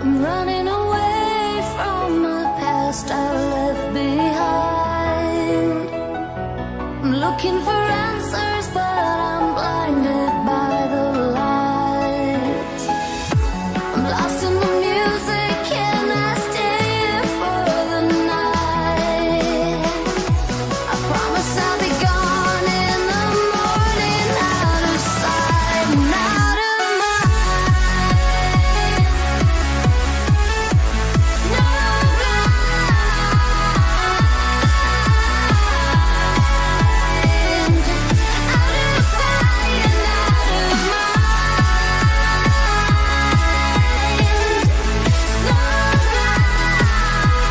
I'm running away from the past I left behind. I'm looking for answers, but I'm blinded by the light. I'm lost in the music, can I stay here for the night? I promise I'll be gone in the morning, out of sight and out of mind. No blind, out of sight and out of mind. No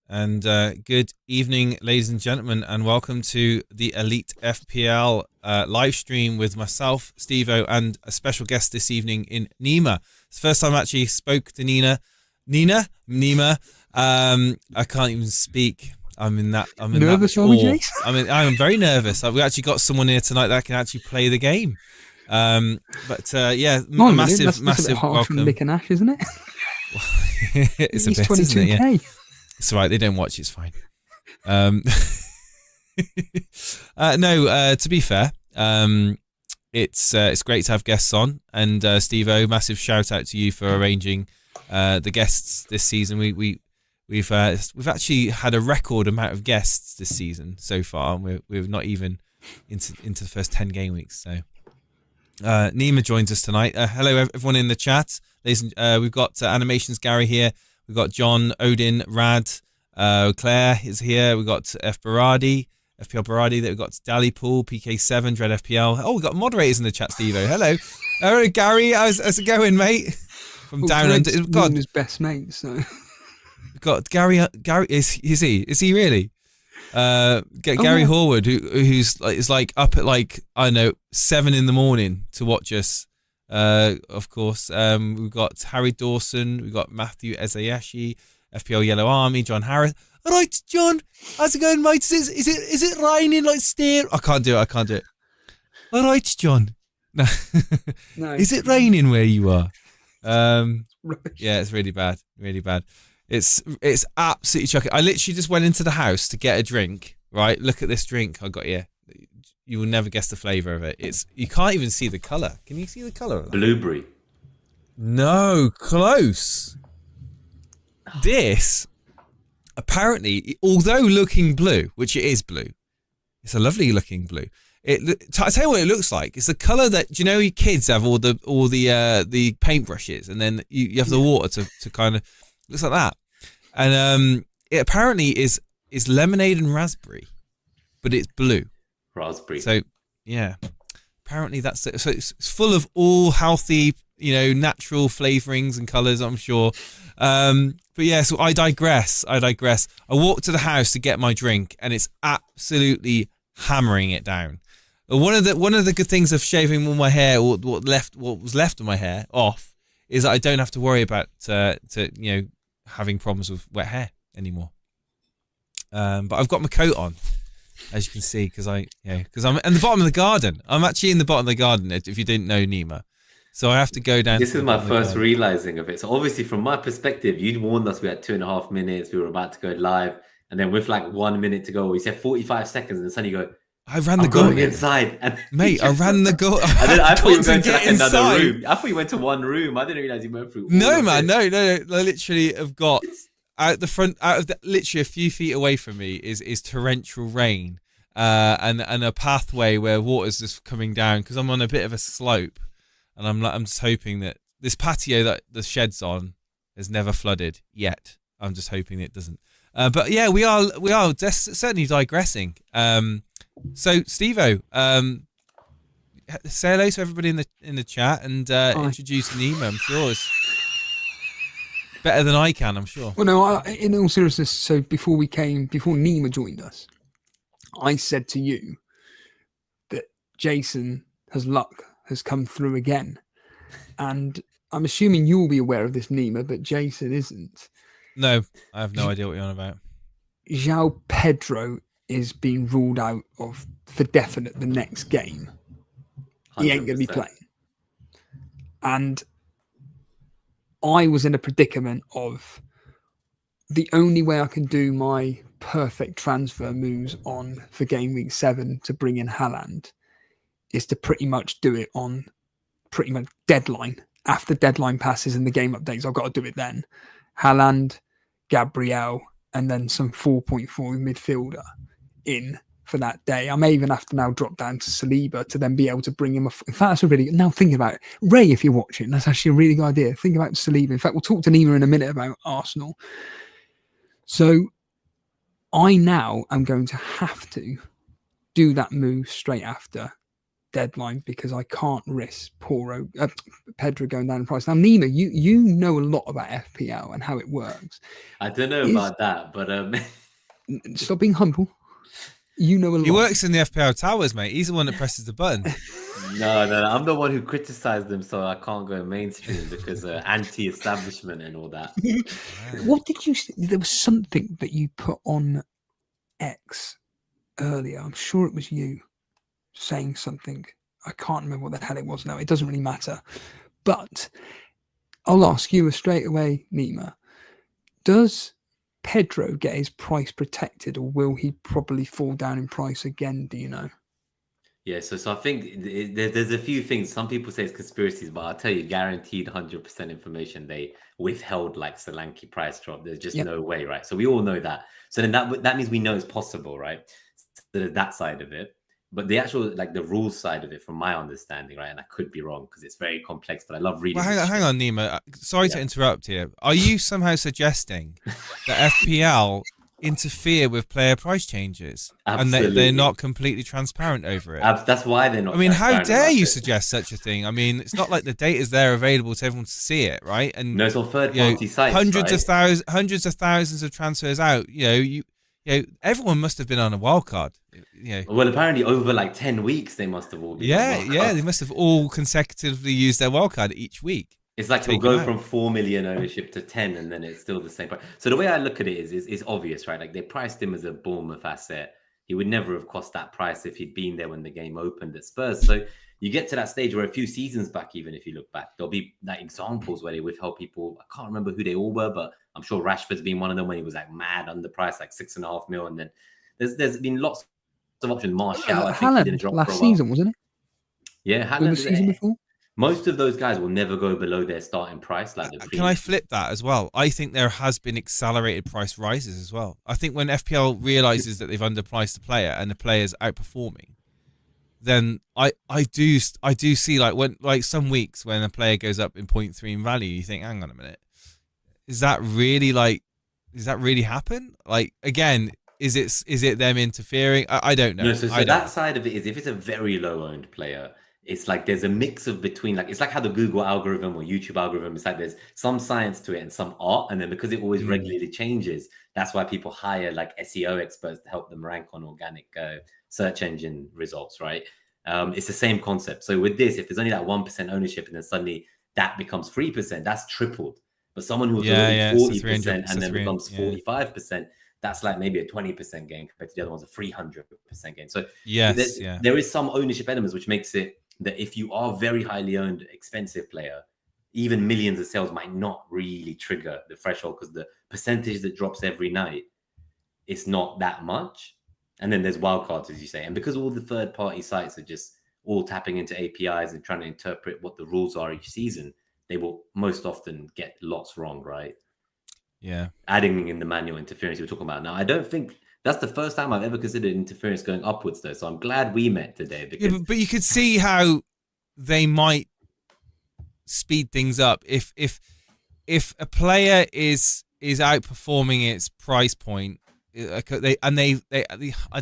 And good evening, ladies and gentlemen, and welcome to the Elite FPL live stream with myself, Steve-O, and a special guest this evening in Nima. It's the first time I actually spoke to Nima. I can't even speak. I'm in nervous, are we, Jace? I'm very nervous. We've actually got someone here tonight that can actually play the game. Yeah, massive welcome. From Nick and Ash, isn't it? It's a bit, isn't it? Yeah. It's all right. They don't watch. It's fine. To be fair, it's great to have guests on. And Steve-O, massive shout out to you for arranging the guests this season. We've actually had a record amount of guests this season so far, and we're not even into the first 10 game weeks. So Nima joins us tonight. Hello everyone in the chat. We've got Animations Gary here. We've got John, Odin, Rad, Claire is here. We've got FPL Baradi. We've got Dalipool, PK7, Dread FPL. Oh, we've got moderators in the chat, Steve-O. Hello. Hello, Gary. How's it going, mate? From down under. God, his best mate. So we've got Gary. Is he really? Get Gary Horwood, who's like is like up at like I don't know 7 a.m. to watch us. Of course, we've got Harry Dawson, we've got Matthew Ezayashi, FPL Yellow Army, John Harris. All right, John, how's it going, mate? Is it raining like steer? I can't do it. All right, John. No. Is it raining where you are? Yeah, it's really bad. It's absolutely shocking. I literally just went into the house to get a drink. Right, look at this drink I got here. You will never guess the flavour of it. You can't even see the colour. Can you see the colour of that? Blueberry. No, close. This, apparently, although looking blue, which it is blue, it's a lovely looking blue. I tell you what it looks like. It's the colour that, do you know, you kids have all the paintbrushes, and then you have the water to kind of looks like that. And it apparently is lemonade and raspberry, but it's blue. Raspberry. So yeah, apparently that's it. So it's full of all healthy, natural flavourings and colours, I'm sure. But yeah, so I digress. I walked to the house to get my drink, and it's absolutely hammering it down. One of the good things of shaving all my hair, or what was left of my hair off, is that I don't have to worry about having problems with wet hair anymore. But I've got my coat on, as you can see, because I'm in the bottom of the garden. I'm actually in the bottom of the garden, if you didn't know, Nima. So I have to go down. This is my first realizing of it. So obviously, from my perspective, you'd warned us we had 2.5 minutes. We were about to go live, and then with like 1 minute to go, we said 45 seconds, and then suddenly you go, I ran the goal inside, and mate. I ran the goal. I thought you were going to like another room. I thought you went to one room. I didn't realize you went through. No, man, no. I literally have got out of literally a few feet away from me is torrential rain, and a pathway where water's just coming down because I'm on a bit of a slope, and I'm just hoping that this patio that the shed's on has never flooded yet. I'm just hoping it doesn't. But yeah, we are certainly digressing. So Steve-O, say hello to everybody in the chat and introduce Nima. I'm sure it's better than I can. I'm sure. Well, no, in all seriousness, so before Nima joined us, I said to you that Jason has come through again, and I'm assuming you'll be aware of this, Nima, but Jason isn't. No, I have no idea what you're on about. João Pedro is being ruled out for definite the next game. 100%. He ain't going to be playing. And I was in a predicament of the only way I can do my perfect transfer moves for game week 7 to bring in Haaland is to pretty much do it on pretty much deadline. After deadline passes and the game updates, I've got to do it then. Haaland, Gabriel, and then some 4.4 midfielder in for that day. I may even have to now drop down to Saliba to then be able to bring him. In fact, that's a really now thinking about it. Ray, if you're watching, that's actually a really good idea. Think about Saliba. In fact, we'll talk to Nima in a minute about Arsenal. So I now am going to have to do that move straight after deadline because I can't risk Pedro going down in price. Now, Nima, you know a lot about FPL and how it works. I don't know about that, but stop being humble. You know a lot. He works in the FPL towers, mate. He's the one that presses the button. No. I'm the one who criticized them, so I can't go mainstream because anti-establishment and all that. What did you say? There was something that you put on X earlier. I'm sure it was you saying something. I can't remember what the hell it was now. It doesn't really matter. But I'll ask you straight away, Nima. Does Pedro get his price protected, or will he probably fall down in price again? Do you know? Yeah, so I think there's a few things. Some people say it's conspiracies, but I'll tell you, guaranteed 100% information. They withheld like Solanke price drop. There's just no way, right? So we all know that. So then that means we know it's possible, right? So there's that side of it. But the actual, like the rules side of it, from my understanding, right, and I could be wrong because it's very complex, but I love reading. Well, hang on, Nima. Sorry to interrupt here. Are you somehow suggesting that FPL interfere with player price changes and they're not completely transparent over it? That's why they're not. I mean, how dare you suggest such a thing? I mean, it's not like the data is there available to everyone to see it, right? And no, it's on third-party sites. Hundreds of thousands of transfers out. You everyone must have been on a wild card. Well, apparently over like 10 weeks, they must have all been. Yeah, they must have all consecutively used their wild card each week. It's like it'll go from 4 million ownership to 10, and then it's still the same price. So the way I look at it is obvious, right? Like they priced him as a Bournemouth asset. He would never have cost that price if he'd been there when the game opened at Spurs. So you get to that stage where a few seasons back, even if you look back, there'll be like examples where they withheld people. I can't remember who they all were, but I'm sure Rashford's been one of them when he was like mad underpriced, like 6.5 mil. And then there's been lots of options. Martial, I think he didn't drop last season, wasn't it? Yeah, Haaland. The season before. Most of those guys will never go below their starting price. Like Can I flip that as well? I think there has been accelerated price rises as well. I think when FPL realizes that they've underpriced a player and the player's outperforming, then I do see like some weeks when a player goes up in 0.3 in value, you think, hang on a minute, does that really happen? Like again, is it them interfering? I don't know. No, so that side of it is if it's a very low owned player. It's like there's a mix of between, like, it's like how the Google algorithm or YouTube algorithm, it's like there's some science to it and some art. And then because it always regularly changes, that's why people hire like SEO experts to help them rank on organic search engine results, right? It's the same concept. So with this, if there's only that 1% ownership and then suddenly that becomes 3%, that's tripled. But someone who's already 40% and then becomes 45%, that's like maybe a 20% gain compared to the other one's a 300% gain. So there is some ownership elements, which makes it that if you are very highly owned, expensive player, even millions of sales might not really trigger the threshold because the percentage that drops every night is not that much. And then there's wildcards, as you say. And because all the third-party sites are just all tapping into APIs and trying to interpret what the rules are each season, they will most often get lots wrong, right? Yeah. Adding in the manual interference we're talking about. Now, I don't think that's the first time I've ever considered interference going upwards, though. So I'm glad we met today. Because but you could see how they might speed things up if a player is outperforming its price point. I don't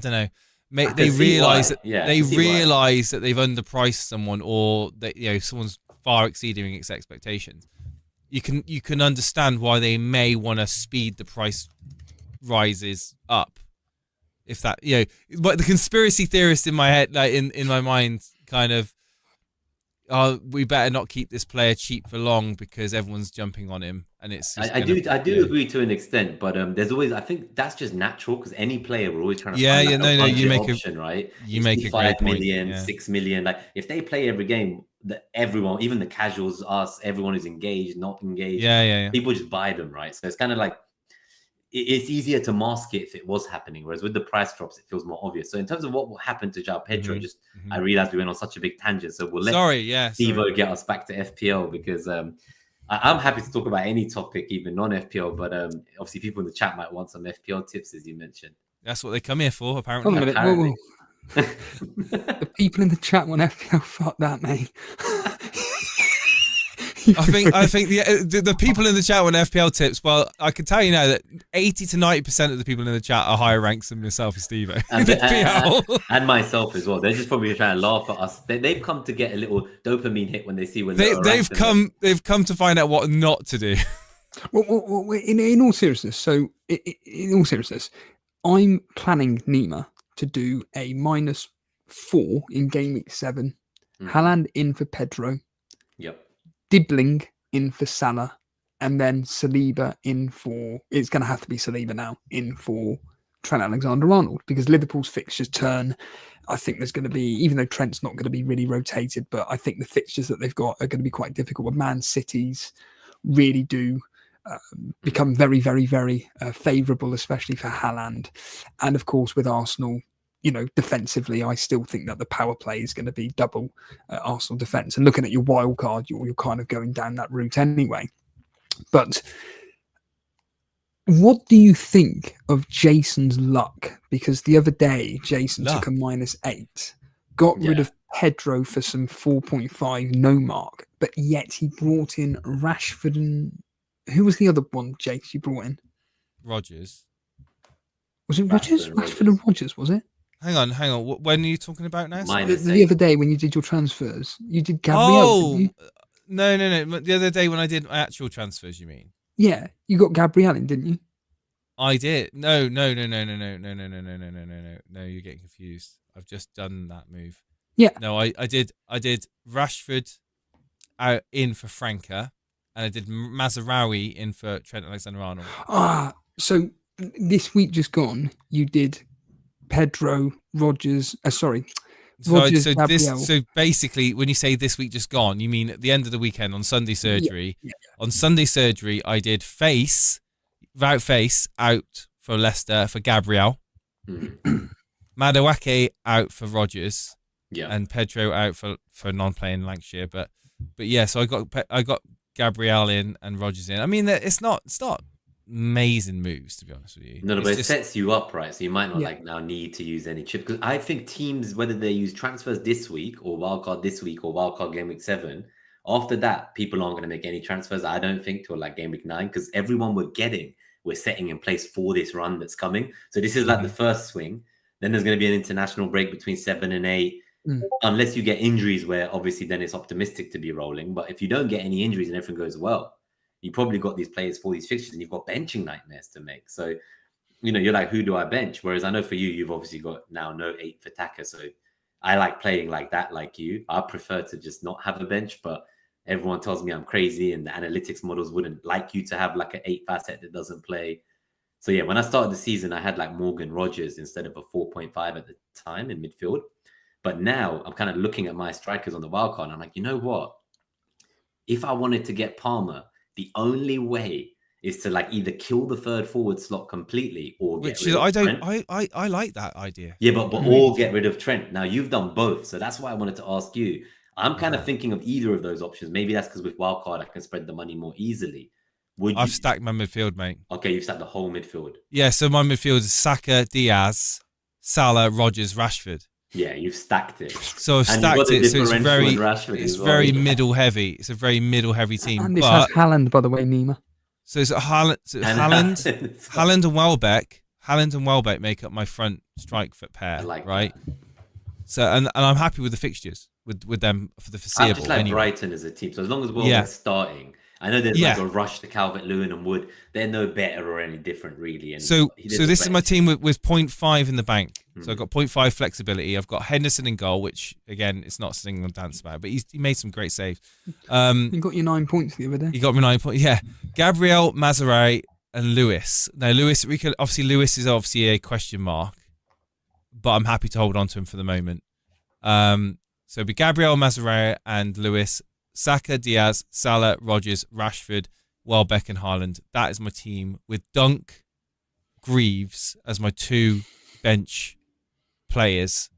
know. They realize that realize that they've underpriced someone, or that someone's far exceeding its expectations. You can understand why they may want to speed the price rises up. If that, but the conspiracy theorist in my head, like in my mind, kind of, we better not keep this player cheap for long because everyone's jumping on him, and it's. I do agree to an extent, but there's always, I think that's just natural because any player we're always trying to find you make option, right? You make a 5 great million, point, 6 million. Like if they play every game, that everyone, even the casuals, us, everyone who's engaged, not engaged, people just buy them, right? So it's kind of like. It's easier to mask it if it was happening, whereas with the price drops, it feels more obvious. So in terms of what will happen to João Pedro, I realized we went on such a big tangent, so we'll let Stevo get us back to FPL because I'm happy to talk about any topic, even non-FPL, but obviously people in the chat might want some FPL tips, as you mentioned. That's what they come here for, apparently. Hold on a minute. The people in the chat want FPL. Fuck that, mate. I think the people in the chat want FPL tips. Well, I can tell you now that 80 to 90% of the people in the chat are higher ranks than yourself, Stevo. And myself as well. They're just probably trying to laugh at us. They've come to get a little dopamine hit when they see when they've come to find out what not to do. Well, in all seriousness, I'm planning Nima to do a -4 in game week 7. Haaland in for Pedro. Yep. Dibbling in for Salah, and then Saliba in for, it's going to have to be Saliba now, in for Trent Alexander-Arnold, because Liverpool's fixtures turn. I think there's going to be, even though Trent's not going to be really rotated, but I think the fixtures that they've got are going to be quite difficult. But Man City's really do become very, very, very favourable, especially for Haaland. And of course, with Arsenal, defensively, I still think that the power play is going to be double Arsenal defence. And looking at your wild card, you're kind of going down that route anyway. But what do you think of Jason's luck? Because the other day, Jason took a -8, got rid of Pedro for some 4.5 no mark, but yet he brought in Rashford and who was the other one, Jake, you brought in? Rodgers. Was it Rodgers? Rashford and Rodgers, was it? Hang on. When are you talking about now? The other day when you did your transfers, you did Gabriel, didn't you? No. The other day when I did my actual transfers, you mean? Yeah, you got Gabriel in, didn't you? I did. No. You're getting confused. I've just done that move. Yeah. No, I did Rashford out in for Franca, and I did Mazraoui in for Trent Alexander-Arnold. So this week just gone, you did Pedro, Rogers. Rogers, Gabriel. So basically, when you say this week just gone, you mean at the end of the weekend on Sunday surgery. Yeah. On Sunday surgery, I did Wout Face out for Leicester for Gabriel, Madueke out for Rogers, and Pedro out for non-playing Lancashire. But yeah, so I got Gabriel in and Rogers in. I mean, it's not amazing moves, to be honest with you. No, but it sets you up, right? So you might not now need to use any chip, because I think teams, whether they use transfers this week or wildcard this week or wildcard game week 7, after that, people aren't going to make any transfers. I don't think till like game week 9, because everyone we're setting in place for this run that's coming. So this is like the first swing. Then there's going to be an international break between 7 and 8. Unless you get injuries, where obviously then it's optimistic to be rolling. But if you don't get any injuries and everything goes well, you probably got these players for these fixtures and you've got benching nightmares to make. So, you're like, who do I bench? Whereas I know for you, you've obviously got now no 8 for Taka. So I like playing like that, like you. I prefer to just not have a bench, but everyone tells me I'm crazy and the analytics models wouldn't like you to have like an 8 facet that doesn't play. So yeah, when I started the season, I had like Morgan Rogers instead of a 4.5 at the time in midfield. But now I'm kind of looking at my strikers on the wildcard and I'm like, you know what? If I wanted to get Palmer, the only way is to like either kill the third forward slot completely or get rid of Trent. I like that idea. Yeah, but or get rid of Trent. Now you've done both, so that's why I wanted to ask you. I'm kind of thinking of either of those options. Maybe that's because with wildcard I can spread the money more easily. I've stacked my midfield, mate. Okay, you've stacked the whole midfield. Yeah, so my midfield is Saka, Diaz, Salah, Rogers, Rashford. Yeah, you've stacked it. So I've stacked it. So it's very middle heavy. It's a very middle heavy team. And this has Haaland, by the way, Nima. So it's Haaland and Welbeck. Haaland and Welbeck make up my front strike foot pair, right? That. So and I'm happy with the fixtures with them for the foreseeable. I just like Brighton as a team. So as long as Welbeck's starting, I know there's like a rush to Calvert-Lewin and Wood. They're no better or any different, really. And so this is my team with 0.5 in the bank. So I've got 0.5 flexibility. I've got Henderson in goal, which again, it's not singing and dance about, but he made some great saves. He got you 9 points the other day. He got me 9 points. Yeah, Gabriel, Mazraoui, and Lewis. Now Lewis is obviously a question mark, but I'm happy to hold on to him for the moment. So it'd be Gabriel, Mazraoui, and Lewis. Saka, Diaz, Salah, Rogers, Rashford, Welbeck, and Haaland. That is my team with Dunk, Greaves as my 2 bench players.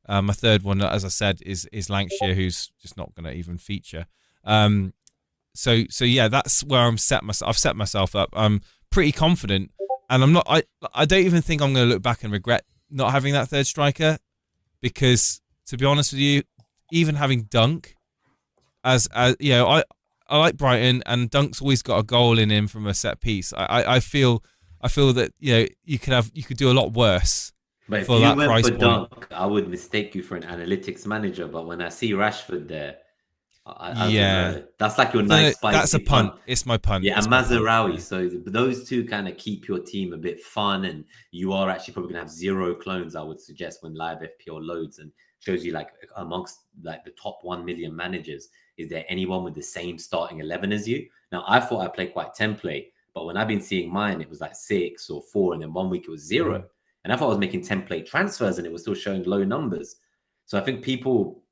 My third one, as I said, is Lancashire, who's just not going to even feature. So yeah, that's where I've set myself up. I'm pretty confident, and I'm not. I don't even think I'm going to look back and regret not having that third striker, because to be honest with you, even having Dunk. As you know, I like Brighton, and Dunk's always got a goal in him from a set piece. I feel that you could do a lot worse. But if you went for Dunk, I would mistake you for an analytics manager. But when I see Rashford there, I don't know. That's like your nice spicy that's a punt. It's my punt. Yeah, and Mazraoui. So those two kind of keep your team a bit fun, and you are actually probably gonna have 0 clones, I would suggest, when live FPL loads and shows you like amongst like the top 1 million managers. Is there anyone with the same starting 11 as you? Now, I thought I played quite template, but when I've been seeing mine, it was like 6 or 4, and then 1 week it was 0. And I thought I was making template transfers, and it was still showing low numbers. So I think people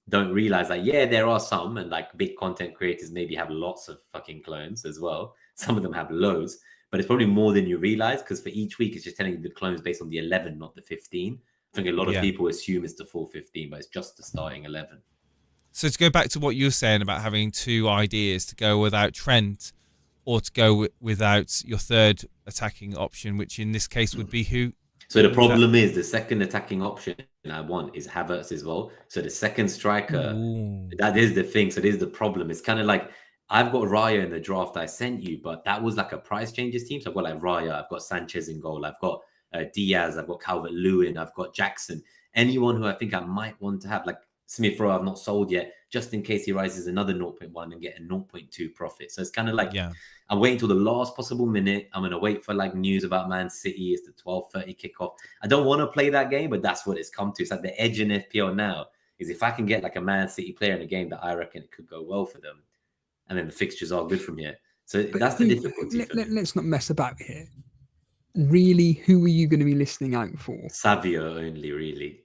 don't realize that, there are some, and like big content creators maybe have lots of fucking clones as well. Some of them have loads, but it's probably more than you realize, because for each week, it's just telling you the clones based on the 11, not the 15. I think a lot of people assume it's the full 15, but it's just the starting 11. So to go back to what you were saying about having 2 ideas, to go without Trent or to go without your third attacking option, which in this case would be who? So the problem is the second attacking option I want is Havertz as well. So the second striker, that is the thing. So this is the problem. It's kind of like I've got Raya in the draft I sent you, but that was like a price changes team. So I've got like Raya, I've got Sanchez in goal, I've got Diaz, I've got Calvert-Lewin, I've got Jackson. Anyone who I think I might want to have, like Smith Rowe I've not sold yet, just in case he rises another 0.1 and get a 0.2 profit. So it's kind of like, I'm waiting till the last possible minute. I'm going to wait for like news about Man City. It's the 12:30 kickoff. I don't want to play that game, but that's what it's come to. It's like the edge in FPL now is if I can get like a Man City player in a game that I reckon it could go well for them, and then the fixtures are good from here. So that's the difficulty. Let's not mess about here. Really, who are you going to be listening out for? Savio only, really.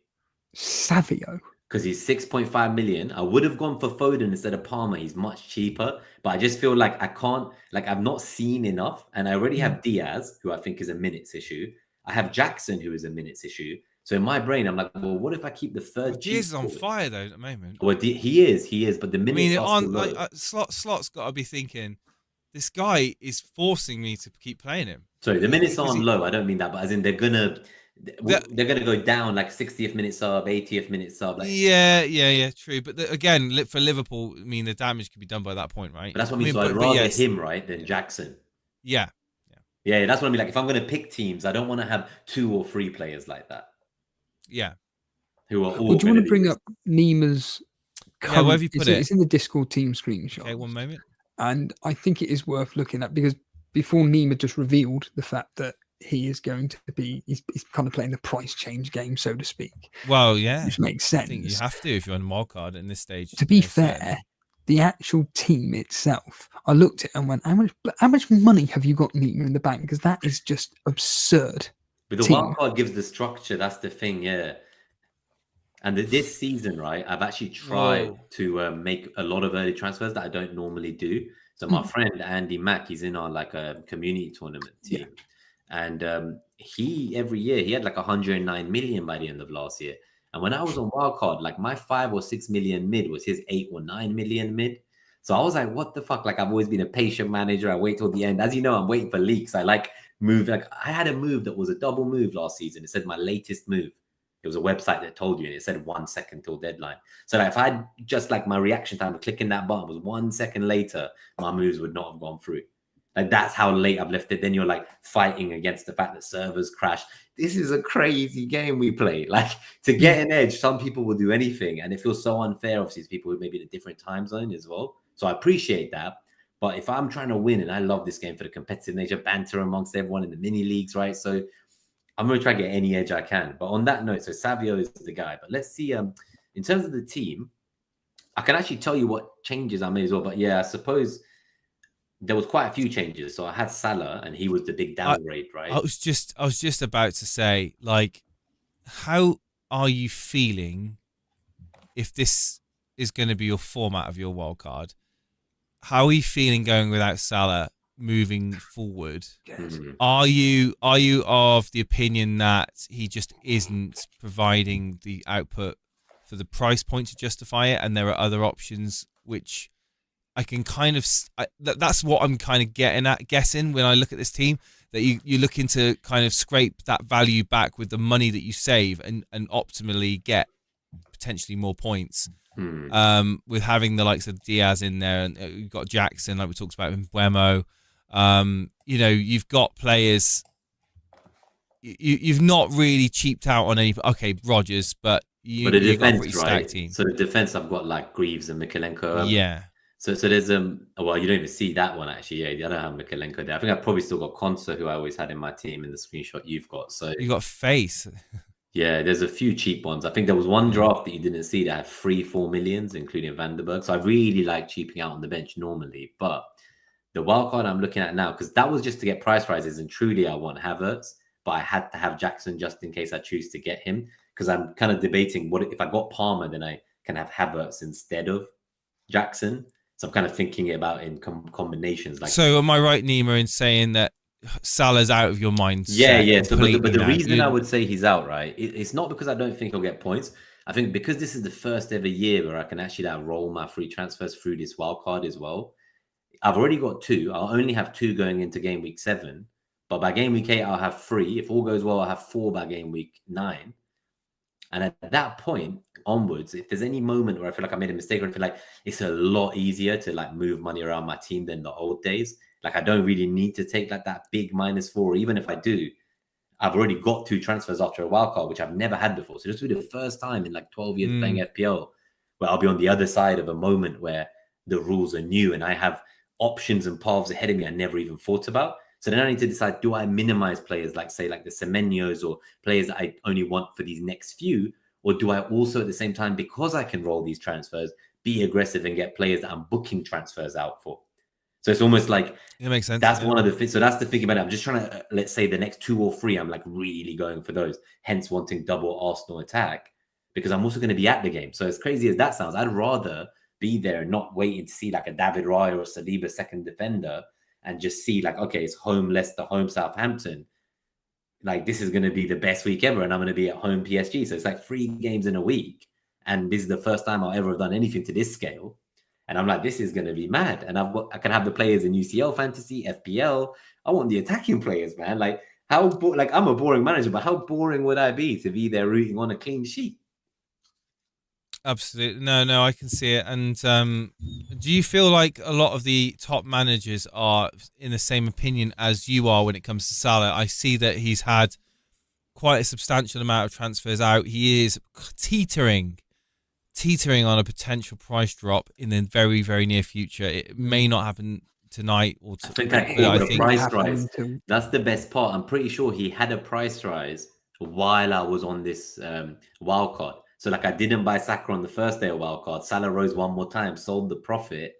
Savio? Because he's 6.5 million. I would have gone for Foden instead of Palmer. He's much cheaper. But I just feel like I can't, like I've not seen enough. And I already have Diaz, who I think is a minutes issue. I have Jackson, who is a minutes issue. So in my brain, I'm like, well, what if I keep the third? Diaz is on fire though at the moment. Well, he is. But the minutes are still low. Slot's got to be thinking, this guy is forcing me to keep playing him. Sorry, the minutes aren't low. I don't mean that, but as in they're gonna go down like 60th minute sub, 80th minute sub. Like, yeah, true. But again, for Liverpool, I mean, the damage could be done by that point, right? But that's what I mean. So I'd rather him, right, than Jackson. Yeah, that's what I mean. Like, if I'm going to pick teams, I don't want to have 2 or 3 players like that. Yeah. Who are all. Would you want to bring up Nima's? Where have you put it? It's in the Discord team screenshot. Okay, one moment. And I think it is worth looking at because before Nima just revealed the fact that he is going to be, he's kind of playing the price change game, so to speak. Well, yeah. Which makes sense. I think you have to if you're on wildcard at this stage. To be fair, the actual team itself, I looked at it and went, how much money have you got, Nima, in the bank? Because that is just absurd. But the wildcard gives the structure. That's the thing, yeah. And this season, right, I've actually tried to make a lot of early transfers that I don't normally do. So my friend Andy Mack, he's in our like a community tournament team, and he every year he had like 109 million by the end of last year. And when I was on wildcard, like my 5 or 6 million mid was his 8 or 9 million mid. So I was like, what the fuck? Like I've always been a patient manager. I wait till the end. As you know, I'm waiting for leaks. I like move. Like I had a move that was a double move last season. It said my latest move. It was a website that told you, and it said 1 second till deadline. So like, if I had just like my reaction time of clicking that button was 1 second later, my moves would not have gone through. Like that's how late I've left it. Then you're like fighting against the fact that servers crash. This is a crazy game we play. Like to get an edge, some people will do anything, and it feels so unfair. Obviously, it's people who may be in a different time zone as well. So I appreciate that. But if I'm trying to win, and I love this game for the competitive nature, banter amongst everyone in the mini leagues, right? So I'm going to try to get any edge I can. But on that note, so Savio is the guy. But let's see, in terms of the team, I can actually tell you what changes I made as well. But yeah, I suppose there was quite a few changes. So I had Salah, and he was the big downgrade, right? I was just about to say, like, how are you feeling if this is going to be your format of your wild card? How are you feeling going without Salah moving forward? Are you of the opinion that he just isn't providing the output for the price point to justify it, and there are other options which I can kind of that's what I'm kind of guessing when I look at this team, that you're looking to kind of scrape that value back with the money that you save and optimally get potentially more points. With having the likes of Diaz in there, and you've got Jackson, like we talked about, in Buemo. You know, you've got players. You've not really cheaped out on any. Okay, Rodgers, but you've got a pretty stacked team. So the defense, I've got like Greaves and Mikalenko. Yeah. So there's well, you don't even see that one actually. Yeah, I don't have Mikalenko there. I think I've probably still got Konsa, who I always had in my team in the screenshot you've got. So you got Face. Yeah, there's a few cheap ones. I think there was one draft that you didn't see that had 3-4 millions, including Vandenberg. So I really like cheaping out on the bench normally. But the wildcard I'm looking at now, because that was just to get price rises, and truly I want Havertz, but I had to have Jackson just in case I choose to get him, because I'm kind of debating what if I got Palmer, then I can have Havertz instead of Jackson. So I'm kind of thinking about in combinations. Like, so am I right, Nima, in saying that Salah's out of your mind? Yeah. So, but the reason I would say he's out, right, it's not because I don't think he'll get points. I think because this is the first ever year where I can actually roll my free transfers through this wildcard as well. I've already got 2. I'll only have 2 going into game week 7. But by game week 8, I'll have 3. If all goes well, I'll have 4 by game week 9. And at that point onwards, if there's any moment where I feel like I made a mistake, or I feel like it's a lot easier to like move money around my team than the old days, like I don't really need to take like that big -4. Or even if I do, I've already got 2 transfers after a wildcard, which I've never had before. So this will be the first time in like 12 years playing FPL where I'll be on the other side of a moment where the rules are new and I have options and paths ahead of me I never even thought about. So then I need to decide, do I minimize players like, say, like the Semenyos or players that I only want for these next few? Or do I also at the same time, because I can roll these transfers, be aggressive and get players that I'm booking transfers out for? So it's almost like it makes sense. That's one of the things. So that's the thing about it. I'm just trying to, let's say the next 2 or 3, I'm like really going for those, hence wanting double Arsenal attack, because I'm also going to be at the game. So as crazy as that sounds, I'd rather be there and not waiting to see like a David Raya or Saliba second defender and just see like, okay, it's home Leicester, home Southampton. Like this is going to be the best week ever. And I'm going to be at home PSG. So it's like 3 games in a week. And this is the first time I'll ever have done anything to this scale. And I'm like, this is going to be mad. And I can have the players in UCL fantasy, FPL. I want the attacking players, man. Like like I'm a boring manager, but how boring would I be to be there rooting on a clean sheet? Absolutely. No, I can see it. And do you feel like a lot of the top managers are in the same opinion as you are when it comes to Salah? I see that he's had quite a substantial amount of transfers out. He is teetering on a potential price drop in the very, very near future. It may not happen tonight or I think a price rise. That's the best part. I'm pretty sure he had a price rise while I was on this wild card. So like I didn't buy Saka on the first day of wild card. Salah rose one more time, sold the profit,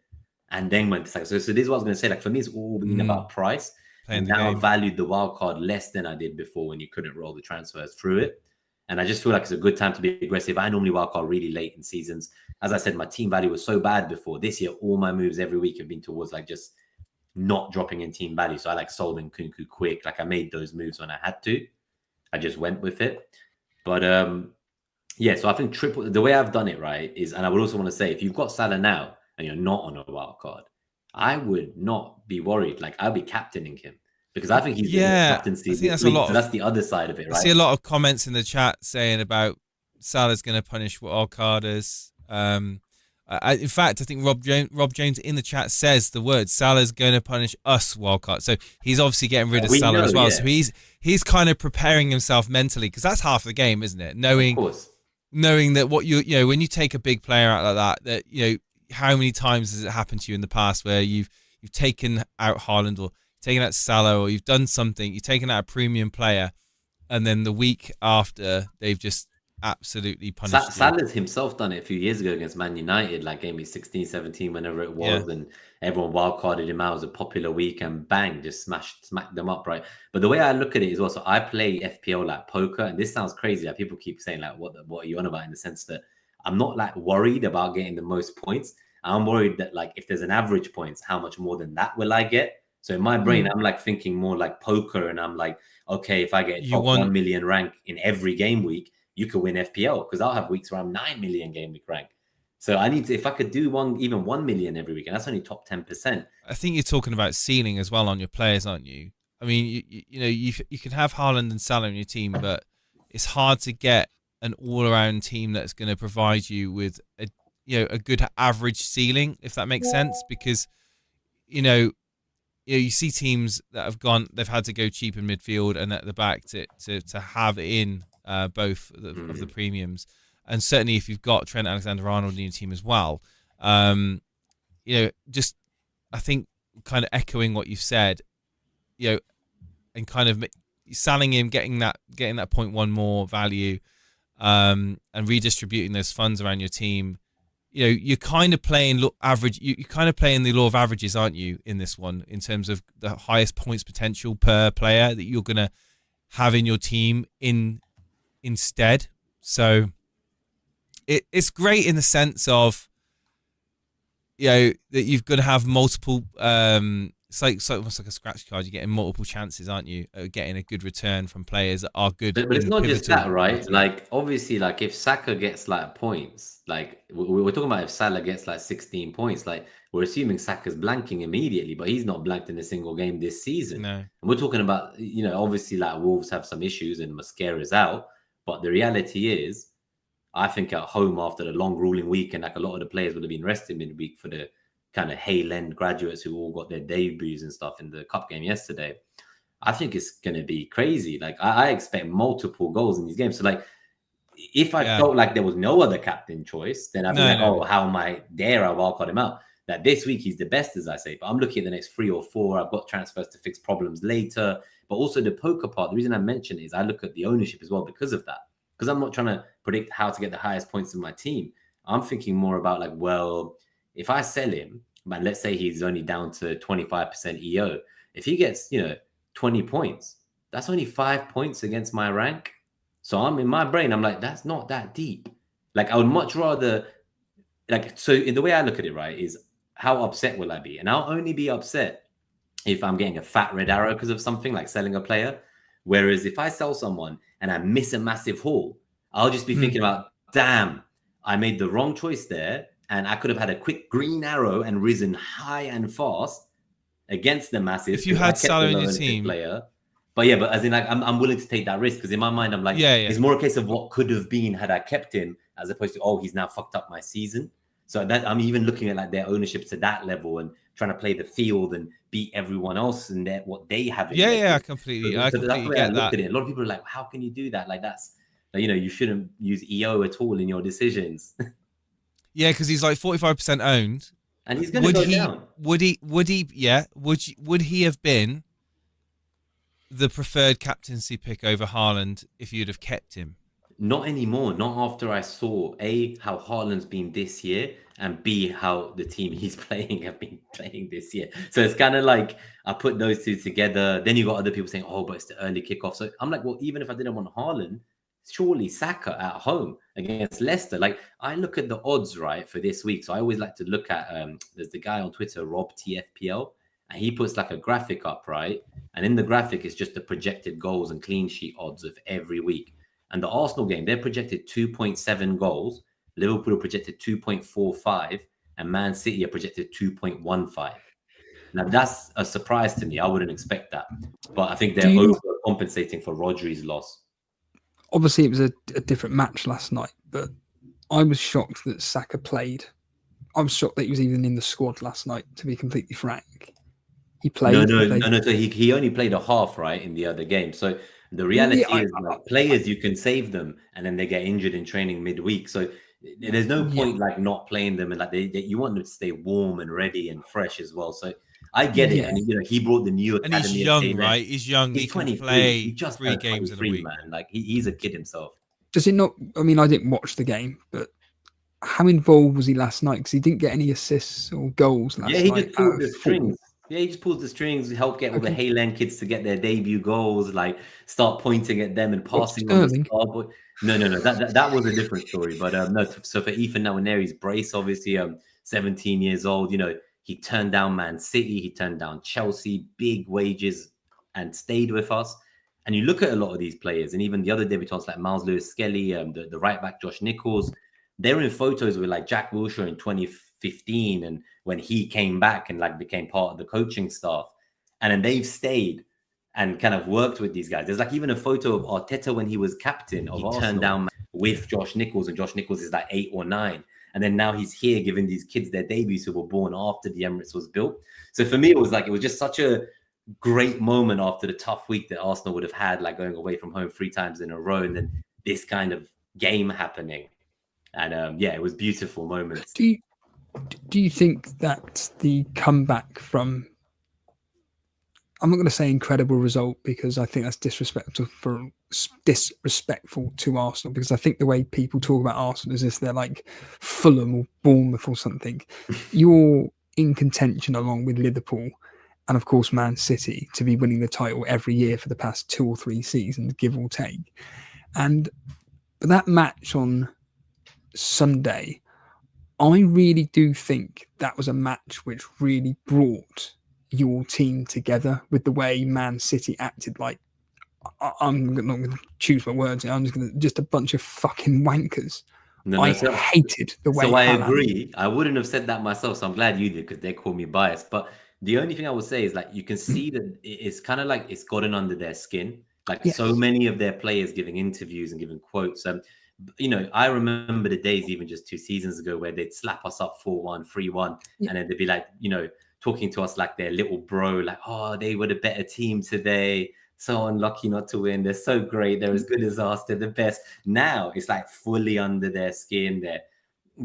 and then went to Saka. So this is what I was going to say. Like for me, it's all been about price. And now I valued the wild card less than I did before when you couldn't roll the transfers through it. And I just feel like it's a good time to be aggressive. I normally wildcard really late in seasons. As I said, my team value was so bad before. This year, all my moves every week have been towards like just not dropping in team value. So I like sold in Kunku quick. Like I made those moves when I had to. I just went with it. But yeah, so I think the way I've done it, right, is, and I would also want to say, if you've got Salah now and you're not on a wild card, I would not be worried. Like I'll be captaining him. Because I think he's in the captaincy. I think that's so that's the other side of it, right? I see a lot of comments in the chat saying about Salah's going to punish wildcarders. In fact, I think Rob Jones in the chat says the word Salah's going to punish us wildcard. So he's obviously getting rid of Salah as well. Yeah. So he's kind of preparing himself mentally, because that's half the game, isn't it? Knowing that what you know when you take a big player out like that how many times has it happened to you in the past where you've taken out Haaland or taken out Salah, or you've done something, you've taken out a premium player, and then the week after they've just absolutely punished Salah's himself done it a few years ago against Man United, like game week 16, 17, whenever it was, and everyone wildcarded him out. It was a popular week, and bang, just smacked them up, right? But the way I look at it is also, I play FPL like poker, and this sounds crazy. Like people keep saying like, what are you on about? In the sense that I'm not like worried about getting the most points. I'm worried that like if there's an average points, how much more than that will I get? So in my brain, I'm like thinking more like poker, and I'm like, okay, if I get 1 million rank in every game week, you could win FPL, because I'll have weeks where I'm 9 million game week rank. So I need to, if I could do 1 million every week, and that's only top 10%. I think you're talking about ceiling as well on your players, aren't you? I mean, you can have Haaland and Salah in your team, but it's hard to get an all-around team that's going to provide you with a good average ceiling, if that makes sense, because you see teams that they've had to go cheap in midfield and at the back to have in both of the premiums. And certainly if you've got Trent Alexander-Arnold in your team as well, just I think kind of echoing what you've said, and kind of selling him, getting that 0.1 more value, and redistributing those funds around your team. You're kind of playing average. You're kind of playing the law of averages, aren't you, in this one, in terms of the highest points potential per player that you're going to have in your team instead. So it's great in the sense of, that you've got to have multiple. It's almost like a scratch card. You're getting multiple chances, aren't you, at getting a good return from players that are good. But it's not just that, right? Like obviously, like if Saka gets like points, like we're talking about if Salah gets like 16 points, like we're assuming Saka's blanking immediately, but he's not blanked in a single game this season. No. And we're talking about, obviously like Wolves have some issues and Mascara's out, but the reality is, I think at home after the long ruling week, and like a lot of the players would have been rested midweek for the kind of Hale End graduates who all got their debuts and stuff in the cup game yesterday. I think it's going to be crazy. Like I expect multiple goals in these games. So like if I felt like there was no other captain choice, then I'd be like, oh, how am I dare I wildcard him out? That this week he's the best, as I say, but I'm looking at the next 3 or 4. I've got transfers to fix problems later, but also the poker part. The reason I mention it is I look at the ownership as well because of that. Because I'm not trying to predict how to get the highest points in my team. I'm thinking more about like, well, if I sell him, but let's say he's only down to 25% EO, if he gets 20 points, that's only 5 points against my rank. So I'm in my brain, I'm like, that's not that deep. Like I would much rather, like, so in the way I look at it, right, is how upset will I be? And I'll only be upset if I'm getting a fat red arrow because of something like selling a player. Whereas if I sell someone and I miss a massive haul, I'll just be thinking about, damn, I made the wrong choice there. And I could have had a quick green arrow and risen high and fast against the massive. If you had Salah in your team. Player. But yeah, but as in like, I'm willing to take that risk because in my mind, I'm like, it's more a case of what could have been had I kept him as opposed to, oh, he's now fucked up my season. So that I'm even looking at like their ownership to that level and trying to play the field and beat everyone else and what they have. I completely get that. A lot of people are like, how can you do that? Like that's, you shouldn't use EO at all in your decisions. Yeah, because he's like 45% owned, and he's going to go down. Would he have been the preferred captaincy pick over Haaland if you'd have kept him? Not anymore. Not after I saw A, how Haaland's been this year, and B, how the team he's playing have been playing this year. So it's kind of like I put those two together. Then you got other people saying, oh, but it's the early kickoff. So I'm like, well, even if I didn't want Haaland, surely Saka at home against Leicester. Like I look at the odds, right, for this week. So I always like to look at, there's the guy on Twitter, Rob TFPL, and he puts like a graphic up, right? And in the graphic, it's just the projected goals and clean sheet odds of every week. And the Arsenal game, they're projected 2.7 goals. Liverpool are projected 2.45 and Man City are projected 2.15. Now, that's a surprise to me. I wouldn't expect that. But I think they're overcompensating for Rodri's loss. Obviously, it was a different match last night, but I was shocked that Saka played. I was shocked that he was even in the squad last night, to be completely frank. He played. No. So he only played a half, right, in the other game. So the reality is players, you can save them and then they get injured in training midweek. So there's no point like not playing them and like you want them to stay warm and ready and fresh as well. So I get it. And he brought the new academy. And he's young, right? He's young. He can play he just 3 games in a week. Man. Like he's a kid himself. Does it not? I mean, I didn't watch the game, but how involved was he last night? Because he didn't get any assists or goals last night. Yeah, he just pulled the strings. Yeah, he just pulls the strings, help get all the Haaland kids to get their debut goals, like start pointing at them and passing on the star. No. That was a different story. But no, so for Ethan Nwaneri's brace, obviously 17 years old, he turned down Man City, he turned down Chelsea, big wages, and stayed with us. And you look at a lot of these players, and even the other debutants like Miles Lewis-Skelly, the right back Josh Nichols, they're in photos with like Jack Wilshere in 2015, and when he came back and like became part of the coaching staff, and then they've stayed and kind of worked with these guys. There's like even a photo of Arteta when he was captain of Arsenal, turned down with Josh Nichols, and Josh Nichols is like 8 or 9. And then now he's here giving these kids their debuts who were born after the Emirates was built. So for me, it was just such a great moment after the tough week that Arsenal would have had, like going away from home 3 times in a row, and then this kind of game happening. And it was beautiful moments. Do you think that the comeback from, I'm not going to say incredible result because I think that's disrespectful to Arsenal, because I think the way people talk about Arsenal is if they're like Fulham or Bournemouth or something. You're in contention along with Liverpool and of course Man City to be winning the title every year for the past 2 or 3 seasons, give or take. But that match on Sunday, I really do think that was a match which really brought your team together with the way Man City acted. Like, I'm not going to choose my words. I'm just a bunch of fucking wankers. I hated the way. So I agree. I wouldn't have said that myself. So I'm glad you did, because they call me biased. But the only thing I would say is like, you can see that it's kind of like it's gotten under their skin. Like so many of their players giving interviews and giving quotes. I remember the days even just 2 seasons ago where they'd slap us up 4-1, 3-1, and then they'd be like, talking to us like their little bro, like, oh, they were the better team today, so unlucky not to win. They're so great. They're as good as us. They're the best. Now it's like fully under their skin.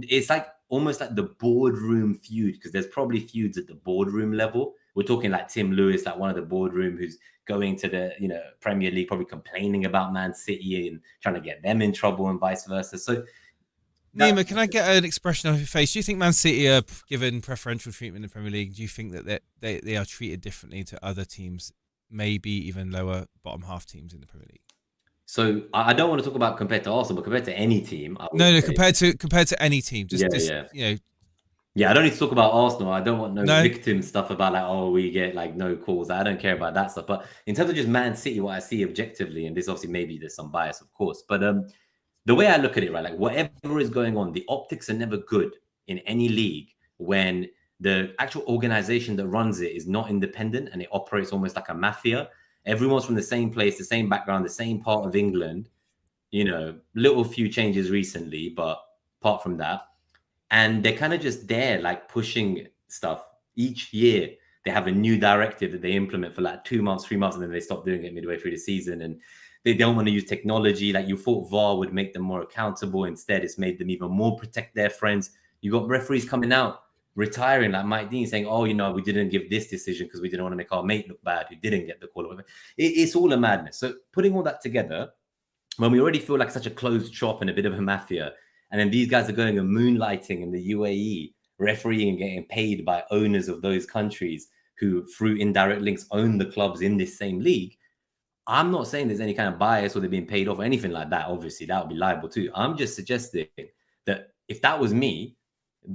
It's like almost like the boardroom feud, because there's probably feuds at the boardroom level. We're talking like Tim Lewis, like one of the boardroom who's going to the Premier League, probably complaining about Man City and trying to get them in trouble and vice versa. So, Nima, can I get an expression off your face? Do you think Man City are given preferential treatment in the Premier League? Do you think that they are treated differently to other teams, maybe even lower bottom half teams in the Premier League? So I don't want to talk about compared to Arsenal, but compared to any team. No, compared to any team. Yeah, I don't need to talk about Arsenal. I don't want no victim stuff about like, oh, we get like no calls. I don't care about that stuff. But in terms of just Man City, what I see objectively, and this obviously maybe there's some bias, of course, but the way I look at it, right, like whatever is going on, the optics are never good in any league when the actual organization that runs it is not independent and it operates almost like a mafia. Everyone's from the same place, the same background, the same part of England. Little few changes recently, but apart from that. And they're kind of just there, like pushing stuff. Each year, they have a new directive that they implement for like 2 months, 3 months, and then they stop doing it midway through the season. And they don't want to use technology. Like you thought VAR would make them more accountable. Instead, it's made them even more protect their friends. You got referees coming out, retiring, like Mike Dean saying, oh, we didn't give this decision because we didn't want to make our mate look bad who didn't get the call. Or whatever. It's all a madness. So putting all that together, when we already feel like such a closed shop and a bit of a mafia, and then these guys are going and moonlighting in the UAE, refereeing and getting paid by owners of those countries who, through indirect links, own the clubs in this same league. I'm not saying there's any kind of bias or they're being paid off or anything like that. Obviously, that would be liable too. I'm just suggesting that if that was me,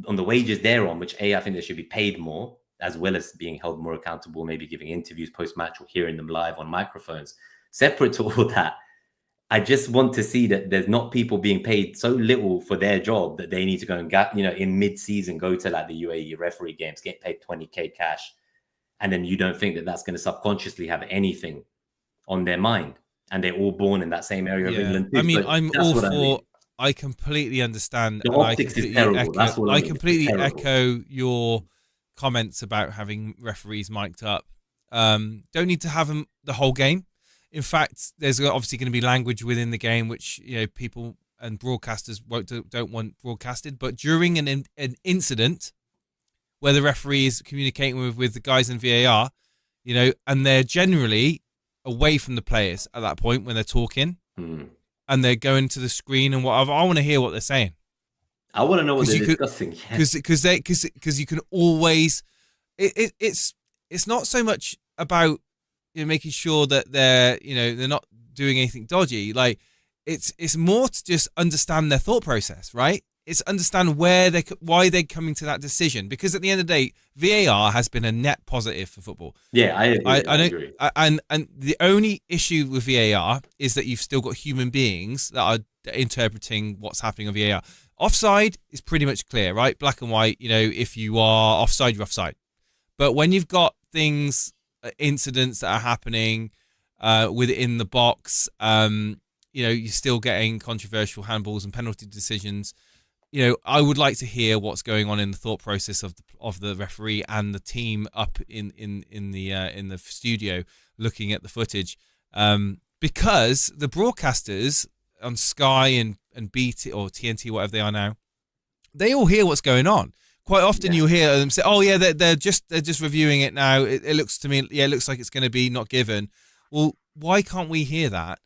on the wages they're on, which I think they should be paid more, as well as being held more accountable, maybe giving interviews post-match or hearing them live on microphones. Separate to all that, I just want to see that there's not people being paid so little for their job that they need to go and get, in mid-season, go to like the UAE referee games, get paid 20K cash. And then you don't think that that's going to subconsciously have anything on their mind. And they're all born in that same area of England too. I mean, I'm all for, I completely understand. The optics is terrible. I completely echo your comments about having referees mic'd up. Don't need to have them the whole game. In fact, there's obviously going to be language within the game which people and broadcasters don't want broadcasted. But during an incident where the referee is communicating with the guys in VAR, and they're generally away from the players at that point when they're talking, and they're going to the screen and whatever. I want to hear what they're saying. I want to know what they're discussing. Because you can always. It's not so much about making sure that they're not doing anything dodgy. Like it's more to just understand their thought process, right? It's understand why they're coming to that decision. Because at the end of the day, VAR has been a net positive for football. Yeah, I agree. And the only issue with VAR is that you've still got human beings that are interpreting what's happening on VAR. Offside is pretty much clear, right? Black and white. If you are offside, you're offside. But when you've got things, incidents that are happening within the box, you're still getting controversial handballs and penalty decisions. I would like to hear what's going on in the thought process of the referee and the team up in the studio looking at the footage, because the broadcasters on Sky and BT or TNT, whatever they are now, they all hear what's going on. Quite often you'll hear them say, "Oh yeah, they're just reviewing it now. It looks to me, it looks like it's going to be not given." Well, why can't we hear that?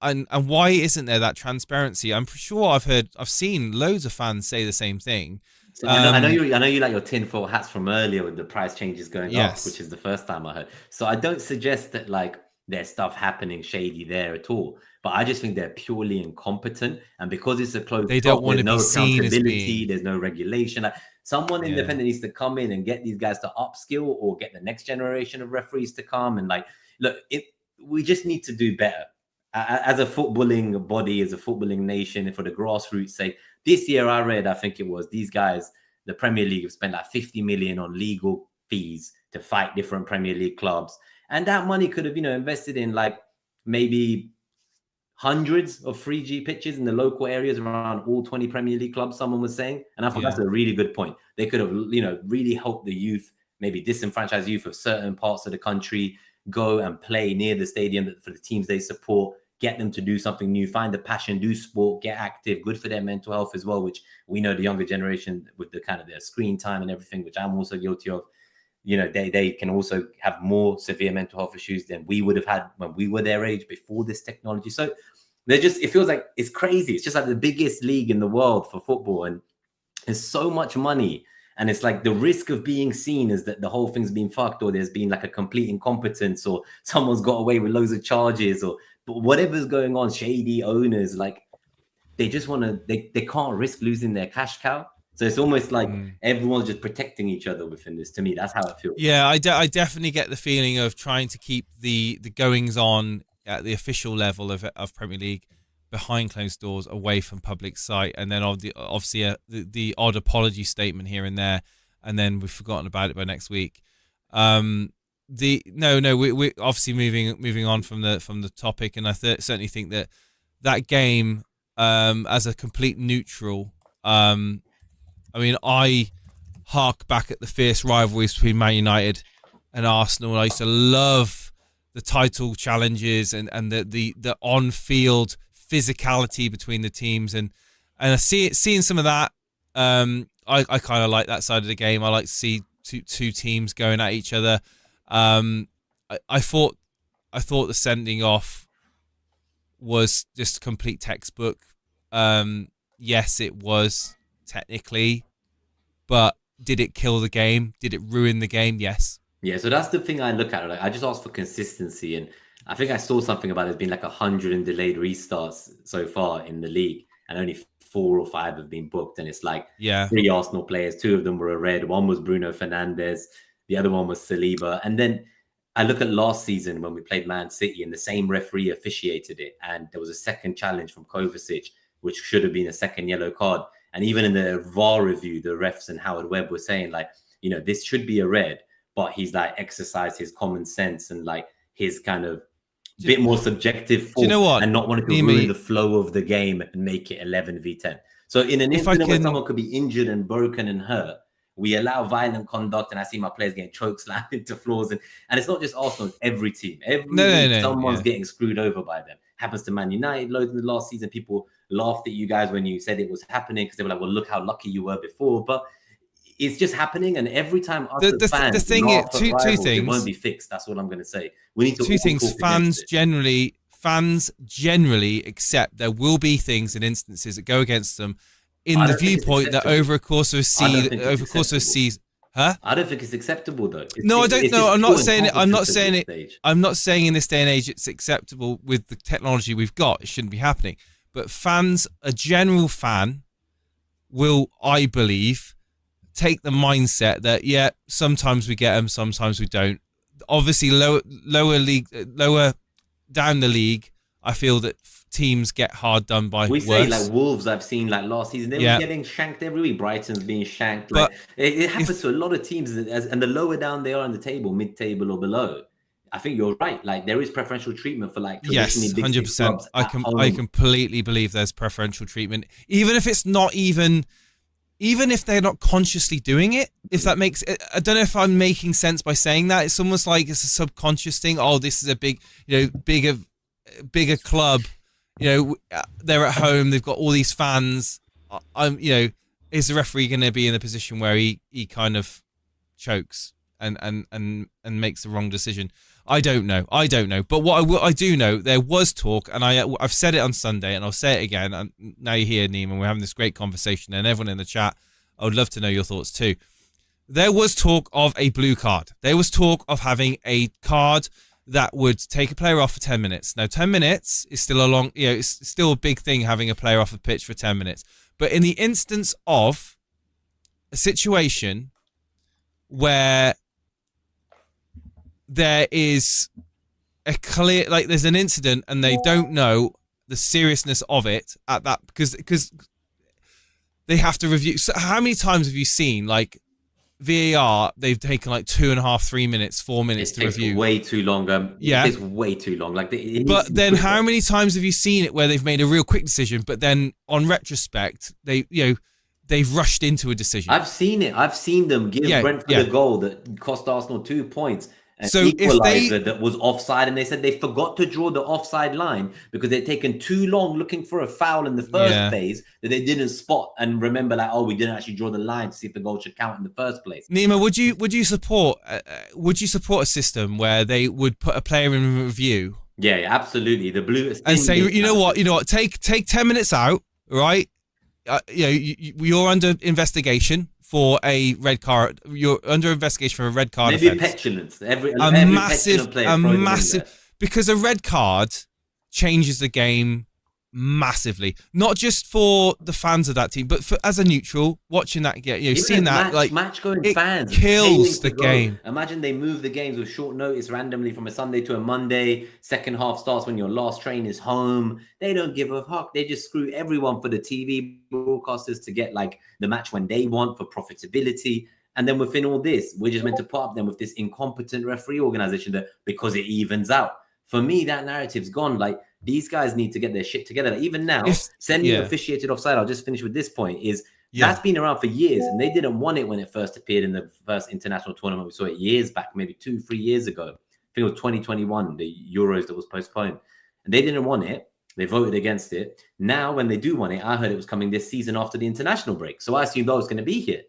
And why isn't there that transparency? I'm sure I've seen loads of fans say the same thing. So I know you like your tinfoil hats from earlier with the price changes going up, which is the first time I heard. So I don't suggest that like there's stuff happening shady there at all. But I just think they're purely incompetent, and because it's a closed, they don't want to be seen as being. There's no regulation. Like someone independent needs to come in and get these guys to upskill, or get the next generation of referees to come and like look. We just need to do better as a footballing body, as a footballing nation, and for the grassroots sake. This year, I read, I think it was these guys, the Premier League, have spent like 50 million on legal fees to fight different Premier League clubs, and that money could have invested in like maybe hundreds of 3G pitches in the local areas around all 20 Premier League clubs, someone was saying. And I thought that's a really good point. They could have, really helped the youth, maybe disenfranchised youth of certain parts of the country, go and play near the stadium for the teams they support, get them to do something new, find the passion, do sport, get active, good for their mental health as well, which we know the younger generation with the kind of their screen time and everything, which I'm also guilty of. You know, they can also have more severe mental health issues than we would have had when we were their age before this technology. So it feels like it's crazy. It's just like the biggest league in the world for football, and there's so much money. And it's like the risk of being seen is that the whole thing's been fucked, or there's been like a complete incompetence, or someone's got away with loads of charges, or whatever's going on, shady owners, like they just want to, they can't risk losing their cash cow. So it's almost like everyone's just protecting each other within this. To me, that's how it feels. Yeah, I definitely get the feeling of trying to keep the goings on at the official level of Premier League behind closed doors, away from public sight, and then obviously the odd apology statement here and there, and then we've forgotten about it by next week. We obviously moving on from the topic, and I certainly think that game as a complete neutral. I mean, I hark back at the fierce rivalries between Man United and Arsenal. I used to love the title challenges and the on-field physicality between the teams, and seeing some of that. I kind of like that side of the game. I like to see two teams going at each other. I thought the sending off was just complete textbook. Yes, it was technically, but did it kill the game? Did it ruin the game? Yes. Yeah, so that's the thing I look at. Like, I just asked for consistency, and I think I saw something about there's been like 100 and delayed restarts so far in the league, and only 4 or 5 have been booked. And it's like 3 Arsenal players, 2 of them were a red, one was Bruno Fernandes, the other one was Saliba. And then I look at last season when we played Man City, and the same referee officiated it, and there was a second challenge from Kovacic, which should have been a second yellow card. And even in the VAR review, the refs and Howard Webb were saying, like, you know, this should be a red, but he's like exercised his common sense and like his kind of bit more subjective thought, and not wanting to ruin the flow of the game and make it 11v10. So in an incident where someone could be injured and broken and hurt, we allow violent conduct, and I see my players getting choke slammed into floors. And it's not just Arsenal, every team. Someone's getting screwed over by them. Happens to Man United loads in the last season. People laughed at you guys when you said it was happening because they were like, well, look how lucky you were before. But it's just happening, and every time us as fans, the thing is, two things. It won't be fixed. That's what I'm going to say. We need to two things. Fans generally accept there will be things and instances that go against them, in the viewpoint that over a course of a season, huh? I don't think it's acceptable though. I don't know. I'm not saying it. I'm not saying in this day and age it's acceptable with the technology we've got. It shouldn't be happening. But fans, a general fan, will, I believe, take the mindset that sometimes we get them, sometimes we don't. Obviously, lower down the league, I feel that teams get hard done by. We say like Wolves. I've seen like last season they were getting shanked every week. Brighton's being shanked. Like, it happens to a lot of teams, and the lower down they are in the table, mid-table or below. I think you're right. Like there is preferential treatment for like traditionally big 100%. I completely believe there's preferential treatment, even if it's not even if they're not consciously doing it. If that makes, I don't know if I'm making sense by saying that. It's almost like it's a subconscious thing. Oh, this is a bigger club. You know, they're at home. They've got all these fans. Is the referee going to be in a position where he kind of chokes and makes the wrong decision? I don't know. But what I do know, there was talk, and I've said it on Sunday, and I'll say it again. And now you're here, Nima, and we're having this great conversation, and everyone in the chat, I would love to know your thoughts too. There was talk of a blue card. There was talk of having a card that would take a player off for 10 minutes. Now, 10 minutes is still it's still a big thing having a player off a pitch for 10 minutes. But in the instance of a situation where there is a clear, like there's an incident and they don't know the seriousness of it at that, because they have to review. So how many times have you seen like VAR? They've taken like 2.5, 3 minutes, 4 minutes to review. Way too long. It takes way too long. Like, but then how many times have you seen it where they've made a real quick decision, but then on retrospect, they've rushed into a decision? I've seen it. I've seen them give Brentford a goal that cost Arsenal 2 points. an So if equalizer that was offside, and they said they forgot to draw the offside line because they'd taken too long looking for a foul in the first phase that they didn't spot and remember, like, oh, we didn't actually draw the line to see if the goal should count in the first place. Nima, would you support a system where they would put a player in review? Yeah, absolutely. The blue and say, you know what, take 10 minutes out, right? You're under investigation for a red card. You're under investigation for a red card. Maybe offense. Petulance. Every massive, because a red card changes the game massively. Not just for the fans of that team, but for as a neutral watching that game, seeing that match going it fans kills the game. Imagine they move the games with short notice randomly from a Sunday to a Monday. Second half starts when your last train is home. They don't give a fuck. They just screw everyone for the TV broadcasters to get like the match when they want for profitability. And then within all this, we're just meant to put up them with this incompetent referee organization that because it evens out. For me, that narrative's gone. Like, these guys need to get their shit together. Like, even now, semi-officiated offside, I'll just finish with this point, that's been around for years, and they didn't want it when it first appeared in the first international tournament. We saw it years back, maybe 2-3 years ago. I think it was 2021, the Euros that was postponed. And they didn't want it. They voted against it. Now, when they do want it, I heard it was coming this season after the international break. So I assumed I was going to be here.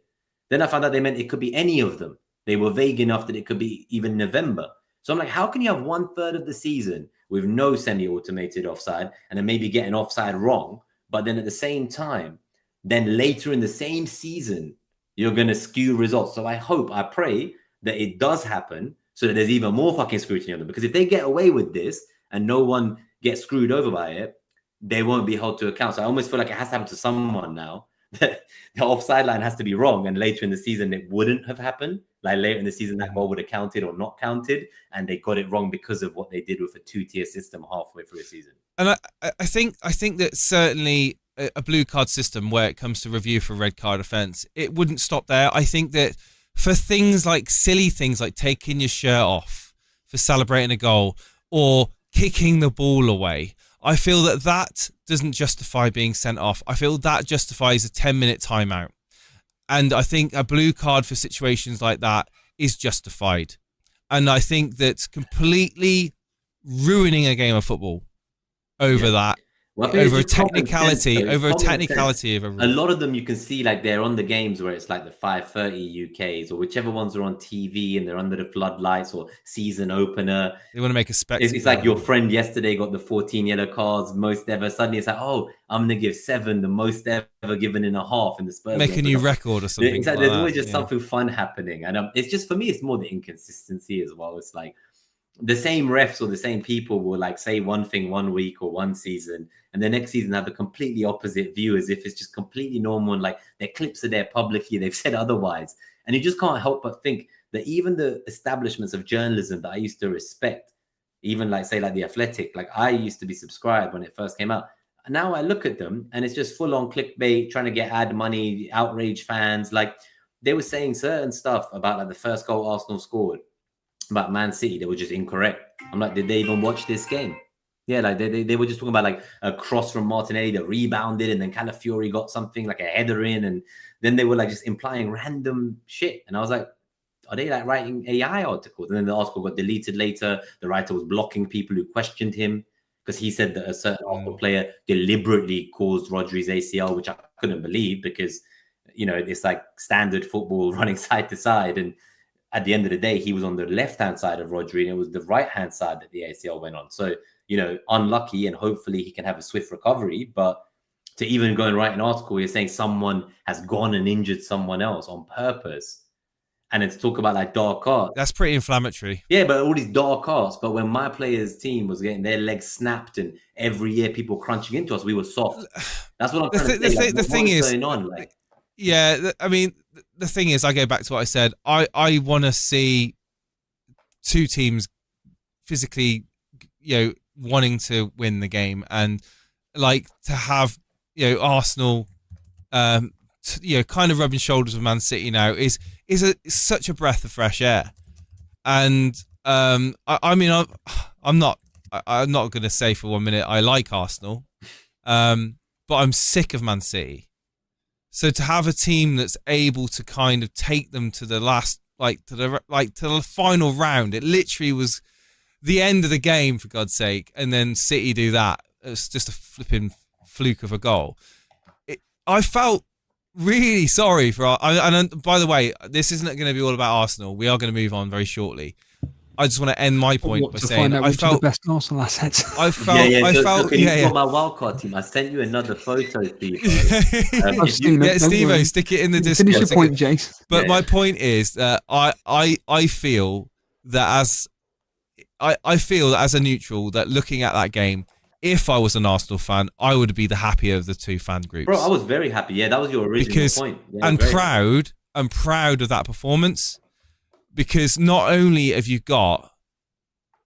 Then I found out they meant it could be any of them. They were vague enough that it could be even November. So I'm like, how can you have 1/3 of the season with no semi-automated offside and then maybe getting offside wrong, but then at the same time, then later in the same season, you're going to skew results. So I pray that it does happen so that there's even more fucking scrutiny on them. Because if they get away with this and no one gets screwed over by it, they won't be held to account. So I almost feel like it has to happen to someone now. That the offside line has to be wrong, and later in the season it wouldn't have happened. Like later in the season, that goal would have counted or not counted, and they got it wrong because of what they did with a 2-tier system halfway through a season. And I think that certainly a blue card system where it comes to review for red card offence, it wouldn't stop there. I think that for things like silly things like taking your shirt off for celebrating a goal or kicking the ball away, I feel that doesn't justify being sent off. I feel that justifies a 10-minute timeout. And I think a blue card for situations like that is justified. And I think that completely ruining a game of football over that, over a technicality, of a lot of them you can see like they're on the games where it's like the 5:30 UKs or whichever ones are on TV and they're under the floodlights or season opener. They want to make a spectacle. It's like your friend yesterday got the 14 yellow cards, most ever. Suddenly it's like, oh, I'm going to give 7, the most ever given in a half in the Spurs. Make a new record or something. Exactly. There's always just something fun happening. And it's just, for me, it's more the inconsistency as well. It's like the same refs or the same people will like say one thing one week or one season, and the next season have a completely opposite view as if it's just completely normal and like their clips are there publicly, they've said otherwise. And you just can't help but think that even the establishments of journalism that I used to respect, even like say like The Athletic, like I used to be subscribed when it first came out. And now I look at them and it's just full on clickbait, trying to get ad money, outrage fans. Like they were saying certain stuff about like the first goal Arsenal scored about Man City, they were just incorrect. I'm like, did they even watch this game? Yeah, like they were just talking about like a cross from Martinelli that rebounded and then Calafiori got something like a header in, and then they were like just implying random shit. And I was like, are they like writing AI articles? And then the article got deleted later. The writer was blocking people who questioned him because he said that a certain Arsenal player deliberately caused Rodri's ACL, which I couldn't believe because, you know, it's like standard football running side to side. And at the end of the day, he was on the left-hand side of Rodri, and it was the right-hand side that the ACL went on. So, you know, unlucky, and hopefully he can have a swift recovery. But to even go and write an article, you're saying someone has gone and injured someone else on purpose. And then to talk about like dark arts. That's pretty inflammatory. Yeah, but all these dark arts. But when my players' team was getting their legs snapped and every year people crunching into us, we were soft. That's what I'm trying to say. Like, the thing is, going on? Like, yeah, I mean, the thing is, I go back to what I said. I want to see two teams physically, you know, wanting to win the game, and like to have, you know, Arsenal, you know, kind of rubbing shoulders with Man City now is such a breath of fresh air. And I mean, I'm not going to say for 1 minute I like Arsenal, but I'm sick of Man City. So to have a team that's able to kind of take them to the last to the final round. It literally was the end of the game, for God's sake, and then City do that. It's just a flipping fluke of a goal. I felt really sorry for and by the way, this isn't going to be all about Arsenal. We are going to move on very shortly. I just want to end my point by saying I felt the best Arsenal assets. I felt my wildcard team. I sent you another photo, Steve. Steve-O, stick it in the Discord. Finish your point, Jace. But my point is that I feel that as a neutral, that looking at that game, if I was an Arsenal fan, I would be the happier of the two fan groups. Bro, I was very happy. Yeah, that was your original point. Yeah, I'm proud of that performance, because not only have you got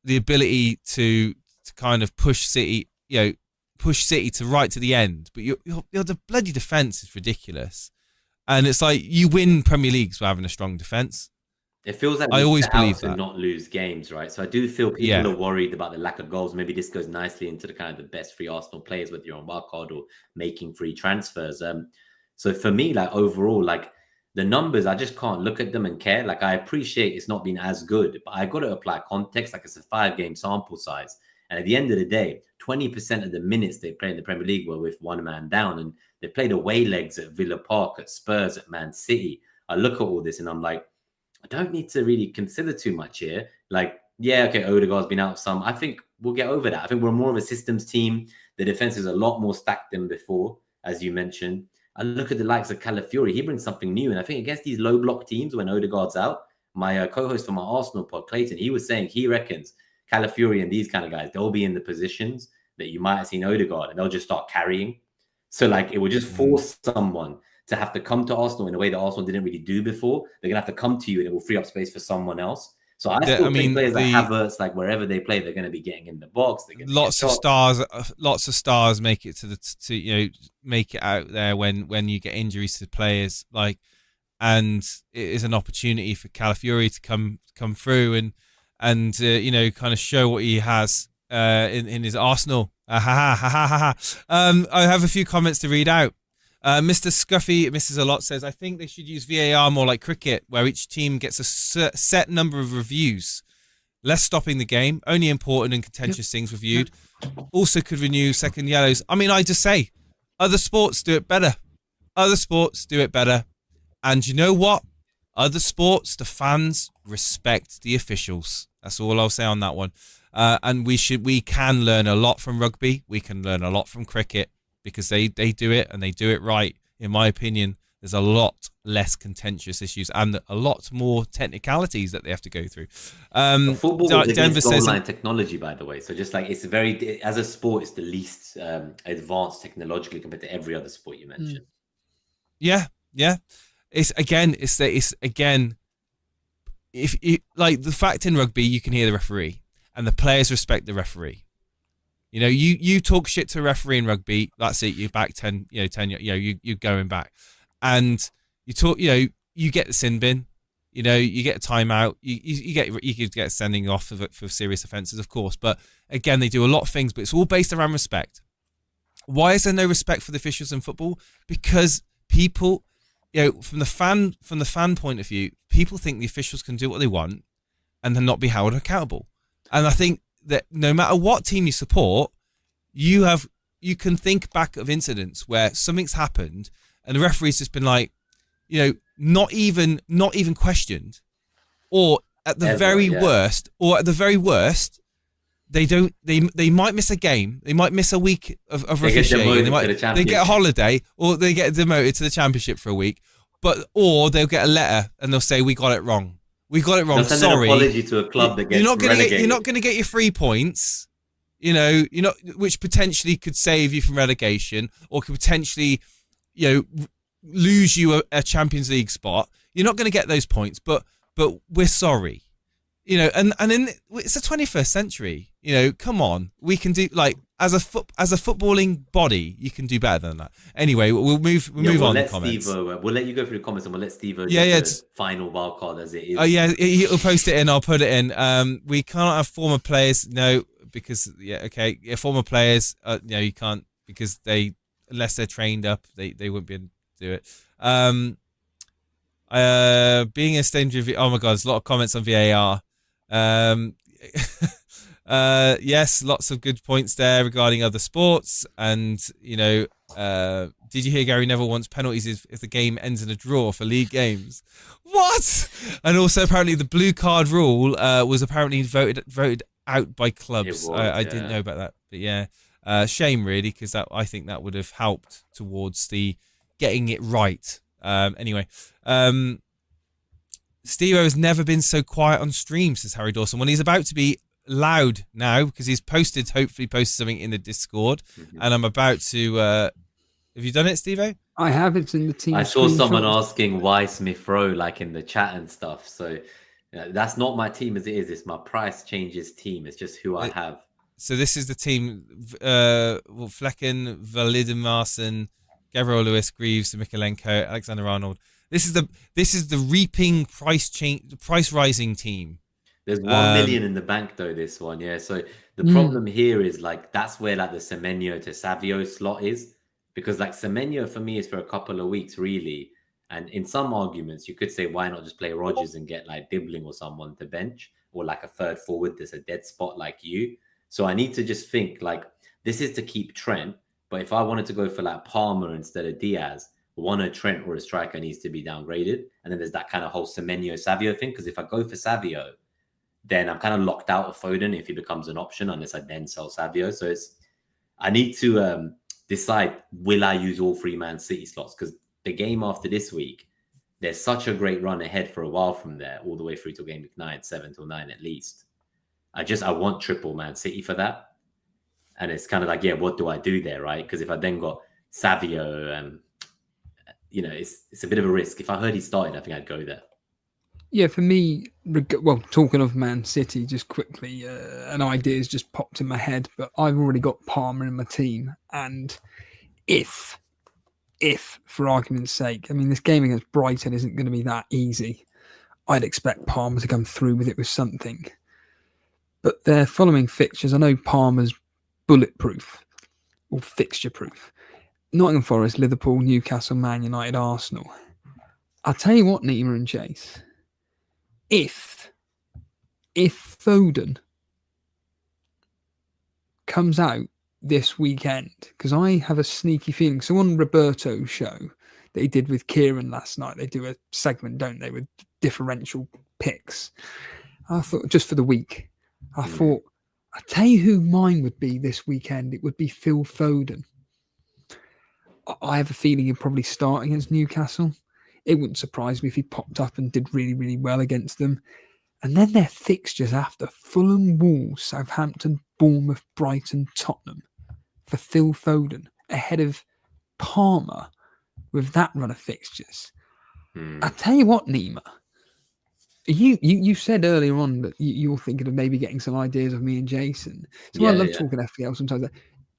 the ability to kind of push City to right to the end, but your the bloody defense is ridiculous, and it's like you win Premier Leagues by having a strong defense. It feels like I always believe that. Not lose games, right? So I do feel people are worried about the lack of goals. Maybe this goes nicely into the kind of the best free Arsenal players, whether you're on wildcard or making free transfers. So for me, like overall, like the numbers, I just can't look at them and care. Like I appreciate it's not been as good, but I got to apply context. Like it's a 5-game sample size, and at the end of the day, 20% of the minutes they play in the Premier League were with one man down, and they played away legs at Villa Park, at Spurs, at Man City. I look at all this and I'm like, I don't need to really consider too much here. Like, yeah, okay, Odegaard's been out some. I think we'll get over that. I think we're more of a systems team. The defense is a lot more stacked than before, as you mentioned. I look at the likes of Calafiori. He brings something new. And I think against these low block teams, when Odegaard's out, my co-host from my Arsenal pod, Clayton, he was saying he reckons Calafiori and these kind of guys, they'll be in the positions that you might have seen Odegaard, and they'll just start carrying. So like it will just force someone to have to come to Arsenal in a way that Arsenal didn't really do before. They're going to have to come to you, and it will free up space for someone else. So I still think players like Havertz, like wherever they play, they're going to be getting in the box. Lots of stars make it make it out there when you get injuries to players, and it is an opportunity for Calafiori to come through and kind of show what he has in his arsenal. I have a few comments to read out. Mr. Scuffy misses a lot says, I think they should use VAR more like cricket, where each team gets a set number of reviews. Less stopping the game, only important and contentious things reviewed. Also could renew second yellows. I mean, I just say, other sports do it better. And you know what? Other sports, the fans respect the officials. That's all I'll say on that one. And we can learn a lot from rugby. We can learn a lot from cricket, because they do it and they do it right. In my opinion, there's a lot less contentious issues and a lot more technicalities that they have to go through. Football is against online technology, by the way. So just like it's as a sport, it's the least advanced technologically compared to every other sport you mentioned. Yeah. It's again, if like the fact in rugby, you can hear the referee and the players respect the referee. You know, you talk shit to a referee in rugby, that's it. You're back 10, you're going back, and you talk, you get the sin bin, you get a timeout, you could get sending off for serious offences, of course. But again, they do a lot of things, but it's all based around respect. Why is there no respect for the officials in football? Because people, from the fan point of view, people think the officials can do what they want and then not be held accountable. And I think that no matter what team you support, you can think back of incidents where something's happened and the referee's just been like, not even questioned, or at the very worst, they might miss a game, they might miss a week of officiating, they get a holiday, or they get demoted to the championship for a week, or they'll get a letter and they'll say, we got it wrong. We got it wrong. Sorry. An apology to a club that gets relegated. You're not going to get your 3 points. Which potentially could save you from relegation, or could potentially, lose you a Champions League spot. You're not going to get those points, but we're sorry. And it's the 21st century. Come on, we can do as a footballing body, you can do better than that. Anyway, we'll move on to comments. We'll let you go through the comments, and we'll let Steve the final wildcard as it is. Oh yeah, he'll post it in. I'll put it in. We can't have former players. No, because former players. You can't, because unless they're trained up, they wouldn't be able to do it. Being a stage review. Oh my God, there's a lot of comments on VAR. Yes, lots of good points there regarding other sports. And, did you hear Gary Neville wants penalties if the game ends in a draw for league games? What? And also apparently the blue card rule was apparently voted out by clubs. I didn't know about that. But yeah, shame really, because I think that would have helped towards the getting it right. Anyway, Steve has never been so quiet on stream, says Harry Dawson. When he's about to be loud now, because he's hopefully posted something in the Discord, and I'm about to. Have you done it, Steve-O? I have. It's in the team. I saw someone asking why Smith Rowe, like in the chat and stuff. So that's not my team as it is. It's my price changes team. It's just who I have. So this is the team: Flecken, Validimarson, Gabriel Lewis, Greaves, Mikalenko, Alexander Arnold. This is the reaping price rising team. There's 1 million in the bank though. This one, yeah. So the problem here is like that's where like the Semenyo to Savio slot is, because like Semenyo for me is for a couple of weeks really, and in some arguments you could say why not just play Rodgers and get like Dibbling or someone to bench, or like a third forward that's a dead spot like you. So I need to just think like this is to keep Trent, but if I wanted to go for like Palmer instead of Diaz, one a Trent or a striker needs to be downgraded, and then there's that kind of whole Semenyo Savio thing, because if I go for Savio, then I'm kind of locked out of Foden if he becomes an option, unless I then sell Savio. So I need to decide, will I use all 3 Man City slots? Because the game after this week, there's such a great run ahead for a while from there, all the way through to game week 9, 7 till 9 at least. I want triple Man City for that. And it's kind of like, yeah, what do I do there, right? Because if I then got Savio, it's a bit of a risk. If I heard he started, I think I'd go there. Yeah, for me, well, talking of Man City, just quickly, an idea has just popped in my head, but I've already got Palmer in my team. And if, for argument's sake, I mean, this game against Brighton isn't going to be that easy. I'd expect Palmer to come through with it with something. But their following fixtures, I know Palmer's bulletproof or fixture-proof. Nottingham Forest, Liverpool, Newcastle, Man United, Arsenal. I'll tell you what, Nima and Chase. If Foden comes out this weekend, because I have a sneaky feeling. So on Roberto's show that he did with Kieran last night, they do a segment, don't they, with differential picks. I thought, just for the week, I thought, I'll tell you who mine would be this weekend. It would be Phil Foden. I have a feeling he'll probably start against Newcastle. It wouldn't surprise me if he popped up and did really, really well against them. And then their fixtures after: Fulham, Wolves, Southampton, Bournemouth, Brighton, Tottenham, for Phil Foden, ahead of Palmer with that run of fixtures. I tell you what, Nima, you said earlier on that you're thinking of maybe getting some ideas of me and Jason. So I love talking FPL sometimes.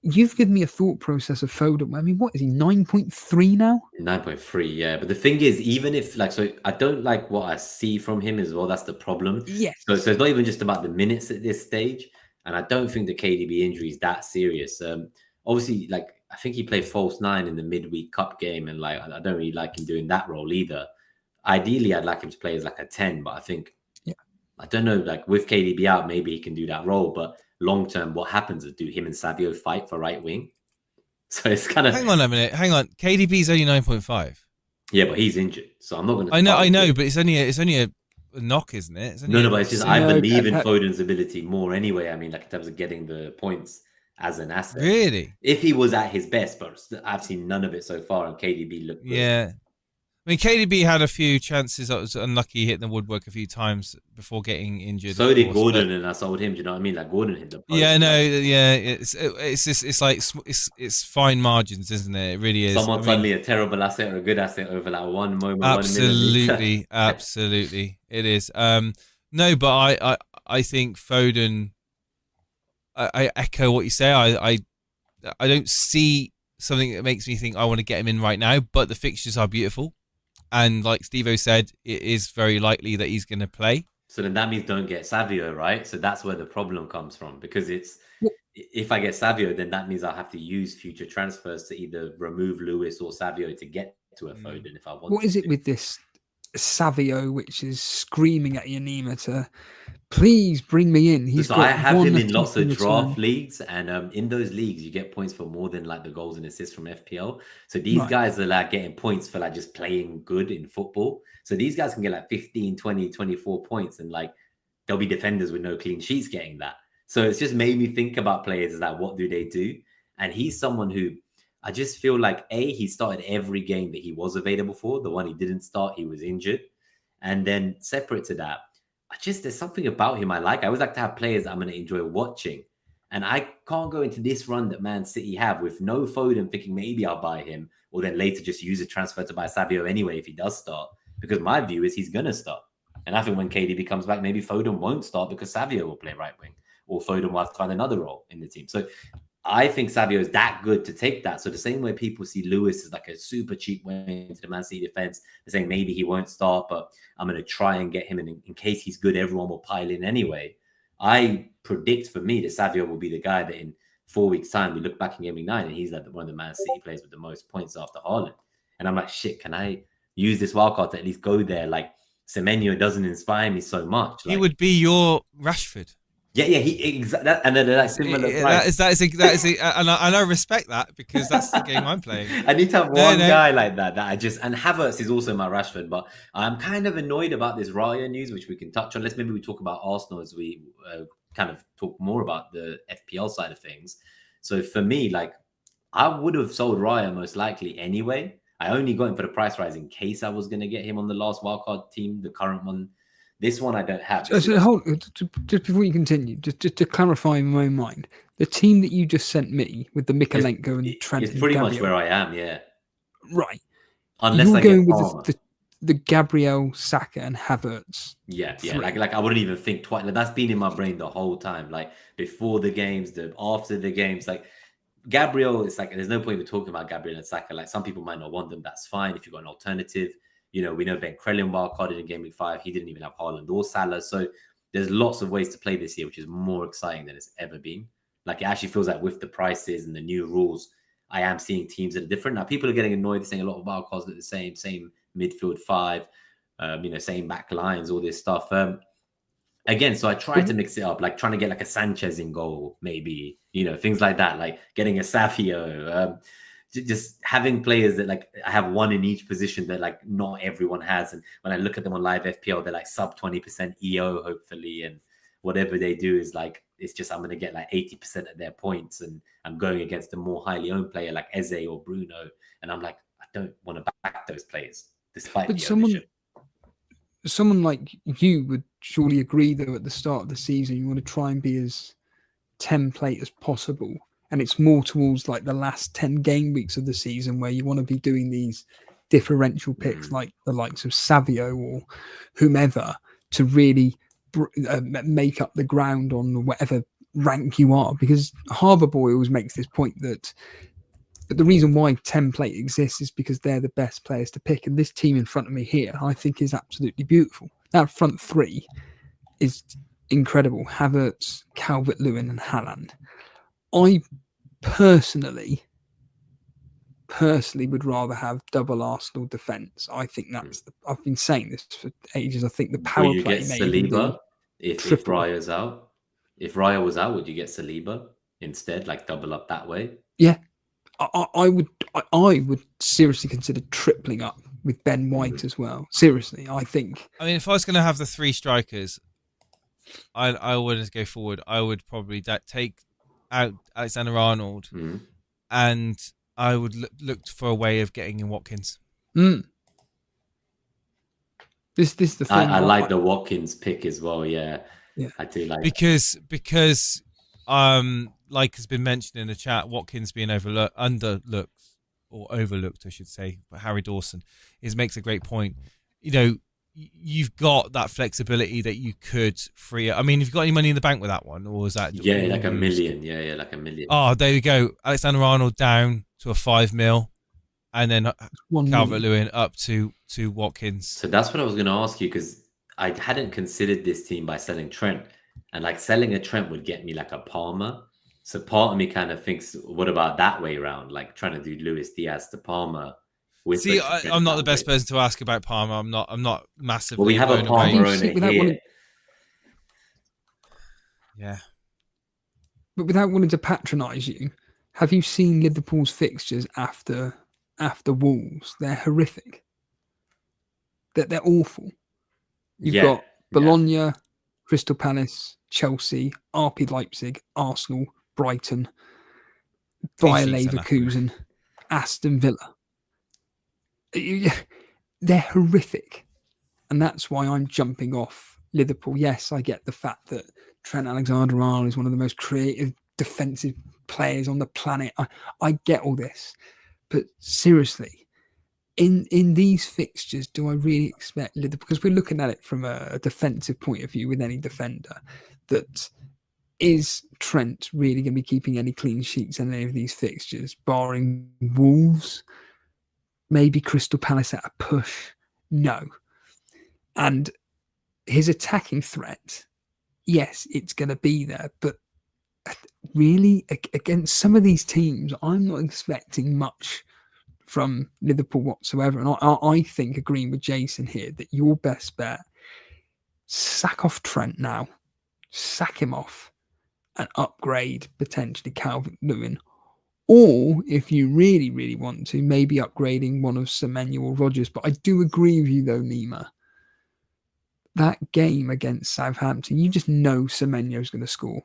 You've given me a thought process of Foden. I mean, what is he, 9.3 now? 9.3, yeah. But the thing is, even if, so I don't like what I see from him as well. That's the problem. Yes. So it's not even just about the minutes at this stage. And I don't think the KDB injury is that serious. Obviously, I think he played false 9 in the midweek cup game. And, I don't really like him doing that role either. Ideally, I'd like him to play as a 10. But I think, I don't know, with KDB out, maybe he can do that role. But long term, what happens is, do him and Savio fight for right wing? So it's kind of... Hang on a minute. KDB's only 9.5. Yeah, but he's injured, so I'm not going to... I know, but it's only a knock, isn't it? No, but it's just I believe in Foden's ability more anyway. I mean, in terms of getting the points as an asset. Really? If he was at his best, but I've seen none of it so far, and KDB looked good. Yeah. I mean, KDB had a few chances. I was unlucky hitting the woodwork a few times before getting injured. So did Gordon, and I sold him. Do you know what I mean? Gordon hit the post. Yeah, no, yeah. It's fine margins, isn't it? It really is. Someone suddenly a terrible asset or a good asset over one moment. Absolutely, absolutely, it is. No, but I think Foden. I echo what you say. I don't see something that makes me think I want to get him in right now. But the fixtures are beautiful. And like Steve-O said, it is very likely that he's going to play. So then that means don't get Savio, right? So that's where the problem comes from. Because if I get Savio, then that means I'll have to use future transfers to either remove Lewis or Savio to get to a Foden if I want to. What is it with this Savio, which is screaming at you, Nima, to please bring me in. He's So got I have one him in lots assist in of draft return. leagues, and in those leagues, you get points for more than like the goals and assists from FPL. So these Right. guys are like getting points for like just playing good in football. So these guys can get like 15, 20, 24 points, and like there'll be defenders with no clean sheets getting that. So it's just made me think about players as like, what do they do? And he's someone who I just feel like he started every game that he was available for. The one he didn't start, he was injured. And then separate to that, there's something about him I like. I always like to have players that I'm going to enjoy watching. And I can't go into this run that Man City have with no Foden thinking maybe I'll buy him, or then later just use a transfer to buy Savio anyway if he does start. Because my view is he's going to start. And I think when KDB comes back, maybe Foden won't start because Savio will play right wing, or Foden will have to find another role in the team. So I think Savio is that good to take that. So the same way people see Lewis as like a super cheap way into the Man City defense, they're saying maybe he won't start, but I'm going to try and get him in case he's good, everyone will pile in anyway. I predict for me that Savio will be the guy that in 4 weeks' time, we look back in Game Week 9 and he's like one of the Man City players with the most points after Haaland. And I'm like, shit, can I use this wildcard to at least go there? Like, Semenyo doesn't inspire me so much. Like, he would be your Rashford. Yeah, and then like similar. That is and I respect that because that's the game I'm playing. I need to have one guy like that and Havertz is also my Rashford, but I'm kind of annoyed about this Raya news, which we can touch on. Maybe we talk about Arsenal as we kind of talk more about the FPL side of things. So for me, like I would have sold Raya most likely anyway. I only got him for the price rise in case I was going to get him on the last wildcard team, the current one. This one I don't have. Just before you continue, just to clarify in my own mind, the team that you just sent me with the Mikalenko and Trent is pretty much where I am, yeah. Right. Unless you're I going get with the Gabriel, Saka, and Havertz. Yeah. Like I wouldn't even think twice. Like, that's been in my brain the whole time. Like before the games, after the games, like Gabriel, it's like there's no point in talking about Gabriel and Saka. Like some people might not want them. That's fine if you've got an alternative. You know, we know Ben Crellin wildcarded in Game Week 5. He didn't even have Haaland or Salah. So there's lots of ways to play this year, which is more exciting than it's ever been. Like it actually feels like with the prices and the new rules, I am seeing teams that are different. Now people are getting annoyed. They're saying a lot of wildcards look the same midfield 5, same back lines, all this stuff. Again, so I tried to mix it up, like trying to get like a Sanchez in goal, maybe, things like that, like getting a Savio, just having players that like I have one in each position that like not everyone has. And when I look at them on live FPL, they're like sub 20% EO, hopefully. And whatever they do is like, it's just, I'm going to get like 80% of their points. And I'm going against a more highly owned player like Eze or Bruno. And I'm like, I don't want to back those players despite the ownership. Someone like you would surely agree, though, at the start of the season, you want to try and be as template as possible. And it's more towards like the last 10 game weeks of the season where you want to be doing these differential picks like the likes of Savio or whomever to really make up the ground on whatever rank you are. Because Harbour Boy always makes this point that the reason why template exists is because they're the best players to pick. And this team in front of me here, I think is absolutely beautiful. That front three is incredible. Havertz, Calvert-Lewin and Haaland. I personally would rather have double Arsenal defence. I think that's I've been saying this for ages. I think the power play. Will you play get may Saliba if Raya's out? If Raya was out, would you get Saliba instead, like double up that way? Yeah, I would seriously consider tripling up with Ben White as well. Seriously, I think. I mean, if I was going to have the three strikers, I wouldn't go forward. I would probably take out Alexander-Arnold, and I would look for a way of getting in Watkins. This the thing. I like the Watkins pick as well. Yeah, I do like because like has been mentioned in the chat, Watkins being overlooked, I should say, but Harry Dawson makes a great point. You've got that flexibility that you could free up. I mean, have you got any money in the bank with that one, or is that like $1 million? Yeah, like $1 million. Oh, there you go. Alexander-Arnold down to a 5 mil, and then Calvert-Lewin up to Watkins. So that's what I was going to ask you, because I hadn't considered this team by selling Trent, and like selling a Trent would get me like a Palmer. So part of me kind of thinks, what about that way around? Like trying to do Luis Diaz to Palmer With See, such a trend I'm not the best nowadays. person to ask about Parma. I'm not massively Well, we have a blown away. Palmer Have you owner seen- without here. wanting- Yeah. But without wanting to patronise you, have you seen Liverpool's fixtures after Wolves? They're horrific. They're awful. You've got Bologna, Crystal Palace, Chelsea, RP Leipzig, Arsenal, Brighton, Bayer Clean sheets are Leverkusen, Aston Villa. They're horrific. And that's why I'm jumping off Liverpool. Yes, I get the fact that Trent Alexander-Arnold is one of the most creative defensive players on the planet. I get all this. But seriously, in these fixtures, do I really expect Liverpool? Because we're looking at it from a defensive point of view with any defender, that is Trent really going to be keeping any clean sheets in any of these fixtures, barring Wolves, maybe Crystal Palace at a push? No. And his attacking threat, yes, it's going to be there, but really, against some of these teams, I'm not expecting much from Liverpool whatsoever. And I think, agreeing with Jason here, that your best bet, sack off Trent now, sack him off, and upgrade potentially Calvert-Lewin. Or if you really, really want to, maybe upgrading one of Semenyo or Rodgers. But I do agree with you though, Nima. That game against Southampton, you just know Semenyo's going to score.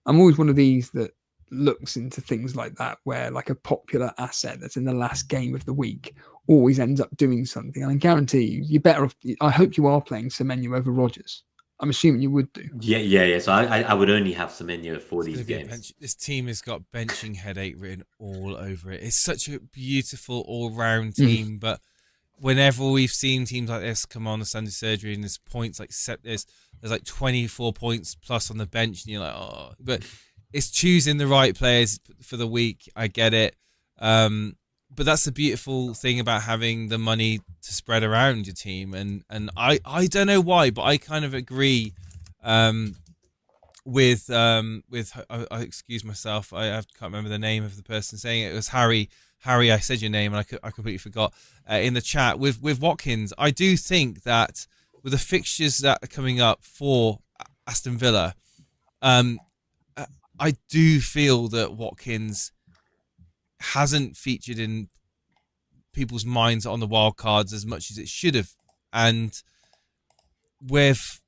I'm always one of these that looks into things like that, where like a popular asset that's in the last game of the week always ends up doing something. And I guarantee you're better off. I hope you are playing Semenyo over Rodgers. I'm assuming you would do. Yeah. So I would only have Semenyo for these games. This team has got benching headache written all over it. It's such a beautiful all-round team, but whenever we've seen teams like this come on the Sunday surgery and there's points like there's like 24 points plus on the bench, and you're like, oh, but it's choosing the right players for the week. I get it. But that's the beautiful thing about having the money to spread around your team. And I don't know why, but I kind of agree with I excuse myself. I can't remember the name of the person saying it. It was Harry. Harry, I said your name and I completely forgot in the chat. With Watkins, I do think that with the fixtures that are coming up for Aston Villa, I do feel that Watkins hasn't featured in people's minds on the wild cards as much as it should have. And with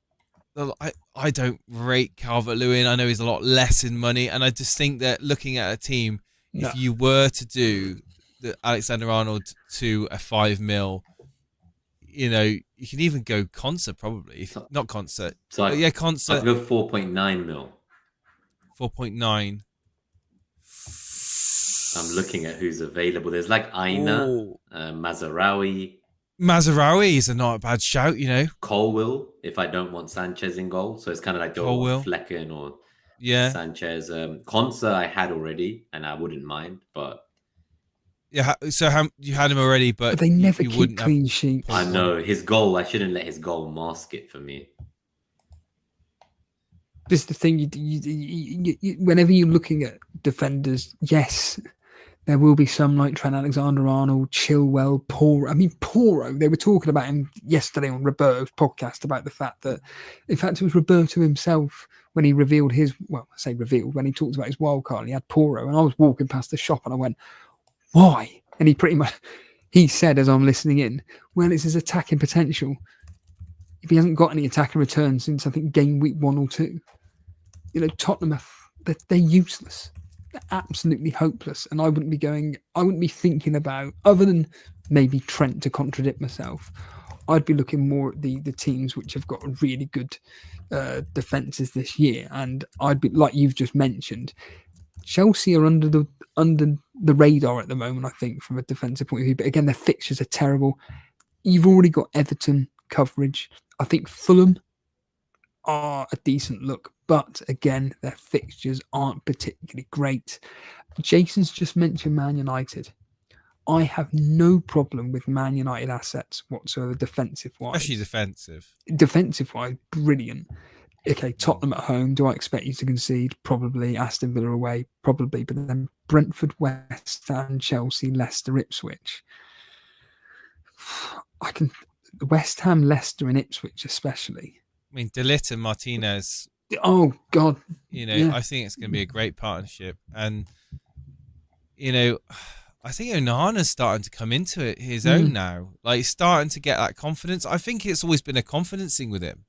I don't rate Calvert-Lewin. I know he's a lot less in money, and I just think that looking at a team, if you were to do the Alexander-Arnold to a 5 mil, you know, you can even go Concert probably. Not Concert. So Concert. I'd go 4.9 mil. 4.9. I'm looking at who's available. There's like Aina, Mazarawi. Mazarawi is not a bad shout, you know. Colwill, if I don't want Sanchez in goal. So it's kind of like Flecken or Sanchez. Consa I had already, and I wouldn't mind, but... Yeah, so you had him already, but they never you keep wouldn't clean sheets. I know. His goal, I shouldn't let his goal mask it for me. This is the thing, you, whenever you're looking at defenders, yes, there will be some like Trent Alexander-Arnold, Chilwell, Poro. I mean, Poro, they were talking about him yesterday on Roberto's podcast about the fact that, in fact, it was Roberto himself when he revealed when he talked about his wild card, and he had Poro, and I was walking past the shop and I went, why? And he said, as I'm listening in, well, it's his attacking potential. If he hasn't got any attacking returns since, I think, game week 1 or 2, you know, Tottenham, they're useless. They're absolutely hopeless. And I wouldn't be thinking about, other than maybe Trent, to contradict myself, I'd be looking more at the teams which have got really good defences this year. And I'd be, like you've just mentioned, Chelsea are under the radar at the moment, I think, from a defensive point of view. But again, their fixtures are terrible. You've already got Everton coverage. I think Fulham are a decent look, but again, their fixtures aren't particularly great. Jason's just mentioned Man United. I have no problem with Man United assets whatsoever, defensive-wise. Especially defensive. Defensive-wise, brilliant. Okay, Tottenham at home, do I expect you to concede? Probably. Aston Villa away? Probably. But then Brentford, West Ham, Chelsea, Leicester, Ipswich. I can West Ham, Leicester, and Ipswich especially. I mean, De Ligt and Martinez. Oh God, I think it's going to be a great partnership, and I think Onana's starting to come into his own now. Like, he's starting to get that confidence. I think it's always been a confidence thing with him.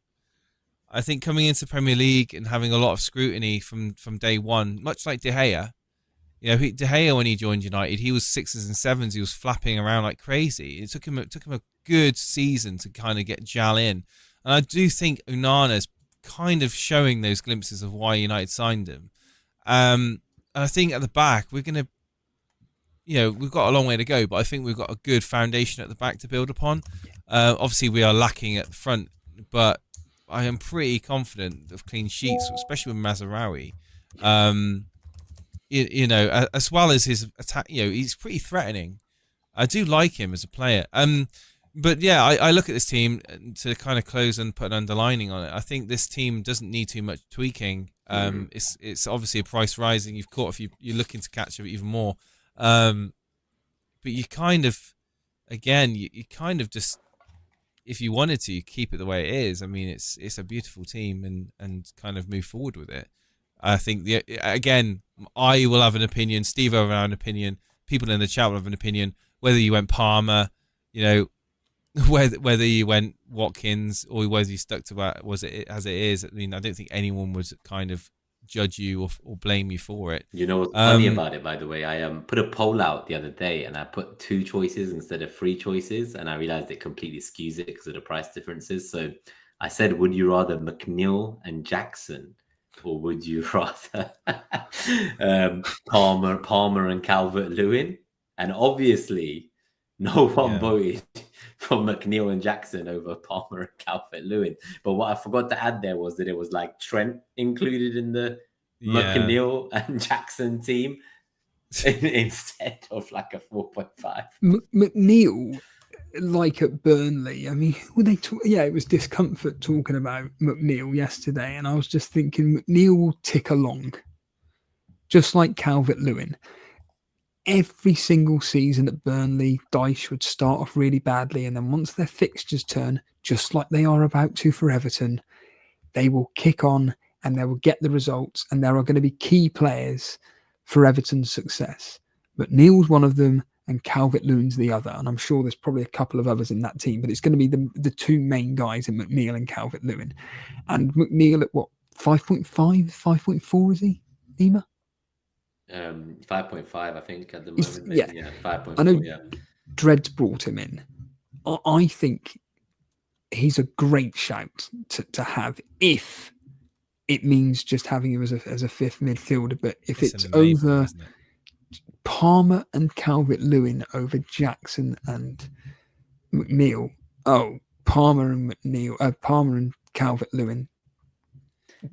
I think coming into Premier League and having a lot of scrutiny from day one, much like De Gea. De Gea, when he joined United, he was 6s and 7s. He was flapping around like crazy. It took him a good season to kind of get gel in. And I do think Onana's kind of showing those glimpses of why United signed him. And I think at the back, we're going to, we've got a long way to go, but I think we've got a good foundation at the back to build upon. Obviously, we are lacking at the front, but I am pretty confident of clean sheets, especially with Mazraoui. As well as his attack, he's pretty threatening. I do like him as a player. But yeah, I look at this team to kind of close and put an underlining on it. I think this team doesn't need too much tweaking. It's obviously a price rising. You've caught you're looking to catch up even more. But you kind of, again, you kind of just, if you wanted to, keep it the way it is. I mean, it's a beautiful team and kind of move forward with it. I think again, I will have an opinion. Steve will have an opinion. People in the chat will have an opinion. Whether you went Palmer, whether you went Watkins, or whether you stuck to that was it as it is. I mean, I don't think anyone would kind of judge you or blame you for it. You know what's funny about it, by the way? I put a poll out the other day, and I put 2 choices instead of 3 choices, and I realized it completely skews it because of the price differences. So I said, would you rather McNeil and Jackson, or would you rather Palmer and Calvert-Lewin? And obviously, no one voted for McNeil and Jackson over Palmer and Calvert-Lewin. But what I forgot to add there was that it was like Trent included in the McNeil and Jackson team instead of like a 4.5. McNeil, like at Burnley, I mean, it was discomfort talking about McNeil yesterday, and I was just thinking McNeil will tick along, just like Calvert-Lewin. Every single season at Burnley, Dyche would start off really badly, and then once their fixtures turn, just like they are about to for Everton, they will kick on and they will get the results, and there are going to be key players for Everton's success. But Neil's one of them, and Calvert-Lewin's the other, and I'm sure there's probably a couple of others in that team, but it's going to be the 2 main guys in McNeil and Calvert-Lewin. And McNeil at what, 5.5, 5.4 is he, Nima? 5.5, I think, at the moment. Yeah, 5.4. I know. Dread's brought him in. I think he's a great shout to have if it means just having him as a 5th midfielder. But if it's over Palmer and Calvert-Lewin over Jackson and McNeil, Palmer and Calvert-Lewin.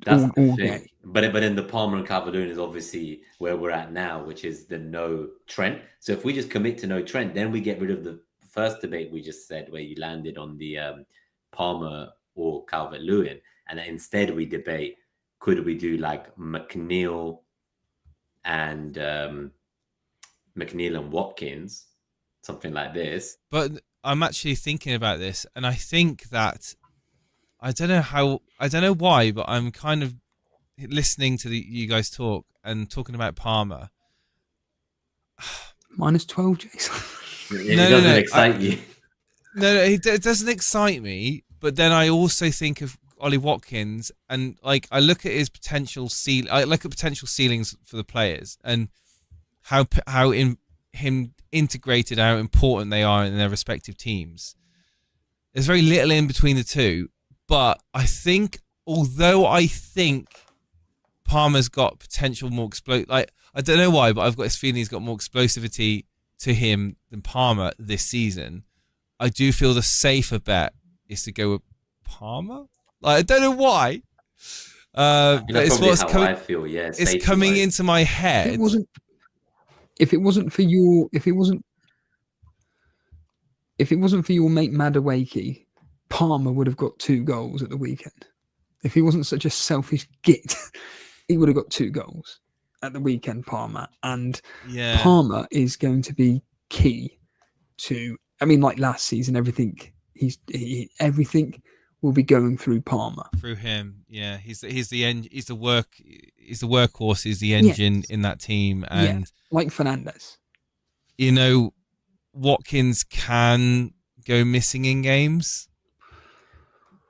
That's all the thing. day. But then the Palmer and Calvert-Lewin is obviously where we're at now, which is the no Trent. So if we just commit to no Trent, then we get rid of the first debate we just said, where you landed on the Palmer or Calvert-Lewin, and instead we debate, could we do like McNeil and Watkins, something like this. But I'm actually thinking about this, and I think that I don't know why, but I'm kind of listening to you guys talk and talking about Palmer. Minus 12, Jason. It doesn't excite you. No, it doesn't excite me. But then I also think of Ollie Watkins, and like I look at his potential I look at potential ceilings for the players and how integrated, how important they are in their respective teams. There's very little in between the two. But I think, although I think Palmer's got potential more I don't know why, but I've got this feeling he's got more explosivity to him than Palmer this season. I do feel the safer bet is to go with Palmer. Like, I don't know why. But it's what's coming. I feel, it's coming into my head. If it wasn't for your mate Madueke, Palmer would have got 2 goals at the weekend. If he wasn't such a selfish git, he would have got 2 goals at the weekend, Palmer. And Palmer is going to be key to I mean, like last season, everything will be going through Palmer. Through him, yeah. He's the workhorse. He's the engine in that team, and like Fernandes. You know, Watkins can go missing in games,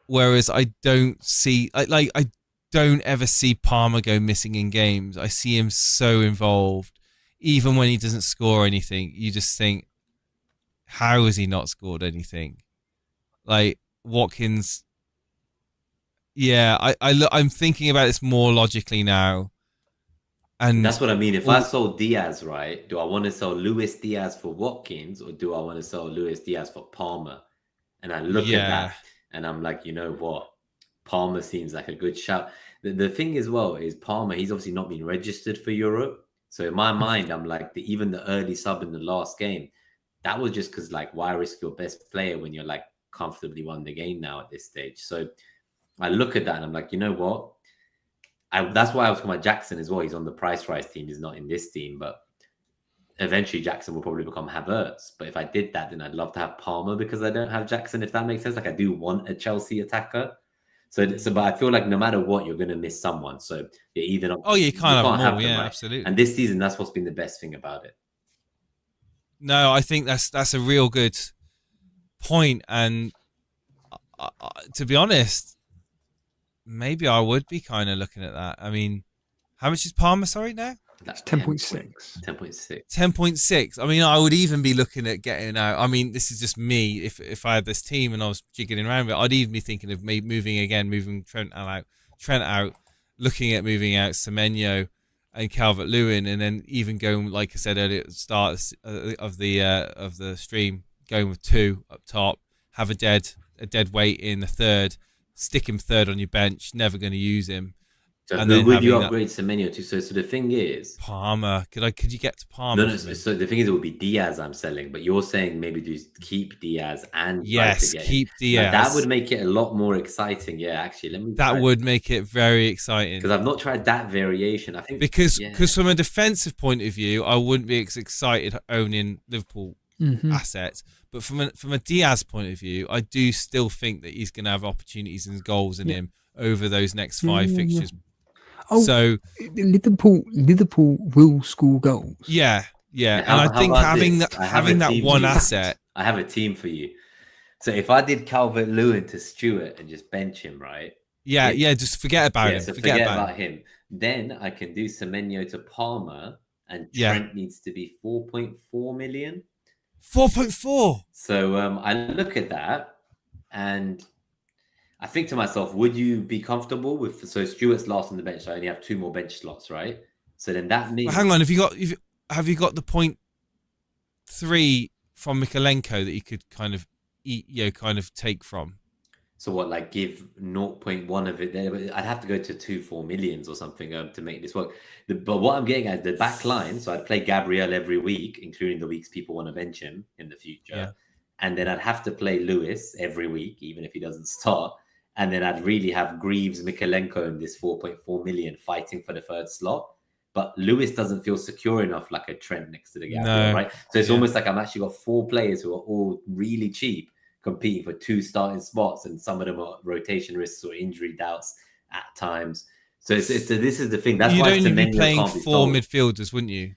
whereas I don't ever see Palmer go missing in games. I see him so involved, even when he doesn't score anything. You just think, how has he not scored anything? Like Watkins, yeah. I'm thinking about this more logically now, and that's what I mean. If I sold Diaz, right, do I want to sell Luis Diaz for Watkins, or do I want to sell Luis Diaz for Palmer? And I look at that, and I'm like, you know what? Palmer seems like a good shout. The thing as well is Palmer, he's obviously not been registered for Europe. So in my mind, I'm like, even the early sub in the last game, that was just because, like, why risk your best player when you're, like, comfortably won the game now at this stage? So I look at that, and I'm like, you know what? That's why I was talking about Jackson as well. He's on the price rise team. He's not in this team, but eventually Jackson will probably become Havertz. But if I did that, then I'd love to have Palmer because I don't have Jackson, if that makes sense. Like, I do want a Chelsea attacker. So but I feel like no matter what, you're going to miss someone. So you're either not. Oh, you can't have them all. Yeah, right? Absolutely. And this season, that's what's been the best thing about it. No, I think that's a real good point. And to be honest, maybe I would be kind of looking at that. I mean, how much is Palmer, sorry, now? That's 10.6. 10.6. 10.6. I mean, I would even be looking at getting out. I mean, this is just me. If I had this team and I was jiggling around with it, I'd even be thinking of moving Trent out, looking at moving out Semenyo and Calvert-Lewin, and then even going, like I said earlier at the start of the stream, going with 2 up top, have a dead weight in the third, stick him third on your bench, never going to use him. So who would you upgrade Semenyo to? So the thing is, Palmer. Could you get to Palmer? No. So the thing is, it would be Diaz I'm selling, but you're saying maybe just keep Diaz and keep Diaz. Now, that would make it a lot more exciting. Yeah, actually, that would make it very exciting because I've not tried that variation. I think because from a defensive point of view, I wouldn't be as excited owning Liverpool assets, but from a Diaz point of view, I do still think that he's going to have opportunities and goals in him over those next 5 fixtures. Oh, so Liverpool will score goals. Yeah. And I think having that one asset. I have a team for you. So if I did Calvert-Lewin to Stewart and just bench him, right? Yeah, just forget about him. So forget about him. Then I can do Semenyo to Palmer, and Trent needs to be 4.4 million. 4.4. So I look at that, and I think to myself, would you be comfortable with? So Stewart's last on the bench, so I only have 2 more bench slots, right? So then that means. Well, hang on, have you got the 0.3 from Mikalenko that you could kind of take from? So what, like give 0.1 of it there? I'd have to go to 2-4 millions or something to make this work. But what I'm getting at, the back line, so I'd play Gabriel every week, including the weeks people want to bench him in the future. Yeah. And then I'd have to play Lewis every week, even if he doesn't start. And then I'd really have Greaves, Mikalenko, and this 4.4 million fighting for the third slot. But Lewis doesn't feel secure enough like a Trent next to the Gabriel, right? So it's almost like I'm actually got 4 players who are all really cheap, competing for 2 starting spots, and some of them are rotation risks or injury doubts at times. So this is the thing. That's why you'd be playing 4 midfielders, wouldn't you?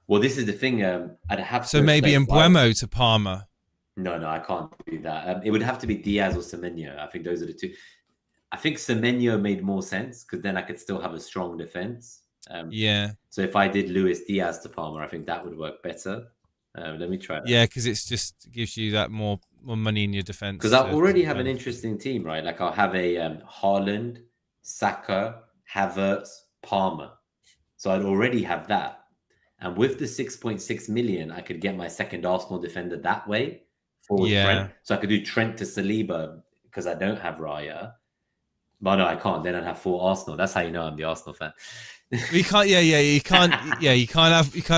Well, this is the thing. I'd have so maybe Mbeumo to Palmer. No, I can't do that. It would have to be Diaz or Semenyo. I think those are the 2. I think Semenyo made more sense because then I could still have a strong defense. So if I did Luis Diaz to Palmer, I think that would work better. Let me try that. Yeah, because it's just gives you that more money in your defense. Because I already have an interesting team, right? Like I'll have a Haaland, Saka, Havertz, Palmer. So I'd already have that. And with the 6.6 million, I could get my second Arsenal defender that way. Trent. So I could do Trent to Saliba because I don't have Raya. But no, I can't. Then I'd have 4 Arsenal. That's how you know I'm the Arsenal fan. You can't. You can't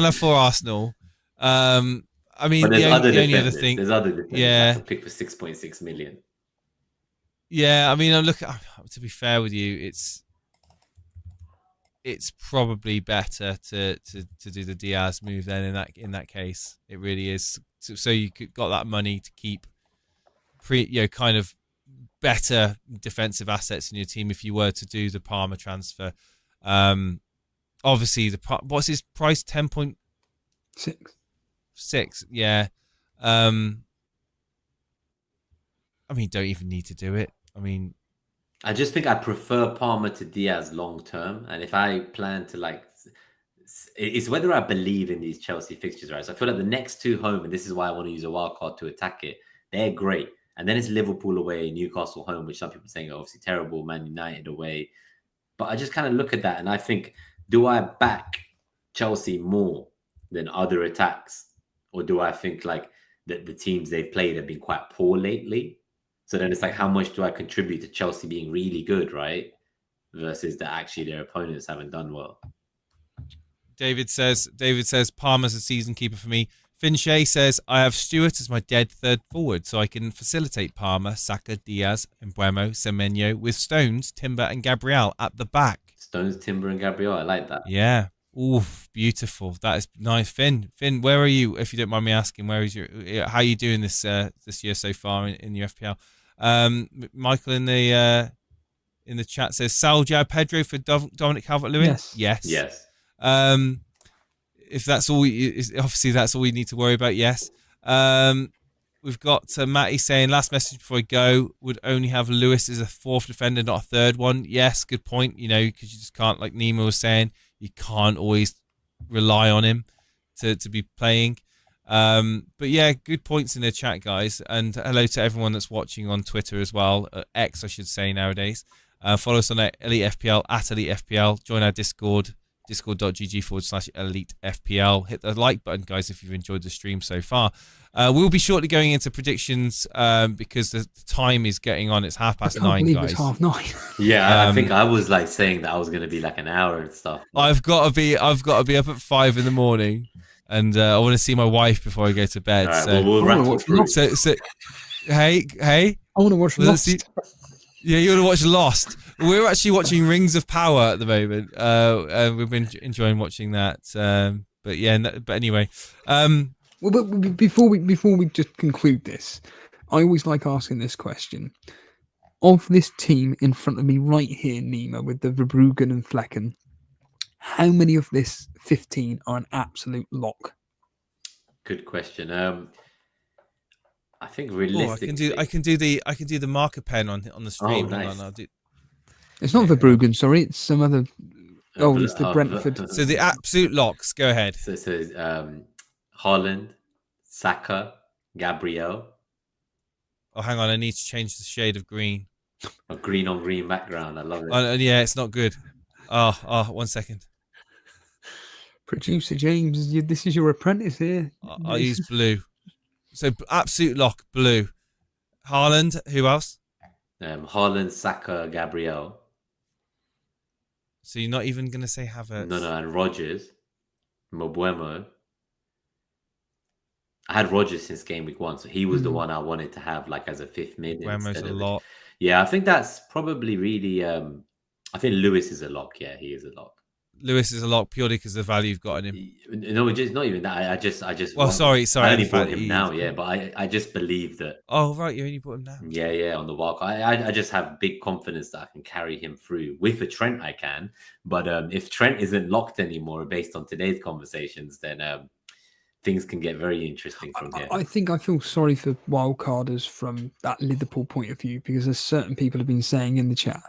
have 4 Arsenal. I mean, the only other thing. There's other defenders I can pick for 6.6 million. Yeah, I mean, to be fair with you, it's probably better to do the Diaz move then in that case. It really is so you got that money to keep kind of better defensive assets in your team if you were to do the Palmer transfer. Obviously, what's his price? 10.6. Yeah. I mean, don't even need to do it. I mean, I just think I prefer Palmer to Diaz long term, and if I plan to it's whether I believe in these Chelsea fixtures, right? So I feel like the next 2 home, and this is why I want to use a wild card to attack it. They're great, and then it's Liverpool away, Newcastle home, which some people are saying are obviously terrible. Man United away, but I just kind of look at that and I think, do I back Chelsea more than other attacks, or do I think that the teams they've played have been quite poor lately? So then it's how much do I contribute to Chelsea being really good, right? Versus that actually their opponents haven't done well. David says Palmer's a season keeper for me. Finchey says, I have Stewart as my dead third forward, so I can facilitate Palmer, Saka, Diaz, Mbeumo, Semenyo with Stones, Timber and Gabriel at the back. Stones, Timber and Gabriel, I like that. Yeah. Oof, beautiful. That is nice. Finn, where are you, if you don't mind me asking? How are you doing this year so far in your FPL? Michael in the chat says Saljao Pedro for Dominic Calvert-Lewin. Yes. If that's all, obviously that's all we need to worry about. Yes. We've got Matty saying, last message before I go, would only have Lewis as a 4th defender, not a 3rd one. Yes, good point. Because you just can't, like Nima was saying, you can't always rely on him to be playing. But yeah, good points in the chat, guys. And hello to everyone that's watching on Twitter as well. X, I should say nowadays. Follow us on Elite FPL, at Elite FPL. Join our Discord, discord.gg/Elite FPL. Hit the like button, guys, if you've enjoyed the stream so far. We'll be shortly going into predictions because the time is getting on. It's 9:30, guys. It's 9:30. Yeah, I think I was saying that I was going to be an hour and stuff. I've got to be up at 5 in the morning, and I want to see my wife before I go to bed. Right, so we'll rattle through. So hey, I want to watch Lost. Yeah, you want to watch Lost. We're actually watching Rings of Power at the moment. We've been enjoying watching that. But anyway. But before we just conclude this, I always like asking this question. Of this team in front of me right here, Nima, with the Verbruggen and Flecken, how many of this 15 are an absolute lock? Good question. I think realistically, I can do the marker pen on the stream. Oh, nice. Hold on, I'll do. It's not Verbruggen, sorry, it's some other. Oh, it's the Brentford. So the absolute locks. Go ahead. So Haaland, Saka, Gabriel. Oh, hang on, I need to change the shade of green. A green on green background. I love it. Yeah, it's not good. Oh, 1 second. Producer James, this is your apprentice here. I'll use blue. So absolute lock, blue. Haaland, who else? Haaland, Saka, Gabriel. So you're not even going to say Havertz? No, and Rodgers, Mbeumo. I had Rodgers since game week 1, so he was the one I wanted to have as a 5th mid. Mbeumo's a lot. Yeah, I think that's probably really. I think Lewis is a lock. Yeah, he is a lock. Lewis is a lock purely because of the value you've got in him. No, just not even that. I just. Well, sorry. I only bought him now, yeah, but I just believe that. Oh right, you only bought him now. Yeah, on the walk. I just have big confidence that I can carry him through. With a Trent, I can, but if Trent isn't locked anymore, based on today's conversations, then things can get very interesting from here. I think I feel sorry for wildcarders from that Liverpool point of view, because there's certain people have been saying in the chat,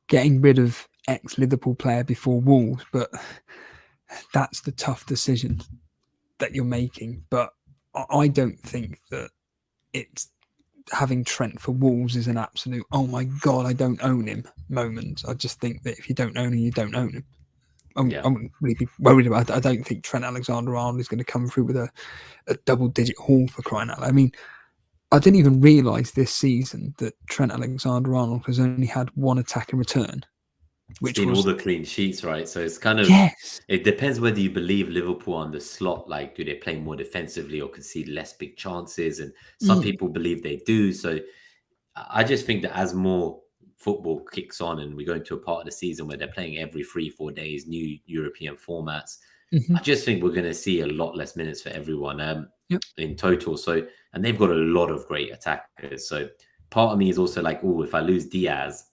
getting rid of ex-Liverpool player before Wolves, but that's the tough decision that you're making. But I don't think that it's having Trent for Wolves is an absolute, oh my God, I don't own him moment. I just think that if you don't own him, you don't own him. I wouldn't really be worried about it. I don't think Trent Alexander-Arnold is going to come through with a double-digit haul for crying out loud. I mean, I didn't even realise this season that Trent Alexander-Arnold has only had one attack in return. Which was all the clean sheets, right? So it's kind of, It depends whether you believe Liverpool on the slot, do they play more defensively or concede less big chances? And some people believe they do. So I just think that as more football kicks on and we go into a part of the season where they're playing every 3-4 days, new European formats, Mhm. I just think we're going to see a lot less minutes for everyone Yep. in total. So, and they've got a lot of great attackers. So part of me is also like, oh, if I lose Diaz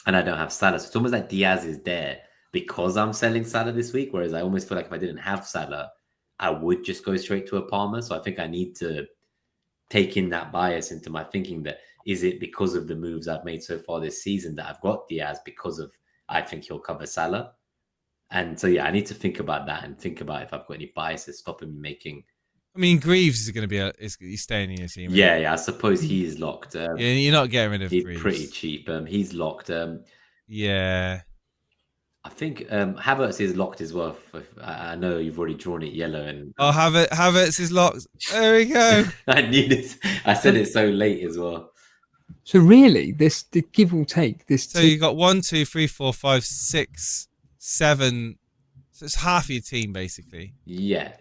and I don't have Salah, so it's almost like Diaz is there because I'm selling Salah this week. Whereas I almost feel like if I didn't have Salah, I would just go straight to a Palmer. So I think I need to take in that bias into my thinking that is it because of the moves I've made so far this season that I've got Diaz because of I think he'll cover Salah. And so, yeah, I need to think about that and think about if I've got any biases stopping me making. I mean, Greaves is going to be he's staying in your team. Yeah, I suppose he's locked. Yeah, you're not getting rid of he's Greaves. Pretty cheap. He's locked. Yeah. I think Havertz is locked as well. I know you've already drawn it yellow. And Oh, Havertz is locked. There we go. I knew this. I said it so late as well. So really, the give or take this. So you got 1, 2, 3, 4, 5, 6, 7. So it's half your team basically. Yeah,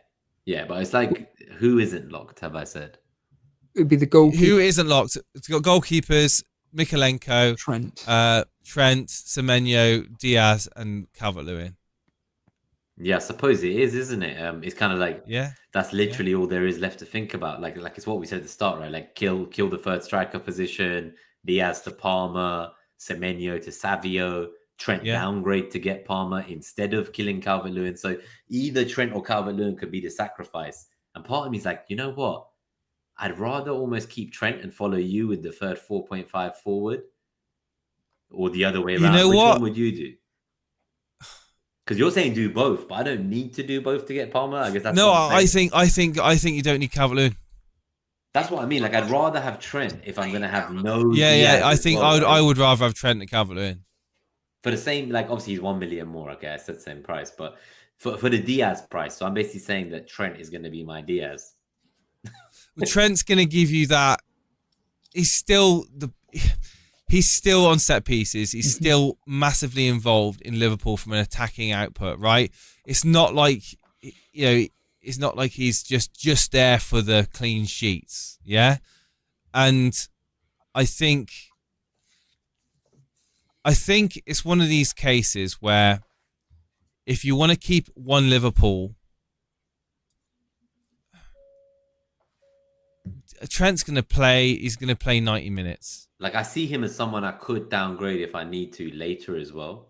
but it's like who isn't locked? Have I said? It would be the goalkeeper. Who isn't locked? It's got goalkeepers: Mikalenko, Trent, Semenyo, Diaz, and Calvert-Lewin. Yeah, I suppose it is, isn't it? It's kind of like that's literally all there is left to think about. Like it's what we said at the start, right? Like kill the third striker position, Diaz to Palmer, Semenyo to Savio, Trent downgrade to get Palmer instead of killing Calvert-Lewin. So either Trent or Calvert-Lewin could be the sacrifice. And part of me is like, you know what? I'd rather almost keep Trent and follow you with the third 4.5 forward, or the other way around. You know Which what? one would you do? Because you're saying do both, but I don't need to do both to get Palmer. I guess that's I think you don't need Calvert-Lewin. That's what I mean. Like I'd rather have Trent if I'm going to have no. Yeah. I think I would rather have Trent than Calvert-Lewin. For the same, like obviously he's 1 million more. Okay, I said the same price, but for the Diaz price, so I'm basically saying that Trent is going to be my Diaz. Well, Trent's going to give you that. He's still on set pieces. He's still massively involved in Liverpool from an attacking output, right? It's not like it's not like he's just there for the clean sheets, yeah. And I think it's one of these cases where if you want to keep one Liverpool, Trent's going to play. He's going to play 90 minutes. Like I see him as someone I could downgrade if I need to later as well.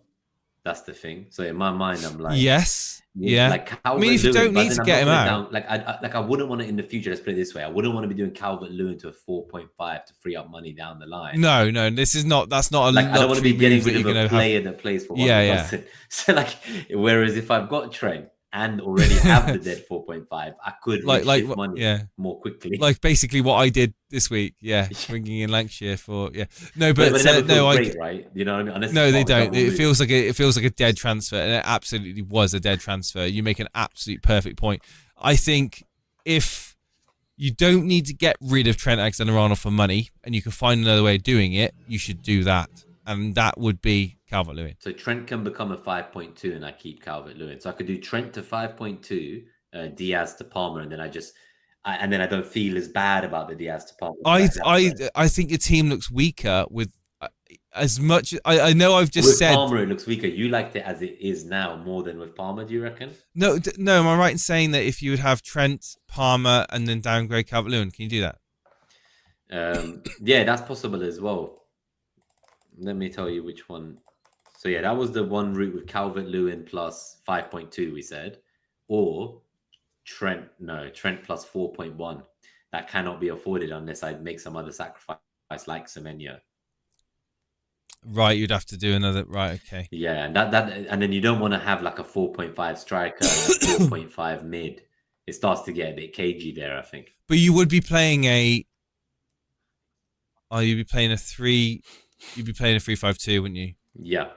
That's the thing. So in my mind, I'm like, yes, yeah. Like I mean, if you don't need to get him out, I wouldn't want to in the future. Let's put it this way: I wouldn't want to be doing Calvert-Lewin to a 4.5 to free up money down the line. No, this is not. That's not a like. I don't want to be getting rid of a player that plays for one person. So like, whereas if I've got Trent and already have the dead 4.5, I could shift money more quickly. Like basically what I did this week, bringing in Lancashire for No, but great, right? You know what I mean? Unless no, they don't. It feels like a dead transfer, and it absolutely was a dead transfer. You make an absolute perfect point. I think if you don't need to get rid of Trent Alexander-Arnold for money, and you can find another way of doing it, you should do that, and that would be Calvert-Lewin. So Trent can become a 5.2 and I keep Calvert-Lewin. So I could do Trent to 5.2, Diaz to Palmer, and then I don't feel as bad about the Diaz to Palmer. I think your team looks weaker with as much. I know I've just said Palmer it looks weaker. You liked it as it is now more than with Palmer. Do you reckon? No. Am I right in saying that if you would have Trent, Palmer, and then downgrade Calvert-Lewin, can you do that? Yeah, that's possible as well. Let me tell you which one. So yeah, that was the one route with Calvert-Lewin plus 5.2 we said, or Trent plus 4.1. That cannot be afforded unless I make some other sacrifice like Semenyo. Right, you'd have to do another. Right, okay. Yeah, and then you don't want to have like a 4.5 striker and a 4.5 mid. It starts to get a bit cagey there, I think. But you would be playing you'd be playing a 3-5-2, wouldn't you? Yeah.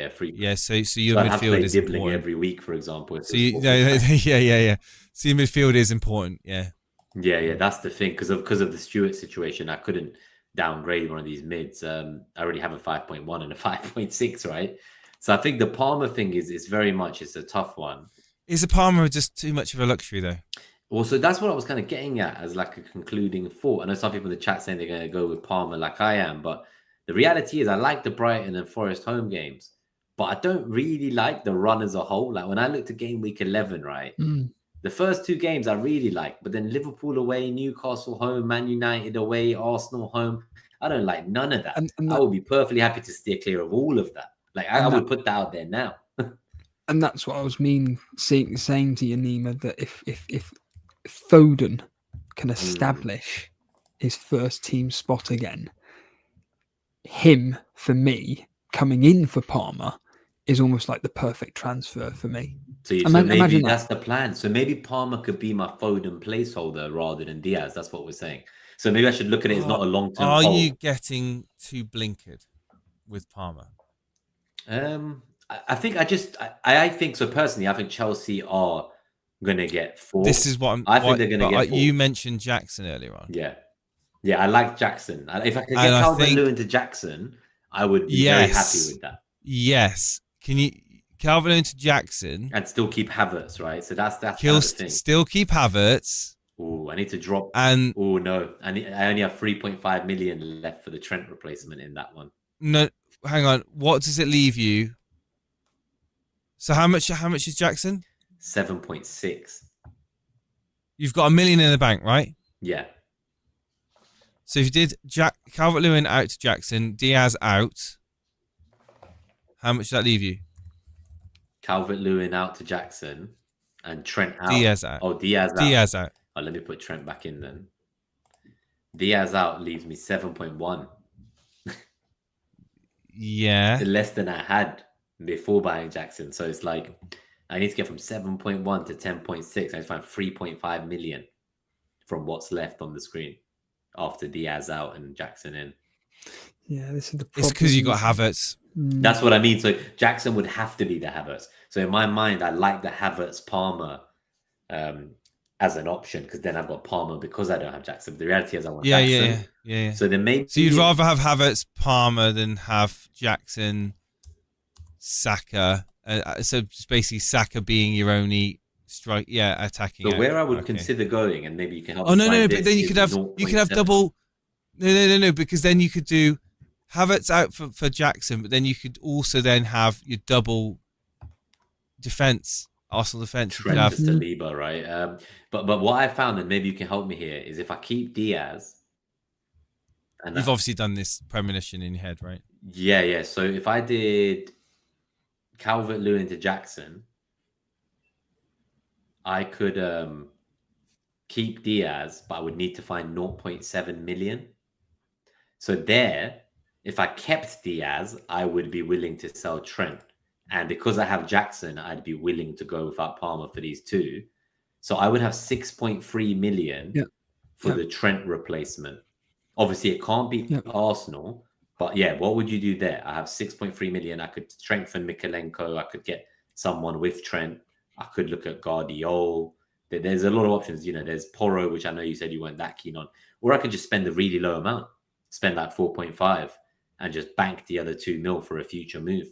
Free. Yeah, so your midfield is important every week, for example. So yeah. So your midfield is important. Yeah. That's the thing because of the Stewart situation. I couldn't downgrade one of these mids. I already have a 5.1 and a 5.6, right? So I think the Palmer thing is very much it's a tough one. Is the Palmer just too much of a luxury though? Well, so that's what I was kind of getting at as like a concluding thought. I know some people in the chat saying they're going to go with Palmer like I am, but the reality is I like the Brighton and Forest home games. but I don't really like the run as a whole. Like when I looked at game week 11, right? The first 2 games I really like, but then Liverpool away, Newcastle home, Man United away, Arsenal home. I don't like none of that. And I would be perfectly happy to steer clear of all of that. Like I would put that out there now. And that's what I was saying to you, Nima, that if Foden can establish his first team spot again, him, for me, coming in for Palmer is almost like the perfect transfer for me. So, maybe that's the plan. So maybe Palmer could be my Foden placeholder rather than Diaz. That's what we're saying. So maybe I should look at it as not a long-term Are hold. you getting too blinkered with Palmer? I think I think so personally. I think Chelsea are going to get 4. This is what I think they're going to get 4. You mentioned Jackson earlier on. Yeah, I like Jackson. If I could get Calvert-Lewin to Jackson, I would be very happy with that. Yes. Can you Calvert-Lewin to Jackson and still keep Havertz, right? So that's kind of the thing. Still keep Havertz. Oh, I need to drop. And oh no, I only have 3.5 million left for the Trent replacement in that one. No, hang on. What does it leave you? So how much is Jackson? 7.6. You've got $1 million in the bank, right? Yeah. So if you did Calvert-Lewin out to Jackson, Diaz out, how much does that leave you? Calvert-Lewin out to Jackson and Trent out. Diaz out. Oh, Diaz out. Diaz out. Oh, let me put Trent back in then. Diaz out leaves me 7.1. Yeah. Less than I had before buying Jackson. So it's like I need to get from 7.1 to 10.6. I need to find 3.5 million from what's left on the screen after Diaz out and Jackson in. Yeah, this is the problem. It's because you got Havertz. That's what I mean. So Jackson would have to be the Havertz. So in my mind, I like the Havertz Palmer as an option because then I've got Palmer because I don't have Jackson. But the reality is I want Jackson. Yeah. So then maybe you'd rather have Havertz Palmer than have Jackson Saka. So just basically Saka being your only attacking. So where I would consider going, and maybe you can help. Oh no, but then you could have double. No, because then you could do Havertz out for Jackson, but then you could also then have your double defense, Arsenal defense. Trent to Saliba, right? But what I found, and maybe you can help me here, is if I keep Diaz. And you've obviously done this premonition in your head, right? Yeah. So if I did Calvert-Lewin to Jackson, I could keep Diaz, but I would need to find 0.7 million. So there, if I kept Diaz, I would be willing to sell Trent. And because I have Jackson, I'd be willing to go without Palmer for these 2. So I would have 6.3 million for the Trent replacement. Obviously, it can't be Arsenal. But yeah, what would you do there? I have 6.3 million. I could strengthen Mikalenko. I could get someone with Trent. I could look at Guardiola. There's a lot of options. There's Porro, which I know you said you weren't that keen on. Or I could just spend a really low amount. Spend like 4.5 and just bank the other 2 mil for a future move.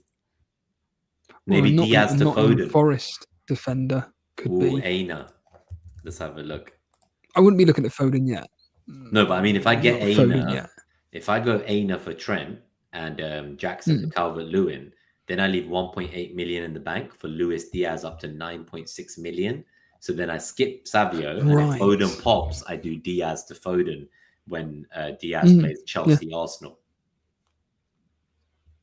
Maybe Diaz to Foden. Forest defender could be. Aina. Let's have a look. I wouldn't be looking at Foden yet. No, but I mean, if I get Aina, if I go Aina for Trent and Jackson for Calvert-Lewin, then I leave 1.8 million in the bank for Luis Diaz up to 9.6 million. So then I skip Savio, and if Foden pops, I do Diaz to Foden when Diaz plays Chelsea, Arsenal.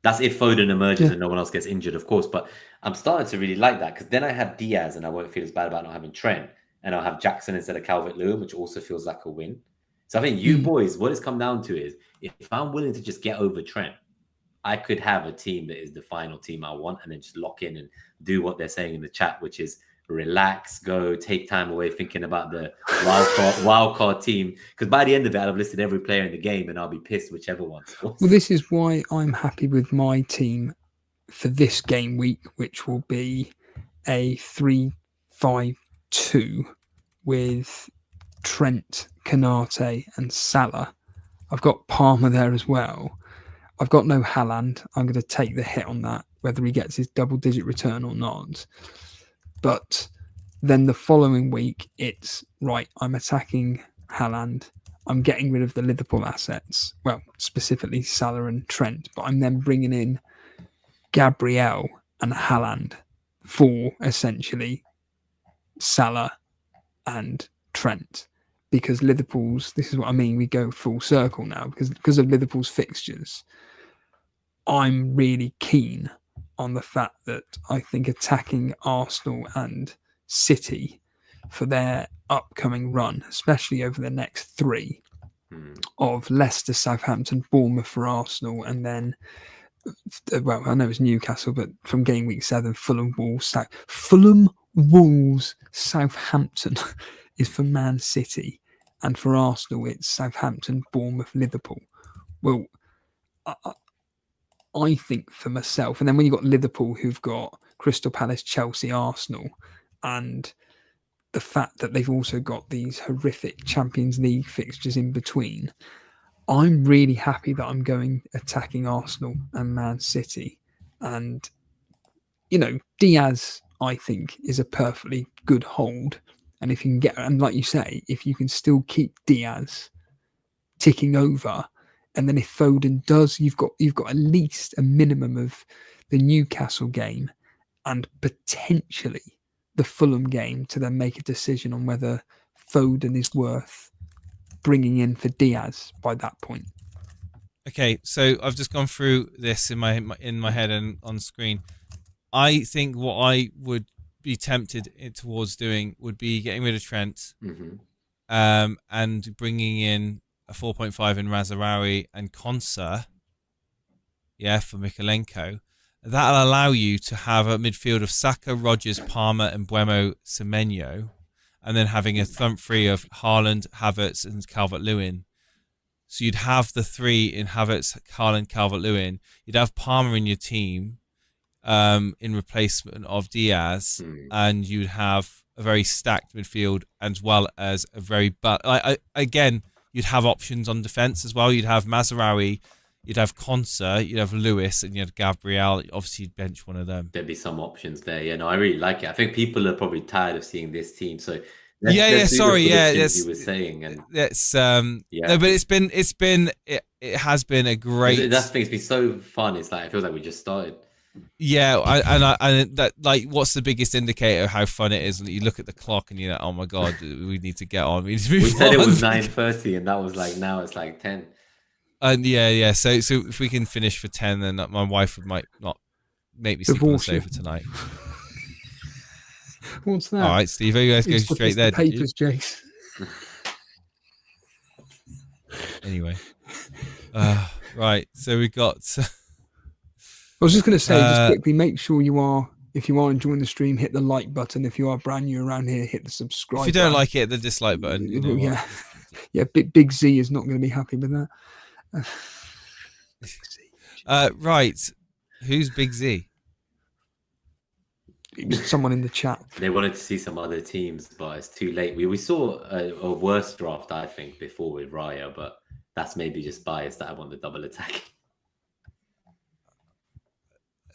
That's if Foden emerges and no one else gets injured, of course. But I'm starting to really like that because then I have Diaz and I won't feel as bad about not having Trent. And I'll have Jackson instead of Calvert-Lewin, which also feels like a win. So I think you boys, what it's come down to is if I'm willing to just get over Trent, I could have a team that is the final team I want and then just lock in and do what they're saying in the chat, which is relax, go, take time away thinking about the wild card team. Because by the end of it, I'll have listed every player in the game and I'll be pissed whichever one scores. Well, this is why I'm happy with my team for this game week, which will be a 3-5-2 with Trent, Canate and Salah. I've got Palmer there as well. I've got no Haaland. I'm going to take the hit on that, whether he gets his double-digit return or not. But then the following week, it's right, I'm attacking Haaland. I'm getting rid of the Liverpool assets. Well, specifically Salah and Trent. But I'm then bringing in Gabriel and Haaland for essentially Salah and Trent, because Liverpool's, this is what I mean, we go full circle now, because of Liverpool's fixtures. I'm really keen on the fact that I think attacking Arsenal and City for their upcoming run, especially over the next 3 of Leicester, Southampton, Bournemouth for Arsenal, and then, well, I know it's Newcastle, but from game week 7, Fulham, Wolves, Southampton is for Man City, and for Arsenal it's Southampton, Bournemouth, Liverpool. Well, I think for myself, and then when you've got Liverpool who've got Crystal Palace, Chelsea, Arsenal, and the fact that they've also got these horrific Champions League fixtures in between, I'm really happy that I'm going attacking Arsenal and Man City. And, you know, Diaz, I think, is a perfectly good hold. And if you can get, and like you say, if you can still keep Diaz ticking over, and then if Foden does, you've got at least a minimum of the Newcastle game and potentially the Fulham game to then make a decision on whether Foden is worth bringing in for Diaz by that point. Okay, so I've just gone through this in my head and on screen. I think what I would be tempted towards doing would be getting rid of Trent, and bringing in a 4.5 in Razarawi and Konsa, for Mikalenko. That'll allow you to have a midfield of Saka, Rodgers, Palmer, and Buemo Semenyo, and then having a front three of Haaland, Havertz, and Calvert-Lewin. So you'd have the 3 in Havertz, Haaland, Calvert-Lewin. You'd have Palmer in your team in replacement of Diaz, and you'd have a very stacked midfield as well as a very... again, you'd have options on defence as well. You'd have Mazraoui, you'd have Konsa, you'd have Lewis, and you'd have Gabriel. Obviously, you'd bench one of them. There'd be some options there. Yeah, no, I really like it. I think people are probably tired of seeing this team. So you were saying, and that's no, but it has been a great. That thing's been so fun. It's like, I feel like we just started. Yeah, and that, like, what's the biggest indicator of how fun it is? You look at the clock and you're like, oh my god, we need to get on. We need to move on. We said it was 9:30, and that was like, now it's like 10. And yeah. So if we can finish for 10, then my wife might not make me sleep on the sofa tonight. What's that? All right, Steve, you guys go straight there. Papers, Jace. Anyway, right. So we got. I was just going to say, just quickly, make sure if you are enjoying the stream, hit the like button. If you are brand new around here, hit the subscribe. If you don't like it, the dislike button. You know yeah. Big Z is not going to be happy with that. Right, who's Big Z? Someone in the chat. They wanted to see some other teams, but it's too late. We saw a worse draft, I think, before with Raya, but that's maybe just bias that I want the double attack.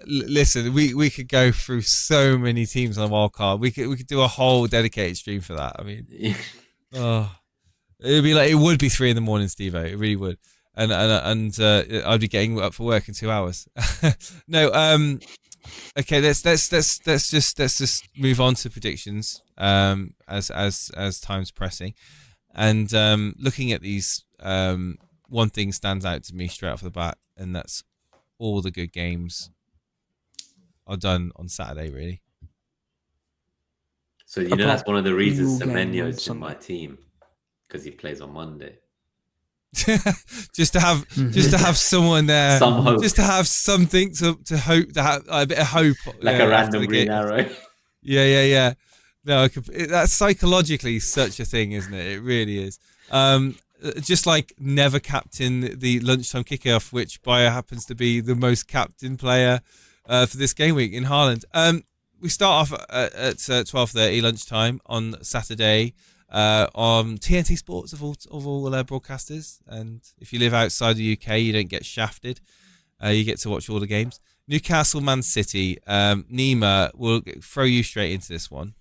Listen, we could go through so many teams on Wildcard. We could do a whole dedicated stream for that. I mean, it would be 3 a.m, Steve. It really would, and I'd be getting up for work in 2 hours. No, okay. Let's just move on to predictions. As time's pressing, and looking at these, one thing stands out to me straight off the bat, and that's all the good games are done on Saturday, really. So that's one of the reasons Semenyo's in my team, because he plays on Monday. just to have someone there, some hope. Just to have something to hope, to have a bit of hope, like a random green arrow. Yeah. No, that's psychologically such a thing, isn't it? It really is. Just like never captain the lunchtime kickoff, which Bayer happens to be the most captain player for this game week in Haaland. We start off at 12:30 lunchtime on Saturday on TNT Sports of all broadcasters. And if you live outside the UK, you don't get shafted. You get to watch all the games. Newcastle, Man City. Nima will throw you straight into this one.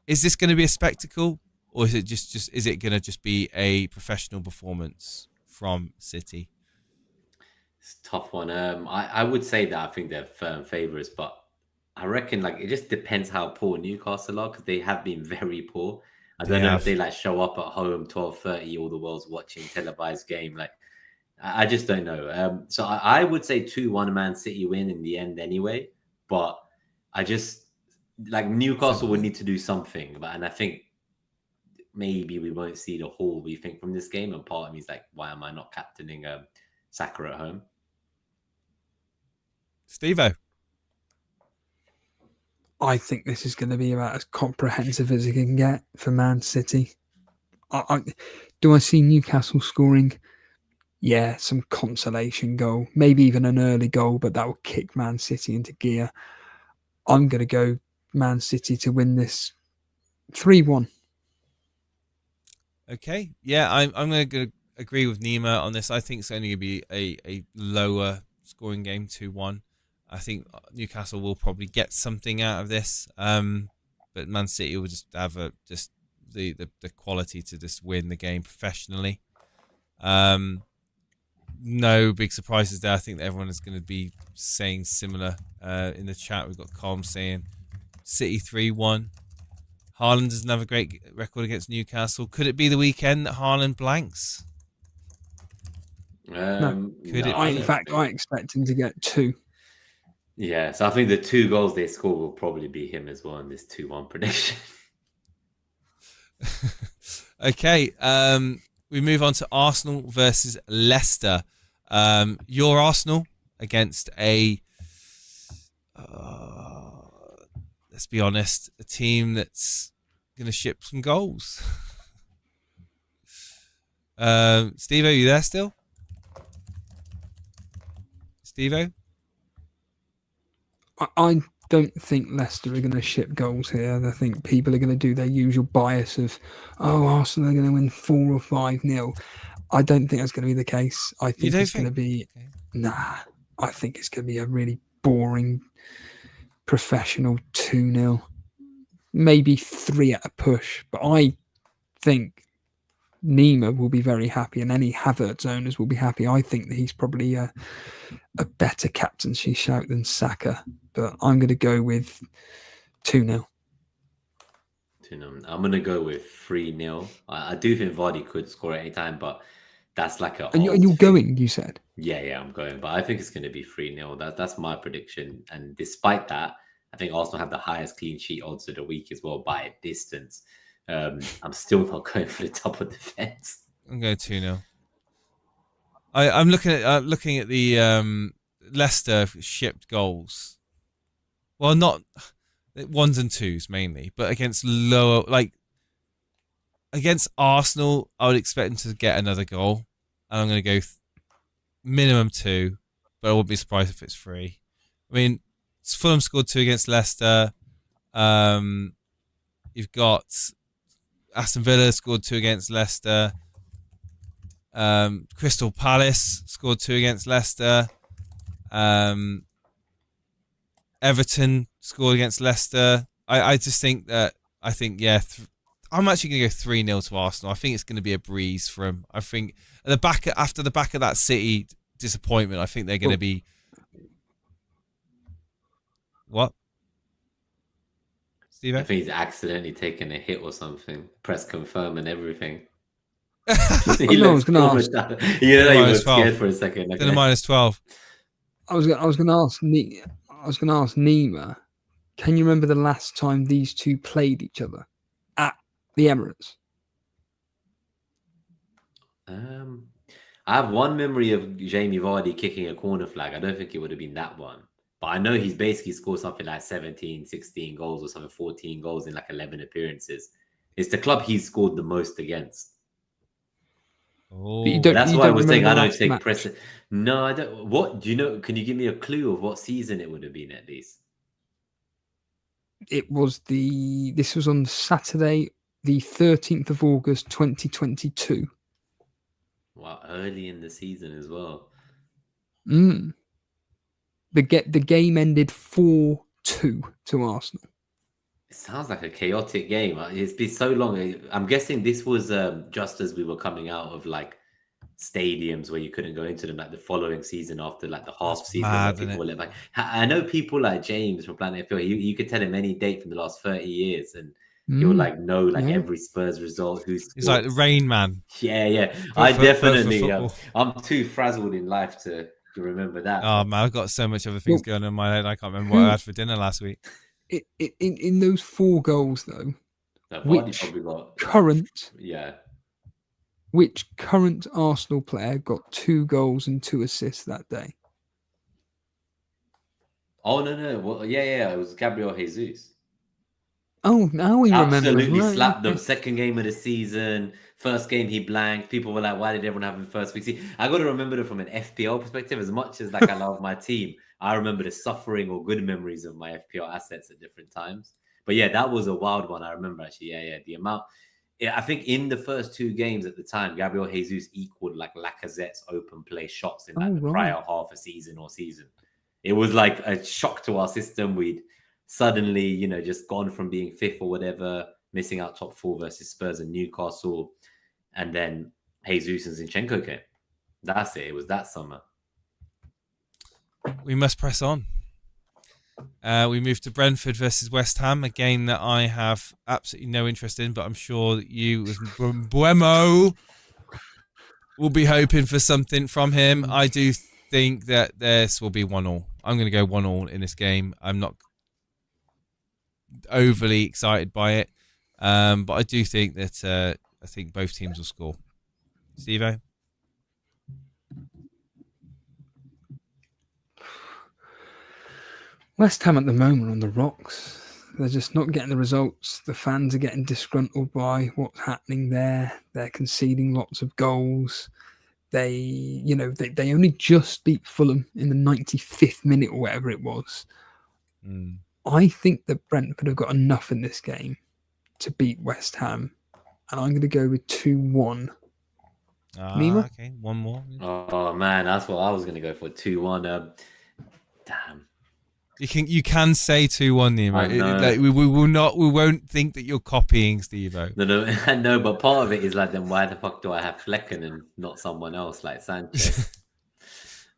Is this going to be a spectacle, or is it is it going to just be a professional performance from City? It's a tough one. I would say that I think they're firm favourites, but I reckon like it just depends how poor Newcastle are because they have been very poor. I They don't know if have. they like show up at home 12:30, all the world's watching televised game. Like I just don't know. So I would say 2-1 Man City win in the end anyway. But I just like Newcastle would need to do something. And I think maybe we won't see the whole we think from this game. And part of me is like, why am I not captaining Saka at home? Steve-O. I think this is going to be about as comprehensive as it can get for Man City. Do I see Newcastle scoring? Yeah, some consolation goal, maybe even an early goal, but that will kick Man City into gear. I'm going to go Man City to win this 3-1. Okay. Yeah, I'm going to agree with Nima on this. I think it's only going to be a lower scoring game, 2-1. I think Newcastle will probably get something out of this, but Man City will just have the quality to just win the game professionally. No big surprises there. I think that everyone is going to be saying similar. In the chat, we've got Colm saying City 3-1. Haaland doesn't have a great record against Newcastle. Could it be the weekend that Haaland blanks? No. Could it? In fact, I expect him to get 2. Yeah, so I think the 2 goals they score will probably be him as well in this 2-1 prediction. Okay, we move on to Arsenal versus Leicester. Your Arsenal against a, let's be honest, a team that's going to ship some goals. Steve, are you there still? Steve-O? I don't think Leicester are going to ship goals here. I think people are going to do their usual bias of, Arsenal are going to win 4 or 5-0. I don't think that's going to be the case. I think it's going to be... Okay. Nah, I think it's going to be a really boring, professional 2-0. Maybe 3 at a push. But I think Nima will be very happy and any Havertz owners will be happy. I think that he's probably a better captaincy shout than Saka. But I'm going to go with 2-0. 2-0. I'm going to go with 3-0. I do think Vardy could score at any time, but that's like a... And you're going, you said? Yeah, I'm going. But I think it's going to be 3-0. That's my prediction. And despite that, I think Arsenal have the highest clean sheet odds of the week as well by a distance. I'm still not going for the top of defense. I'm going 2-0. I'm looking at the Leicester shipped goals. Well, not 1s and 2s mainly, but against lower, like against Arsenal, I would expect them to get another goal, and I'm going to go minimum 2, but I wouldn't be surprised if it's 3. I mean, Fulham scored 2 against Leicester. You've got Aston Villa scored 2 against Leicester. Crystal Palace scored 2 against Leicester. Everton scored against Leicester. I just think that I'm actually going to go 3-0 to Arsenal. I think it's going to be a breeze for them. I think after the back of that City disappointment, I think they're going to be what? Steve? I think he's accidentally taken a hit or something. Press confirm and everything. I was going to ask. You were scared for a second. Then a -12. I was going to ask Nima. Can you remember the last time these two played each other at the Emirates? I have one memory of Jamie Vardy kicking a corner flag. I don't think it would have been that one. But I know he's basically scored something like 17, 16 goals or something, 14 goals in like 11 appearances. It's the club he's scored the most against. Oh, that's why I was saying I don't take precedent. No, I don't. What do you know? Can you give me a clue of what season it would have been at least? This was on Saturday, the 13th of August, 2022. Wow, early in the season as well. The game ended 4-2 to Arsenal. It sounds like a chaotic game. It's been so long. I'm guessing this was just as we were coming out of like stadiums where you couldn't go into them, like the following season after like the half That's season mad, where people isn't were it? let back. I know people like James from Planet FPL. You could tell him any date from the last 30 years, and he'll like know like yeah. every Spurs result, who He's like scored. the Rain Man Yeah. for I for definitely. football. I'm too frazzled in life to remember that. Oh But man, I've got so much other things Well, going on in my head. I can't remember what I who had for dinner last week. in those 4 goals though, no, Vardy which probably got current yeah. Arsenal player got 2 goals and 2 assists that day? Oh no. Well, yeah. It was Gabriel Jesus. Oh, now we remember. Absolutely Right, slapped them. okay. Second game of the season, first game he blanked. People were like, "Why did everyone have him first week?" See, I got to remember it from an FPL perspective. As much as like I love my team, I remember the suffering or good memories of my FPL assets at different times. But yeah, that was a wild one. I remember actually. Yeah. The amount. Yeah, I think in the first 2 games at the time, Gabriel Jesus equaled like Lacazette's open play shots in Oh, like the right. prior half a season or season. It was like a shock to our system. We'd suddenly, just gone from being fifth or whatever, missing out top 4 versus Spurs and Newcastle, and then Jesus and Zinchenko came. That's it. It was that summer. We must press on. We moved to Brentford versus West Ham, a game that I have absolutely no interest in, but I'm sure that you, as Buemo, will be hoping for something from him. I do think that this will be 1-1. I'm going to go 1-1 in this game. I'm not overly excited by it, but I do think that I think both teams will score. Steve-O? West Ham at the moment on the rocks. They're just not getting the results. The fans are getting disgruntled by what's happening there. They're conceding lots of goals. They only just beat Fulham in the 95th minute or whatever it was. I think that Brentford have got enough in this game to beat West Ham, and I'm going to go with 2-1. Nima? Okay, one more. Oh man, that's what I was going to go for. 2-1. Damn. You can say 2-1, Nima. I know. Like, we won't think that you're copying Steve-O. No, no, but part of it is like, then why the fuck do I have Flecken and not someone else like Sanchez?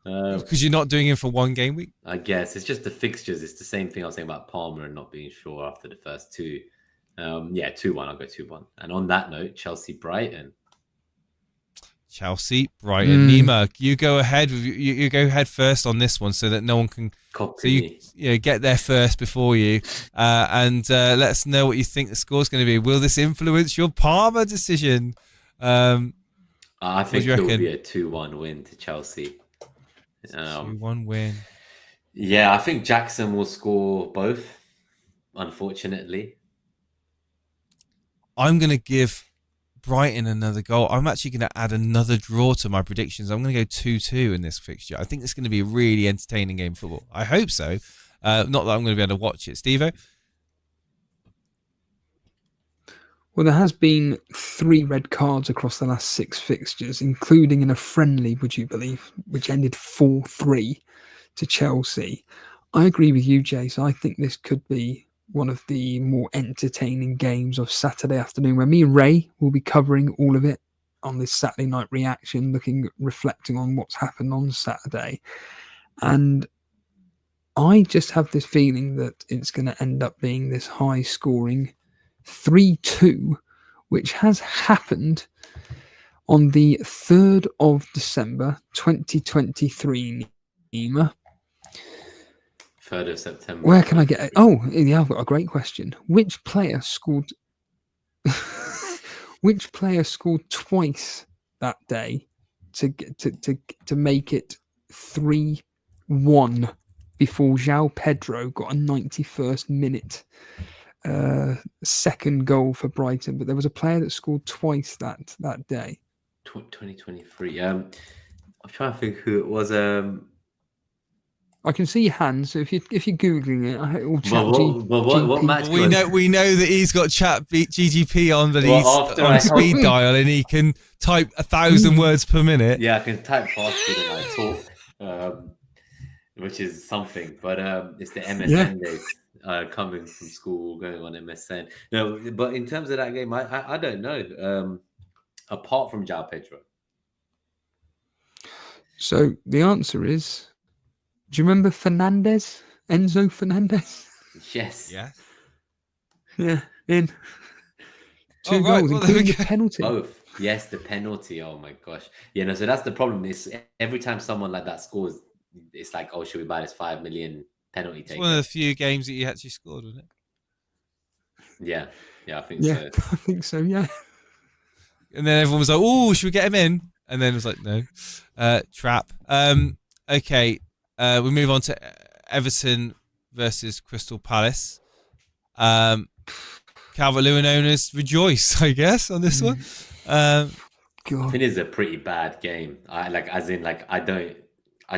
Because you're not doing it for one game week. I guess it's just the fixtures. It's the same thing I was saying about Palmer and not being sure after the first 2. 2-1. I'll go 2-1. And on that note, Chelsea-Brighton. Chelsea, Brighton, Nima, you go ahead. You go ahead first on this one, so that no one can. Copy. So you get there first before you, and let us know what you think the score's going to be. Will this influence your Palmer decision? I think it will be a 2-1 win to Chelsea. 2-1 win. Yeah, I think Jackson will score both. Unfortunately, I'm going to give Brighton another goal. I'm actually going to add another draw to my predictions. I'm going to go 2-2 in this fixture. I think it's going to be a really entertaining game of football. I hope so. Not that I'm going to be able to watch it. Steve-O? Well, there has been 3 red cards across the last 6 fixtures, including in a friendly, would you believe, which ended 4-3 to Chelsea. I agree with you, Jace. I think this could be one of the more entertaining games of Saturday afternoon, where me and Ray will be covering all of it on this Saturday night reaction, reflecting on what's happened on Saturday. And I just have this feeling that it's going to end up being this high scoring 3-2, which has happened on the 3rd of December 2023, Nima. 3rd of September. Where can I get it? Oh, yeah, I've got a great question. Which player scored twice that day to make it 3-1 before João Pedro got a 91st minute second goal for Brighton? But there was a player that scored twice that day. 2023. I'm trying to think who it was. I can see your hands. So if you're googling it, I will chat. What match? We know that he's got chat GGP on, but he's on speed dial and he can type 1,000 words per minute. Yeah, I can type faster than I talk, which is something. But it's the MSN days. Coming from school, going on MSN. No, but in terms of that game, I don't know. Apart from João Pedro, So the answer is, do you remember Fernandez? Enzo Fernandez? Yes. Yeah. Yeah, in Oh, 2 right. goals, Well, there we including go. a penalty. Both. Yes, the penalty. Oh my gosh. Yeah, no, so that's the problem. Is every time someone like that scores, it's like, oh, should we buy this 5 million penalty It's one of taker? the few games that you actually scored, wasn't it? Yeah. Yeah, I think Yeah, so. I think so, yeah. And then everyone was like, "Oh, should we get him in?" And then it was like, "No, trap." Okay, we move on to Everton versus Crystal Palace. Calvert-Lewin owners rejoice, I guess, on this one. I God. think it's a pretty bad game. I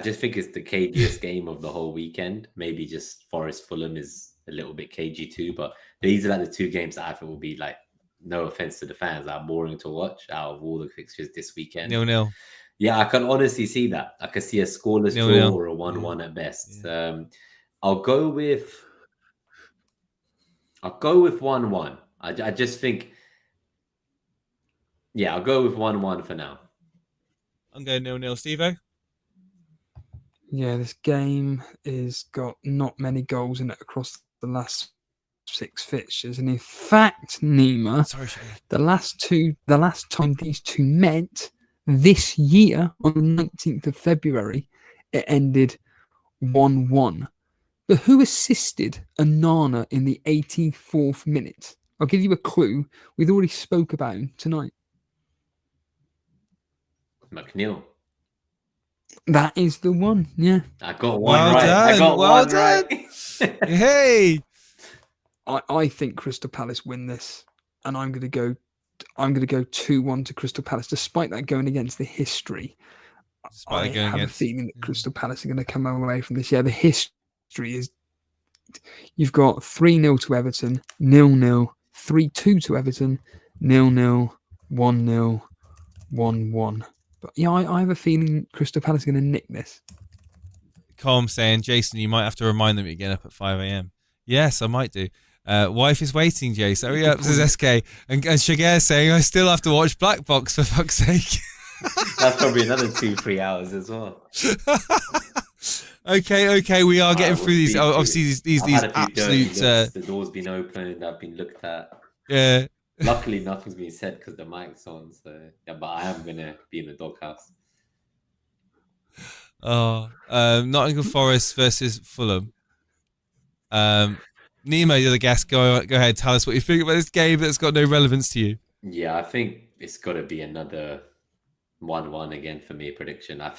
just think it's the cagiest game of the whole weekend. Maybe just Forest Fulham is a little bit cagey too, but these are like the 2 games that I think will be like, no offense to the fans, are boring to watch out of all the fixtures this weekend. 0-0. Yeah, I can honestly see that. I could see a scoreless 0-0. draw or a 1-1 at best. Yeah. I'll go with 1-1. I just think, yeah, I'll go with 1-1 for now. I'm going 0-0, Steve-O. Yeah, this game is got not many goals in it across the last 6 fixtures. And in fact, Nima, Sorry, Shay. the last time these two met this year on the 19th of February, it ended 1-1. But who assisted Anana in the 84th minute? I'll give you a clue. We've already spoke about him tonight. McNeil. That is the one. Yeah. I got one Well right. I done, got well one done. right. Hey. I think Crystal Palace win this, and I'm going to go 2-1 to Crystal Palace, despite that going against the history. I have a feeling that Crystal Palace are going to come away from this. Yeah, the history is you've got 3-0 to Everton, 0-0, 3-2 to Everton, 0-0, 1-0, 1-1. But yeah, I have a feeling Crystal Palace are going to nick this. Colm saying, Jason, you might have to remind them you're getting up at 5 a.m. Yes, I might do. Wife is waiting, Jason. Hurry up, says SK. And Shagir saying, I still have to watch Black Box for fuck's sake. That's probably another 2-3 hours as well. Okay, we are getting through these. Obviously, these absolute. The door's been opened. I've been looked at. Yeah. Luckily, nothing's been said because the mic's on. So yeah, but I am gonna be in the doghouse. Nottingham Forest versus Fulham. Nima, you're the guest. Go ahead. Tell us what you think about this game that's got no relevance to you. Yeah, I think it's got to be another 1-1 again for me. Prediction. I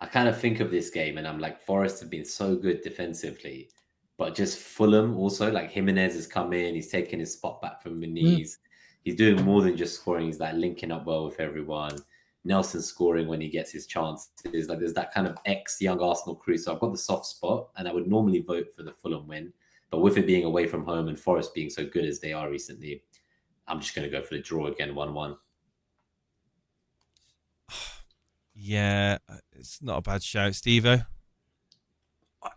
kind of think of this game and I'm like, Forest have been so good defensively, but just Fulham also, like Jimenez has come in, he's taken his spot back from Muniz. He's doing more than just scoring. He's like linking up well with everyone. Nelson scoring when he gets his chances. Like there's that kind of ex-young Arsenal crew. So I've got the soft spot and I would normally vote for the Fulham win. But with it being away from home and Forest being so good as they are recently, I'm just going to go for the draw again, 1-1. Yeah, it's not a bad shout. Steve-O?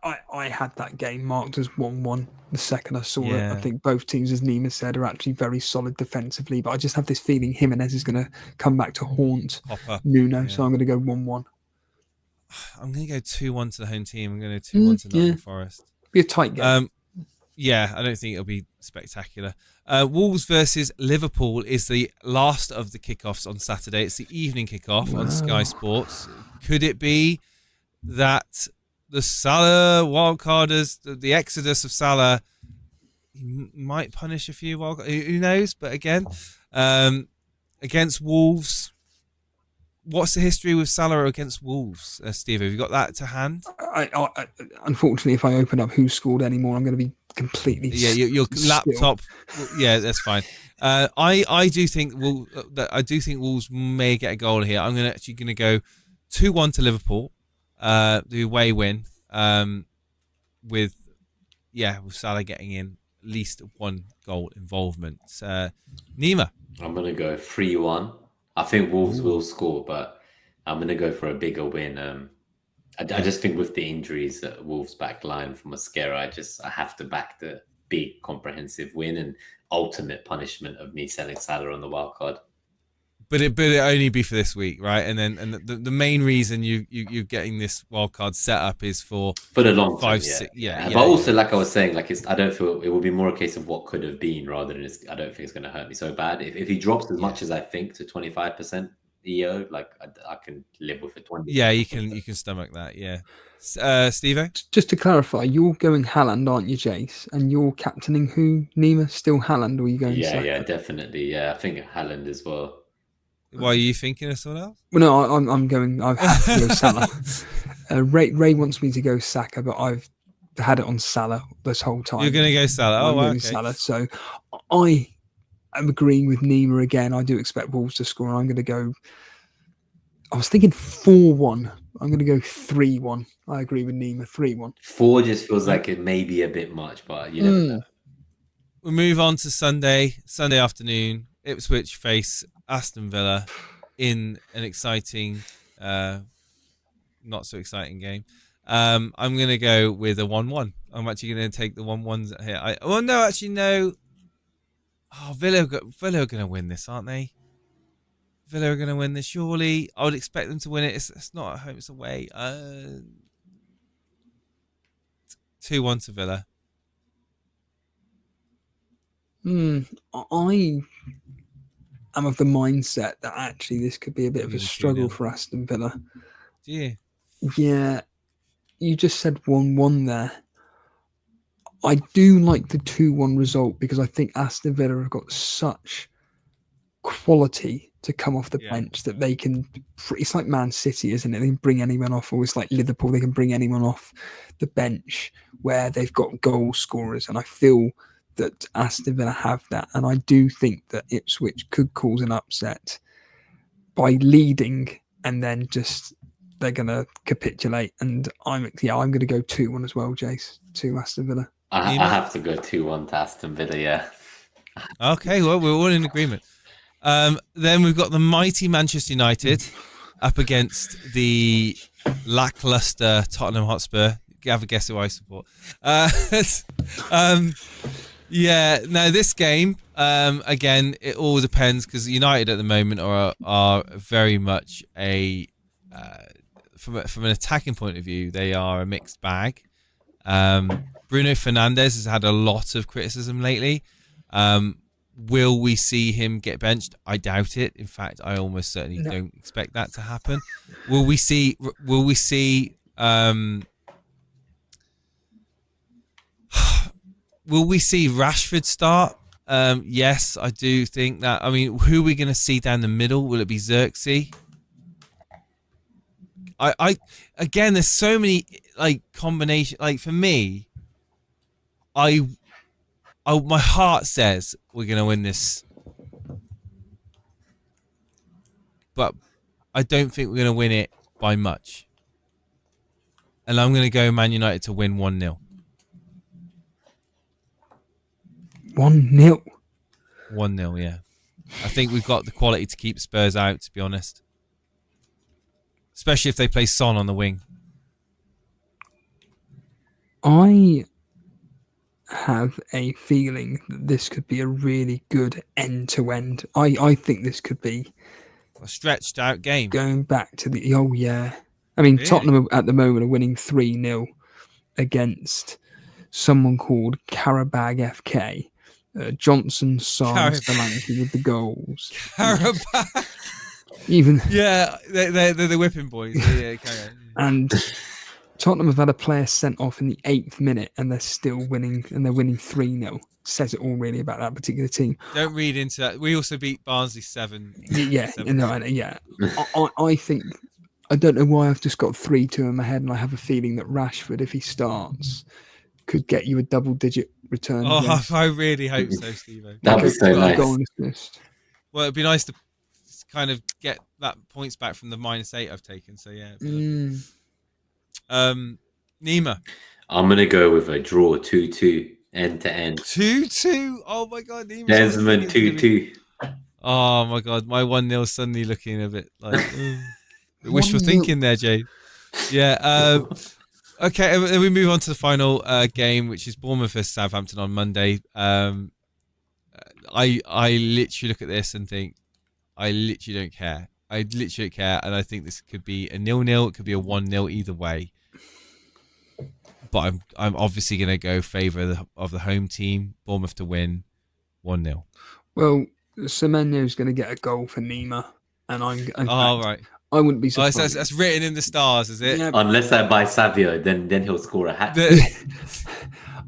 I had that game marked as 1-1 the second I saw it. Yeah. I think both teams, as Nima said, are actually very solid defensively, but I just have this feeling Jimenez is going to come back to haunt Nuno, so I'm going to go 1-1. I'm going to go 2-1 to the home team. I'm going to go 2-1 to Nottingham Forest. Be a tight game. Yeah, I don't think it'll be spectacular. Wolves versus Liverpool is the last of the kickoffs on Saturday. It's the evening kickoff on Sky Sports. Could it be that the Salah wildcarders, the exodus of Salah, might punish a few wildcarders? Who knows? But again, against Wolves, what's the history with Salah against Wolves, Steve? Have you got that to hand? I unfortunately, if I open up who scored anymore, I'm going to be completely your laptop. Yeah, that's fine. I do think Wolves may get a goal here. I'm actually going to go 2-1 to Liverpool, the away win, with Salah getting in at least one goal involvement. Nima, I'm going to go 3-1. I think Wolves will score, but I'm going to go for a bigger win. I just think with the injuries at Wolves' back line from Mascara, I have to back the big comprehensive win and ultimate punishment of me selling Salah on the wild card. But it only be for this week, right? And then the main reason you're getting this wildcard set up is for the long term, 6. Yeah. But also, like I was saying, like I don't feel it will be more a case of what could have been rather than I don't think it's going to hurt me so bad. If he drops as much as I think to 25% EO, like I can live with it. 20. Yeah, you can stomach that. Yeah. Steve-O? Just to clarify, you're going Haaland, aren't you, Jace? And you're captaining who? Nima, still Haaland, or are you going Saka? Yeah, definitely. Yeah, I think Haaland as well. Why are you thinking of someone else? Well, no, I'm going. I have to go Salah. Ray wants me to go Saka, but I've had it on Salah this whole time. You're going to go Salah. I'm going Salah. So I am agreeing with Nima again. I do expect Wolves to score. And I'm going to go. I was thinking 4-1. I'm going to go 3-1. I agree with Nima. 3-1. 4 just feels like it may be a bit much, but you never know. We'll move on to Sunday afternoon. Ipswich face Aston Villa in an exciting, not so exciting game. I'm going to go with a 1-1. I'm actually going to take the 1-1s here. No. Oh, Villa are going to win this, aren't they? Villa are going to win this, surely. I would expect them to win it. It's not at home, it's away. 2-1 to Villa. I'm of the mindset that actually this could be a bit of a struggle for Aston Villa. Do you? Yeah. You just said 1-1 there. I do like the 2-1 result because I think Aston Villa have got such quality to come off the bench that they can. It's like Man City, isn't it? They can bring anyone off, or it's like Liverpool, they can bring anyone off the bench where they've got goal scorers. And I feel that Aston Villa have that, and I do think that Ipswich could cause an upset by leading, and then just they're going to capitulate. And I'm going to go 2-1 as well, Jace, to Aston Villa. I have to go 2-1 to Aston Villa. Yeah. Okay, well, we're all in agreement. Then we've got the mighty Manchester United up against the lackluster Tottenham Hotspur. Have a guess who I support. Yeah, now this game, again, it all depends because United at the moment are very much from an attacking point of view, they are a mixed bag. Bruno Fernandes has had a lot of criticism lately. Will we see him get benched? I doubt it. In fact, I almost certainly don't expect that to happen. Will we see Will we see Rashford start? Yes, I do think that. I mean, who are we going to see down the middle? Will it be Xerxes? Again, there's so many combination. Like for me, my heart says we're going to win this, but I don't think we're going to win it by much. And I'm going to go Man United to win 1-0. 1-0. 1-0, yeah. I think we've got the quality to keep Spurs out, to be honest. Especially if they play Son on the wing. I have a feeling that this could be a really good end-to-end. I think this could be a stretched out game. Going back to the... Oh, yeah. I mean, really? Tottenham at the moment are winning 3-0 against someone called Karabag FK. Johnson, Son, Solanke with the goals. Karabag. Even they're the whipping boys. Yeah, and Tottenham have had a player sent off in the 8th minute, and they're still winning, and they're winning 3-0. Says it all really about that particular team. Don't read into that. We also beat Barnsley 7. Yeah. I think I don't know why I've just got 3-2 in my head, and I have a feeling that Rashford, if he starts, could get you a double-digit return. Oh, I really hope so, Steve. That'd be so nice. Well, it'd be nice to kind of get that points back from the -8 I've taken. So yeah. Nima. I'm gonna go with a draw 2-2 end to end. 2-2. Oh my god, Nima. Desmond 2-2. Oh my god, my 1-0 suddenly looking a bit like wishful thinking there, Jay. Yeah. Okay, and we move on to the final game, which is Bournemouth vs Southampton on Monday. I literally look at this and think I literally don't care. I literally don't care, and I think this could be a 0-0. It could be a 1-0 either way. But I'm obviously going to go favour of the home team, Bournemouth to win, 1-0. Well, Semenyo's going to get a goal for Nima, and Right. I wouldn't be Oh, surprised. that's written in the stars, is it? Yeah. Unless I buy Savio, then he'll score a hat.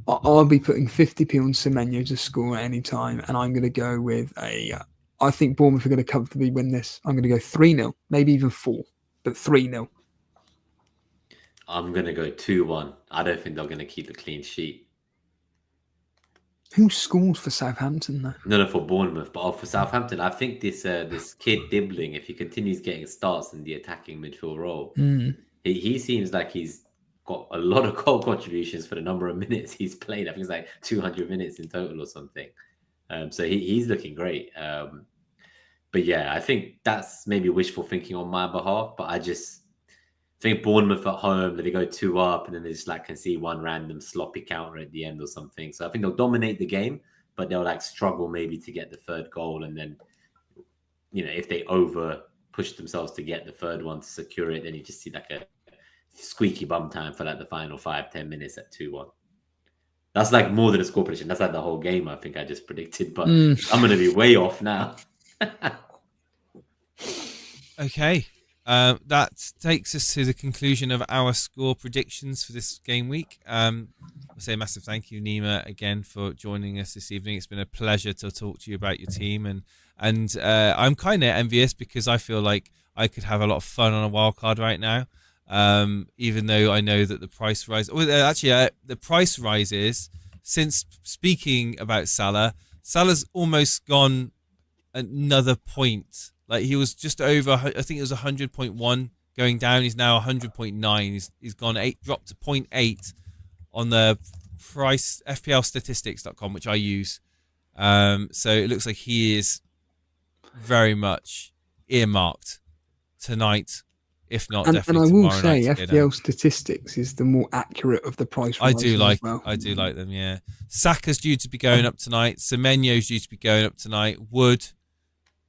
I'll be putting 50p on Semenyo to score at any time, and I'm going to go with I think Bournemouth are going to comfortably win this. I'm going to go 3-0, maybe even 4, but 3-0. I'm going to go 2-1. I don't think they're going to keep a clean sheet. Who scores for Southampton, though? No, for Bournemouth, but for Southampton, I think this kid Dibbling, if he continues getting starts in the attacking midfield role, he seems like he's got a lot of goal contributions for the number of minutes he's played. I think it's like 200 minutes in total or something. So he's looking great. But yeah, I think that's maybe wishful thinking on my behalf. But I just think Bournemouth at home, that they go 2 up and then they just like can see one random sloppy counter at the end or something. So I think they'll dominate the game, but they'll like struggle maybe to get the third goal. And then, if they over push themselves to get the third one to secure it, then you just see like a squeaky bum time for like the final 5-10 minutes at 2-1. That's like more than a score prediction. That's like the whole game I think I just predicted, but I'm going to be way off now. Okay. That takes us to the conclusion of our score predictions for this game week. I'll say a massive thank you, Nima, again for joining us this evening. It's been a pleasure to talk to you about your team, and I'm kind of envious because I feel like I could have a lot of fun on a wild card right now. Even though I know that the price rise. The price rises since speaking about Salah's almost gone another point. Like he was just over, I think it was 100.1 going down. He's now 100.9. He's gone dropped to 0.8 on the price FPLstatistics.com, which I use. So it looks like he is very much earmarked tonight, if not definitely tomorrow night. And I will say, FPL Statistics is the more accurate of the price rises. I do like them. Yeah, Saka's due to be going up tonight. Semenyo's due to be going up tonight. Wood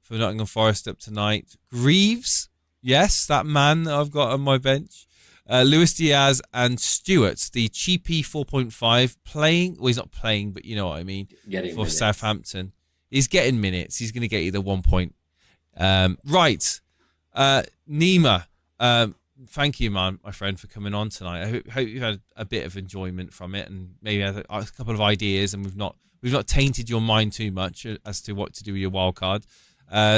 for Nottingham Forest up tonight. Greaves, yes, that man that I've got on my bench. Luis Diaz and Stewart, the cheapy 4.5, playing. Well, he's not playing, but you know what I mean. Getting for minutes. Southampton. He's getting minutes. He's going to get either 1 point. Right. Nima, thank you, man, my friend, for coming on tonight. I hope you've had a bit of enjoyment from it and maybe had a couple of ideas, and we've not tainted your mind too much as to what to do with your wild card.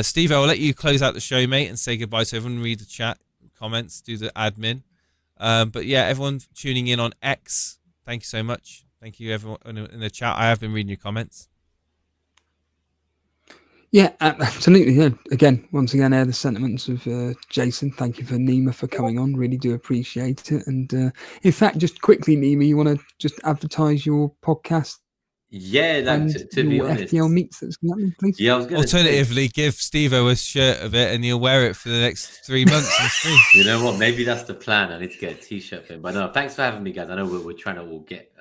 Steve, I'll let you close out the show, mate, and say goodbye to everyone. Read the chat, comments, do the admin. But yeah, everyone tuning in on X, thank you so much. Thank you, everyone in the chat. I have been reading your comments. Yeah, absolutely. Yeah. Again, once again, the sentiments of Jason. Thank you for Nima for coming on. Really do appreciate it. And in fact, just quickly, Nima, you want to just advertise your podcast? Yeah, to be honest, FPL meets that's happening, please. Yeah, I was going Alternatively, give Steve-O a shirt of it and he'll wear it for the next 3 months. You know what? Maybe that's the plan. I need to get a t-shirt for him. But no, thanks for having me, guys. I know we're trying to all get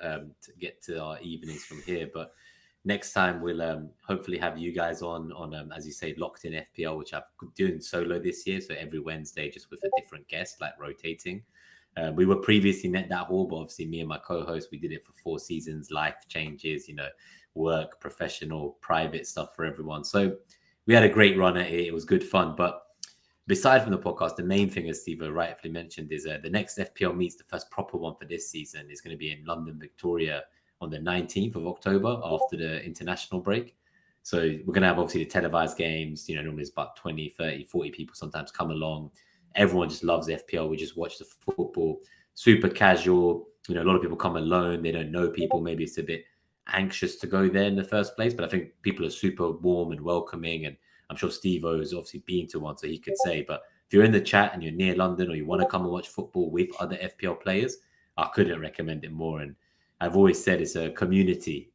to our evenings from here, but next time we'll hopefully have you guys on as you say, Locked In FPL, which I'm doing solo this year. So every Wednesday, just with a different guest, like rotating. We were previously Net That Hall, but obviously me and my co-host, we did it for 4 seasons, life changes, work, professional, private stuff for everyone. So we had a great run at it. It was good fun. But beside from the podcast, the main thing, as Steve rightfully mentioned, is the next FPL meets, the first proper one for this season, is going to be in London, Victoria on the 19th of October after the international break. So we're going to have obviously the televised games. Normally it's about 20, 30, 40 people sometimes come along. Everyone just loves FPL. We just watch the football, super casual. A lot of people come alone. They don't know people. Maybe it's a bit anxious to go there in the first place. But I think people are super warm and welcoming. And I'm sure Steve-O has obviously been to one, so he could say. But if you're in the chat and you're near London or you want to come and watch football with other FPL players, I couldn't recommend it more. And I've always said it's a community.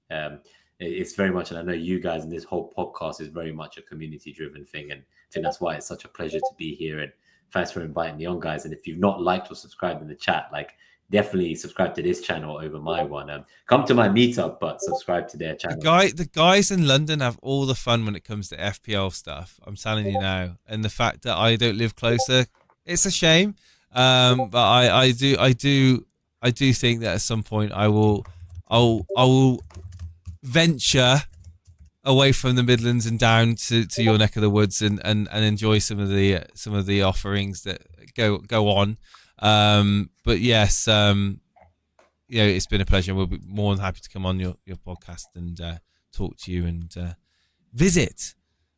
It's very much, and I know you guys and this whole podcast is very much a community-driven thing. And I think that's why it's such a pleasure to be here. And thanks for inviting me on, guys. And if you've not liked or subscribed in the chat, definitely subscribe to this channel over my one. Come to my meetup, but subscribe to their channel. The guys in London have all the fun when it comes to FPL stuff. I'm telling you now, and the fact that I don't live closer, it's a shame. But I do think that at some point I will venture away from the Midlands and down to your neck of the woods and enjoy some of the offerings that go on. But yes, it's been a pleasure. We'll be more than happy to come on your podcast and talk to you and visit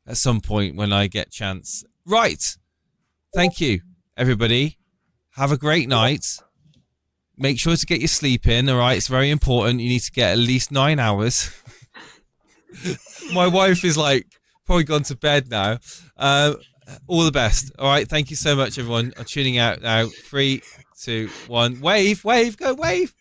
at some point when I get chance. Right. Thank you, everybody. Have a great night. Make sure to get your sleep in, all right? It's very important. You need to get at least 9 hours. My wife is probably gone to bed now. All the best. All right. Thank you so much, everyone. I'm tuning out now. 3, 2, 1. Wave, go wave.